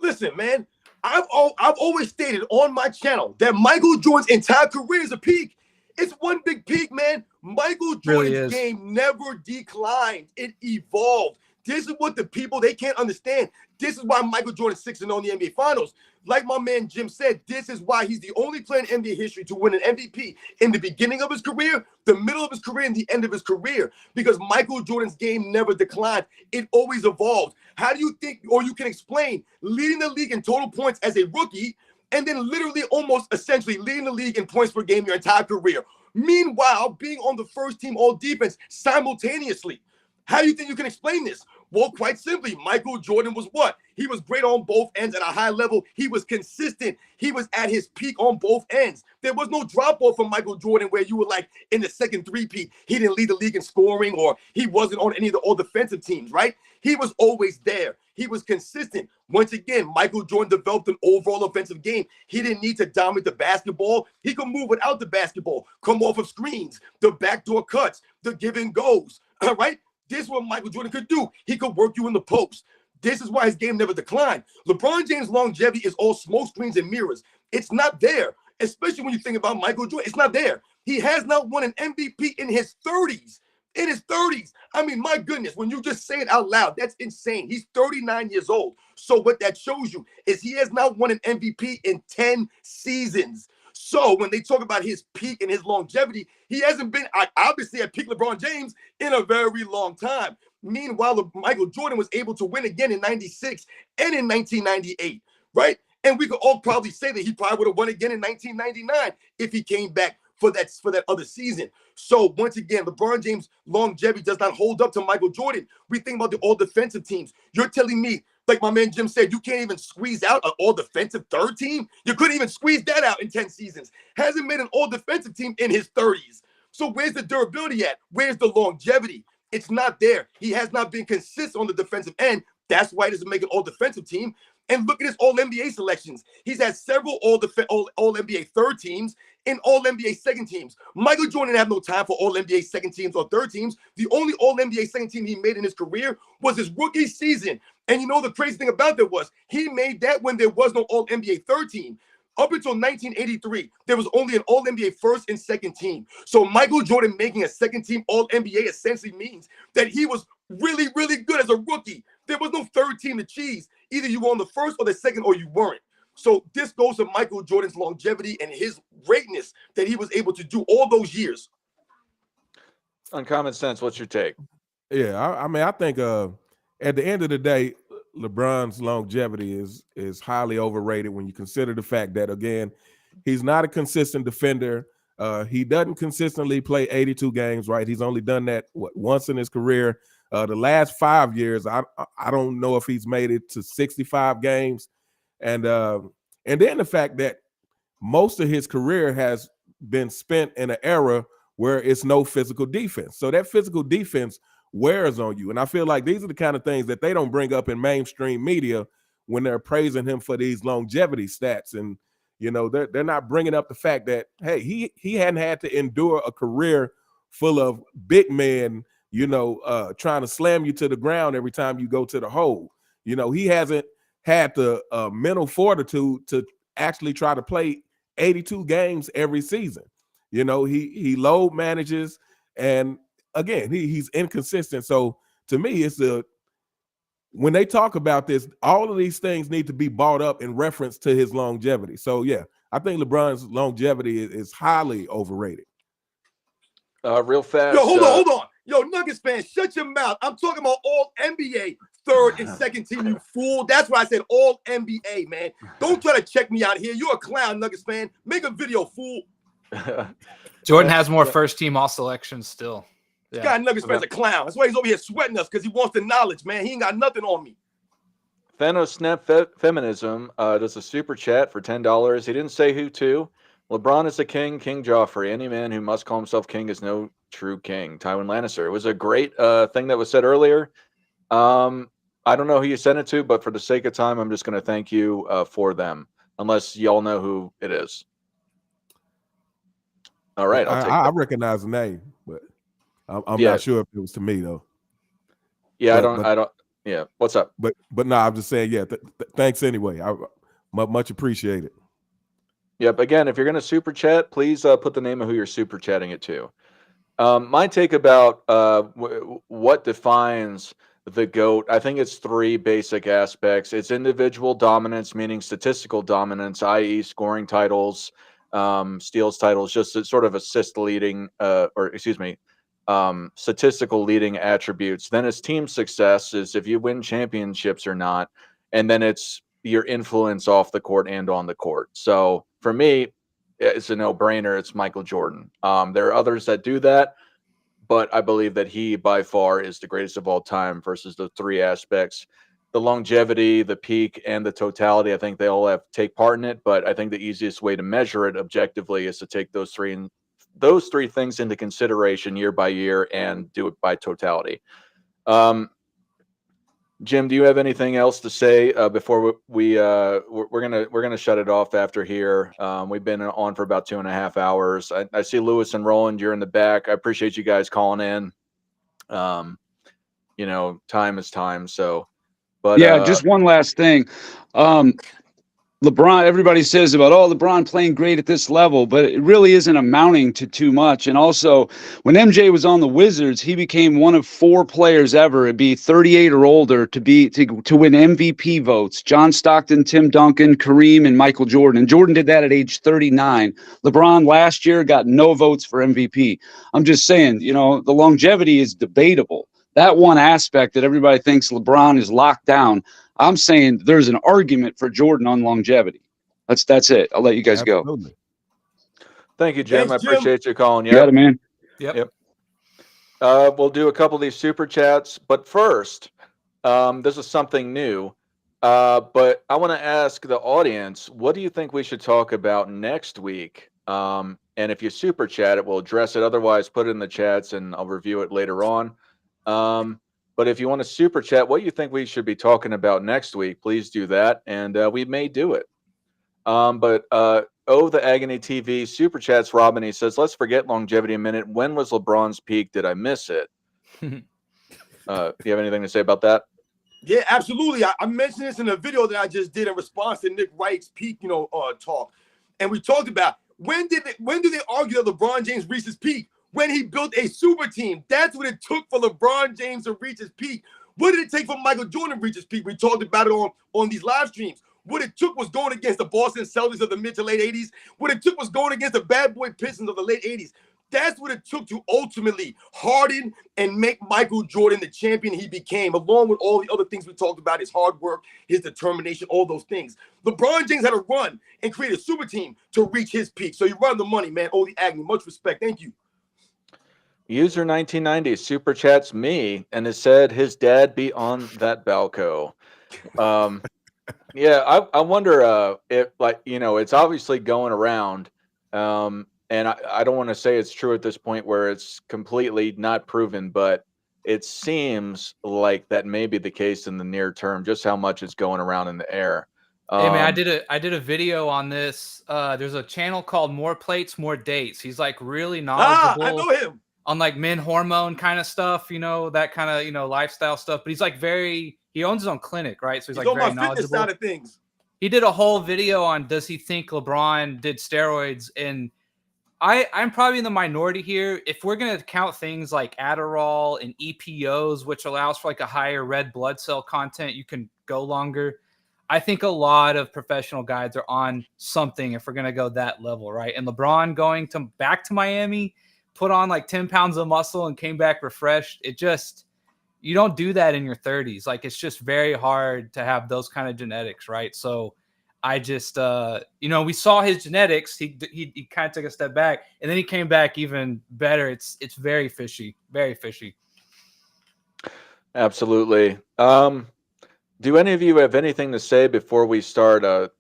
Listen, man, I've always stated on my channel that Michael Jordan's entire career is a peak. It's one big peak, man. Michael Jordan's game never declined. It evolved. This is what the people, they can't understand. This is why Michael Jordan's 6-0 in the NBA Finals. Like my man Jim said, this is why he's the only player in NBA history to win an MVP in the beginning of his career, the middle of his career, and the end of his career. Because Michael Jordan's game never declined. It always evolved. How do you think, or you can explain, leading the league in total points as a rookie, and then literally almost essentially leading the league in points per game your entire career? Meanwhile, being on the first team all defense simultaneously. How do you think you can explain this? Well, quite simply, Michael Jordan was what? He was great on both ends at a high level. He was consistent. He was at his peak on both ends. There was no drop-off from Michael Jordan where you were like in the second three-peat, he didn't lead the league in scoring, or he wasn't on any of the all-defensive teams, right? He was always there. He was consistent. Once again, Michael Jordan developed an overall offensive game. He didn't need to dominate the basketball. He could move without the basketball, come off of screens, the backdoor cuts, the give and goes, all right? This is what Michael Jordan could do. He could work you in the post. This is why his game never declined. LeBron James' longevity is all smoke screens and mirrors. It's not there, especially when you think about Michael Jordan. It's not there. He has not won an MVP in his 30s. In his 30s. I mean, my goodness, when you just say it out loud, that's insane. He's 39 years old. So what that shows you is he has not won an MVP in 10 seasons. So when they talk about his peak and his longevity, he hasn't been obviously at peak LeBron James in a very long time. Meanwhile, Michael Jordan was able to win again in 96 and in 1998, right? And we could all probably say that he probably would have won again in 1999 if he came back for that other season. So once again, LeBron James' longevity does not hold up to Michael Jordan. We think about the all-defensive teams. You're telling me, like my man Jim said, you can't even squeeze out an all-defensive third team? You couldn't even squeeze that out in 10 seasons. Hasn't made an all-defensive team in his 30s. So where's the durability at? Where's the longevity? It's not there. He has not been consistent on the defensive end. That's why he doesn't make an all-defensive team. And look at his all-NBA selections. He's had several all-NBA third teams and all-NBA second teams. Michael Jordan had no time for all-NBA second teams or third teams. The only all-NBA second team he made in his career was his rookie season. And you know the crazy thing about that was he made that when there was no all-NBA third team. Up until 1983, there was only an all-NBA first and second team. So Michael Jordan making a second-team all-NBA essentially means that he was really, really good as a rookie. There was no third team to cheese. Either you were on the first or the second or you weren't. So this goes to Michael Jordan's longevity and his greatness that he was able to do all those years. On common sense, what's your take? Yeah, I mean, I think at the end of the day, LeBron's longevity is highly overrated when you consider the fact that, again, he's not a consistent defender. He doesn't consistently play 82 games, right? He's only done that once in his career. The last 5 years, I don't know if he's made it to 65 games. And then the fact that most of his career has been spent in an era where it's no physical defense. So that physical defense wears on you. And I feel like these are the kind of things that they don't bring up in mainstream media when they're praising him for these longevity stats. And, you know, they're not bringing up the fact that, hey, he hadn't had to endure a career full of big men, you know, trying to slam you to the ground every time you go to the hole. You know, he hasn't had the mental fortitude to actually try to play 82 games every season. You know, he load manages, and again, he's inconsistent. So to me, when they talk about this, all of these things need to be brought up in reference to his longevity. So yeah, I think LeBron's longevity is highly overrated. Real fast. Yo, hold on. Yo, Nuggets fans, shut your mouth. I'm talking about all NBA third and second team, you fool. That's why I said all NBA, man. Don't try to check me out here. You're a clown, Nuggets fan. Make a video, fool. Jordan has more first team all selections still. This guy Nuggets fan's a clown. That's why he's over here sweating us, because he wants the knowledge, man. He ain't got nothing on me. Thanos Snap Feminism does a super chat for $10. He didn't say who to. LeBron is the king, King Joffrey. Any man who must call himself king is no true king. Tywin Lannister. It was a great thing that was said earlier. I don't know who you sent it to, but for the sake of time, I'm just going to thank you for them, unless y'all know who it is. All right. I recognize the name, but I'm not sure if it was to me, though. Yeah, I don't. Yeah. What's up? But no, I'm just saying, yeah, thanks anyway. I much appreciated. Yep. Again, if you're going to super chat, please put the name of who you're super chatting it to. My take about what defines the GOAT, I think it's three basic aspects. It's individual dominance, meaning statistical dominance, i.e., scoring titles, steals titles, just a sort of assist leading, statistical leading attributes. Then it's team success, is if you win championships or not, and then it's your influence off the court and on the court. So for me, it's a no-brainer. It's Michael Jordan. There are others that do that, but I believe that he by far is the greatest of all time versus the three aspects. The longevity, the peak, and the totality, I think they all have take part in it, but I think the easiest way to measure it objectively is to take those three things into consideration year by year and do it by totality. Jim, do you have anything else to say before we're gonna shut it off after here? We've been on for about 2.5 hours. I see Lewis and Roland, you're in the back. I appreciate you guys calling in. Time is time. So, but yeah, just one last thing. LeBron, everybody says about, LeBron playing great at this level, but it really isn't amounting to too much. And also, when MJ was on the Wizards, he became one of 4 players ever to be 38 or older to win MVP votes. John Stockton, Tim Duncan, Kareem, and Michael Jordan. And Jordan did that at age 39. LeBron last year got no votes for MVP. I'm just saying, the longevity is debatable. That one aspect that everybody thinks LeBron is locked down, I'm saying there's an argument for Jordan on longevity. That's it. I'll let you guys Absolutely. go. Thank you, Jim. Thanks, I appreciate you calling. You got it, man. Yep. We'll do a couple of these super chats, but first, this is something new. But I want to ask the audience, what do you think we should talk about next week? And if you super chat it, we'll address it. Otherwise, put it in the chats and I'll review it later on. But if you want to super chat what you think we should be talking about next week, please do that, and we may do it. But the Agony TV super chats Robin. He says, "Let's forget longevity a minute. When was LeBron's peak? Did I miss it?" You have anything to say about that? Yeah, absolutely. I mentioned this in a video that I just did in response to Nick Wright's peak, talk, and we talked about when do they argue that LeBron James reached his peak? When he built a super team. That's what it took for LeBron James to reach his peak. What did it take for Michael Jordan to reach his peak? We talked about it on these live streams. What it took was going against the Boston Celtics of the mid to late 80s. What it took was going against the bad boy Pistons of the late 80s. That's what it took to ultimately harden and make Michael Jordan the champion he became, along with all the other things we talked about, his hard work, his determination, all those things. LeBron James had to run and create a super team to reach his peak. So you run the money, man. Odie Agnew, much respect. Thank you. User 1990 super chats me and has said his dad be on that Balco. Yeah, I wonder if, it's obviously going around, and I don't want to say it's true at this point where it's completely not proven, but it seems like that may be the case in the near term. Just how much is going around in the air. Hey man, I did a video on this. There's a channel called More Plates, More Dates. He's like really knowledgeable. I know him. On like men hormone kind of stuff, that kind of, lifestyle stuff. But he's like he owns his own clinic, right? So he's like on very my fitness knowledgeable. side of things. He did a whole video on does he think LeBron did steroids? And I'm probably in the minority here. If we're going to count things like Adderall and EPOs, which allows for like a higher red blood cell content, you can go longer. I think a lot of professional guys are on something if we're going to go that level, right? And LeBron going back to Miami, put on like 10 pounds of muscle and came back refreshed. You don't do that in your 30s. Like, it's just very hard to have those kind of genetics, right? So I just, we saw his genetics. He kind of took a step back, and then he came back even better. It's very fishy, very fishy. Absolutely. Do any of you have anything to say before we start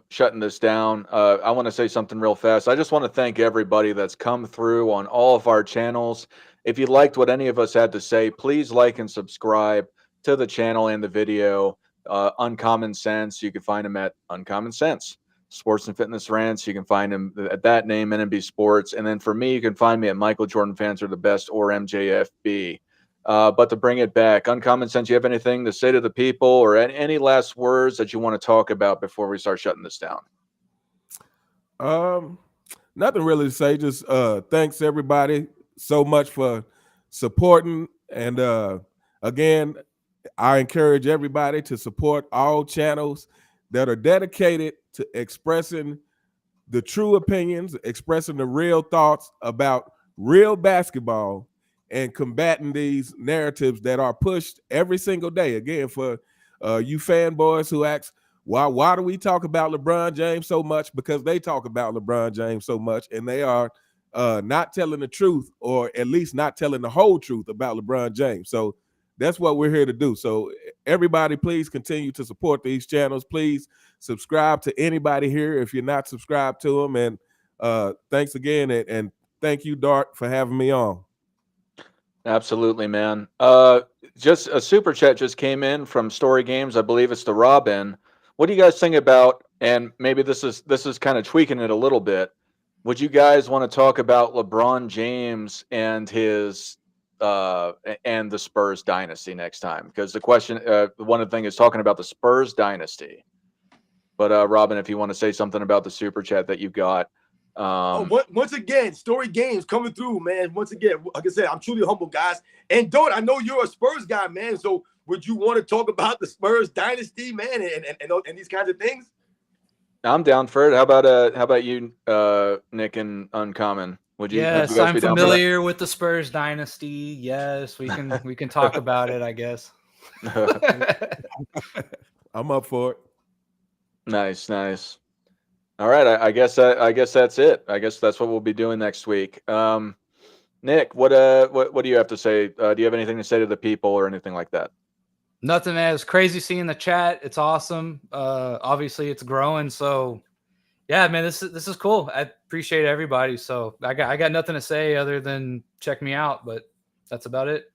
shutting this down? I want to say something real fast. I just want to thank everybody that's come through on all of our channels. If you liked what any of us had to say, please like and subscribe to the channel and the video. Uncommon Sense, you can find him at Uncommon Sense. Sports and Fitness Rants, you can find him at that name, NMB Sports. And then for me, you can find me at Michael Jordan Fans Are the Best or MJFB. But to bring it back, Uncommon Sense, you have anything to say to the people or any last words that you want to talk about before we start shutting this down? Nothing really to say. Just thanks everybody so much for supporting. And again, I encourage everybody to support all channels that are dedicated to expressing the true opinions, expressing the real thoughts about real basketball, and combating these narratives that are pushed every single day. Again, for you fanboys who ask, why do we talk about LeBron James so much? Because they talk about LeBron James so much, and they are not telling the truth, or at least not telling the whole truth about LeBron James. So that's what we're here to do. So everybody, please continue to support these channels. Please subscribe to anybody here if you're not subscribed to them. And thanks again, and thank you, Dart, for having me on. Absolutely, man. Just a super chat just came in from Story Games. I believe it's the Robin. What do you guys think about? And maybe this is kind of tweaking it a little bit. Would you guys want to talk about LeBron James and his and the Spurs dynasty next time? Because the question, one of the things is talking about the Spurs dynasty. But Robin, if you want to say something about the super chat that you got. Once again, Story Games coming through, man. Once again, like I said, I'm truly humble, guys. And Don't, I know you're a Spurs guy, man. So would you want to talk about the Spurs dynasty, man, and these kinds of things? I'm down for it. How about you, Nick and Uncommon? Would you Yes, guys I'm be down for that? familiar with the Spurs dynasty. Yes, we can talk about it, I guess. I'm up for it. Nice. All right, I guess that's it. I guess that's what we'll be doing next week. Nick, what do you have to say? Do you have anything to say to the people or anything like that? Nothing, man. It's crazy seeing the chat. It's awesome. Obviously, it's growing. So, yeah, man, this is cool. I appreciate everybody. So I got nothing to say other than check me out. But that's about it.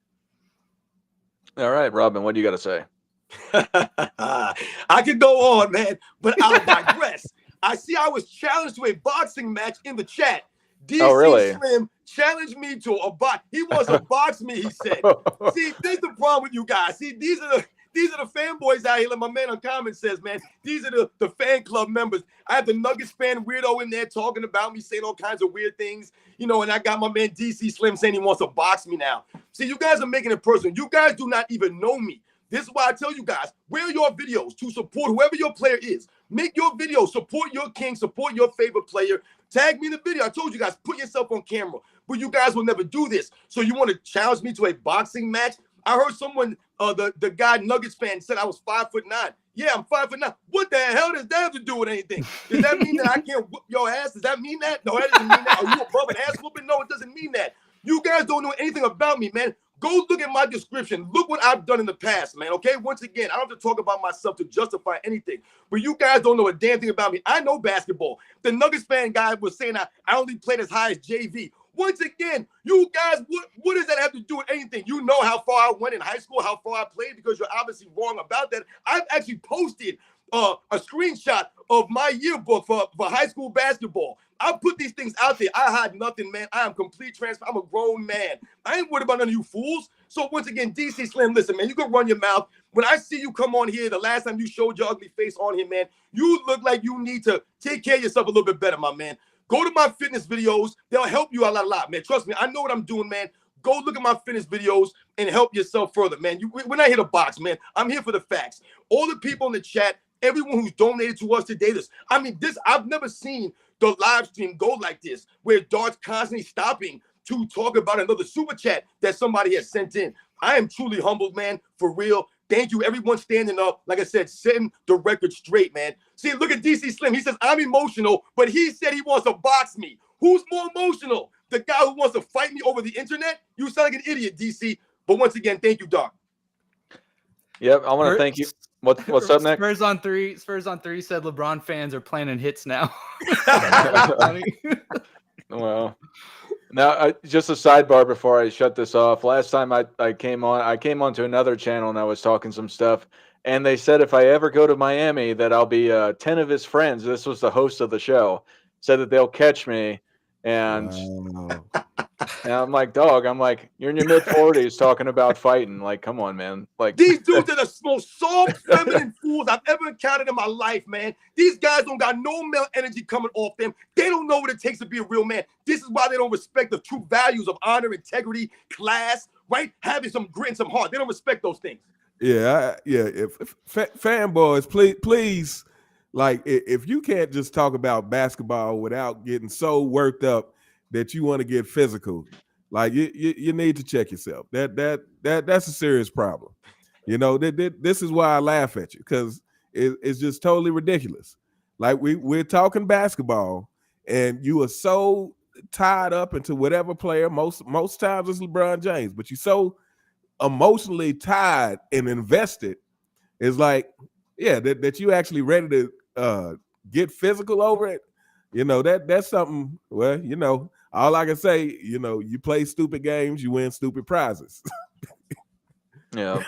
All right, Robin, what do you got to say? I could go on, man, but I'll digress. I was challenged to a boxing match in the chat. DC really? Slim challenged me to a box. He wants to box me, he said. See, there's the problem with you guys. See, these are the fanboys out here, like my man Uncommon says, man. These are the fan club members. I have the Nuggets fan weirdo in there talking about me, saying all kinds of weird things, and I got my man DC Slim saying he wants to box me now. See, you guys are making it personal. You guys do not even know me. This is why I tell you guys, wear your videos to support whoever your player is. Make your videos, support your king, support your favorite player. Tag me in the video. I told you guys, put yourself on camera. But you guys will never do this. So you want to challenge me to a boxing match? I heard someone, the guy Nuggets fan said I was 5'9". Yeah, I'm 5'9". What the hell does that have to do with anything? Does that mean that I can't whoop your ass? Does that mean that? No, that doesn't mean that. Are you above an ass whooping? No, it doesn't mean that. You guys don't know anything about me, man. Go look at my description. Look what I've done in the past, man, okay? Once again, I don't have to talk about myself to justify anything, but you guys don't know a damn thing about me. I know basketball. The Nuggets fan guy was saying I only played as high as JV. Once again, you guys, what does that have to do with anything? You know how far I went in high school, how far I played, because you're obviously wrong about that. I've actually posted a screenshot of my yearbook for high school basketball. I put these things out there. I hide nothing, man. I am complete transparent. I'm a grown man. I ain't worried about none of you fools. So once again, DC Slim, listen, man, you can run your mouth. When I see you come on here, the last time you showed your ugly face on here, man, you look like you need to take care of yourself a little bit better, my man. Go to my fitness videos. They'll help you a lot, man. Trust me, I know what I'm doing, man. Go look at my fitness videos and help yourself further, man. We're not here to box, man. I'm here for the facts. All the people in the chat, everyone who's donated to us today, I've never seen the live stream go like this, where Dart's constantly stopping to talk about another super chat that somebody has sent in. I am truly humbled, man, for real. Thank you, everyone standing up. Like I said, setting the record straight, man. See, look at DC Slim. He says, I'm emotional, but he said he wants to box me. Who's more emotional? The guy who wants to fight me over the internet? You sound like an idiot, DC. But once again, thank you, Doc. Yep, I want to thank you. What's up, Nick? Spurs on three said LeBron fans are planning hits now. Well, now just a sidebar before I shut this off. Last time I came onto another channel and I was talking some stuff, and they said if I ever go to Miami that I'll be 10 of his friends. This was the host of the show, said that they'll catch me, and Wow. And I'm like, dog, you're in your mid-40s talking about fighting. Like, come on, man. Like, These dudes are the most soft, feminine fools I've ever encountered in my life, man. These guys don't got no male energy coming off them. They don't know what it takes to be a real man. This is why they don't respect the true values of honor, integrity, class, right? Having some grit and some heart. They don't respect those things. Yeah, If fanboys, please, like, if you can't just talk about basketball without getting so worked up that you want to get physical, like you need to check yourself. That's a serious problem. You know, this is why I laugh at you, because it's just totally ridiculous. Like, we're talking basketball, and you are so tied up into whatever player. Most times it's LeBron James, but you're so emotionally tied and invested. It's like, yeah, that you actually ready to get physical over it. You know, that's something. Well, you know, all I can say, you know, you play stupid games, you win stupid prizes. yeah.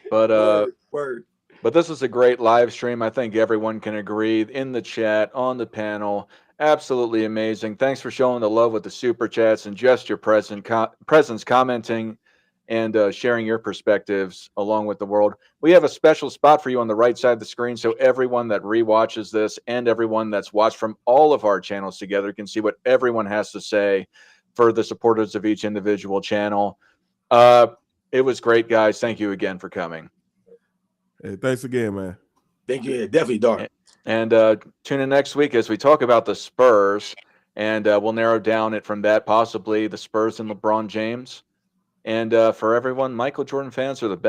But Word. But this is a great live stream. I think everyone can agree in the chat, on the panel. Absolutely amazing. Thanks for showing the love with the super chats and just your presence, commenting, and sharing your perspectives along with the world. We have a special spot for you on the right side of the screen, so everyone that rewatches this and everyone that's watched from all of our channels together can see what everyone has to say for the supporters of each individual channel. It was great, guys. Thank you again for coming. Hey, thanks again, man. Thank you. Yeah, definitely, Dark. And tune in next week as we talk about the Spurs, and we'll narrow down it from that, possibly the Spurs and LeBron James. And for everyone, Michael Jordan fans are the best.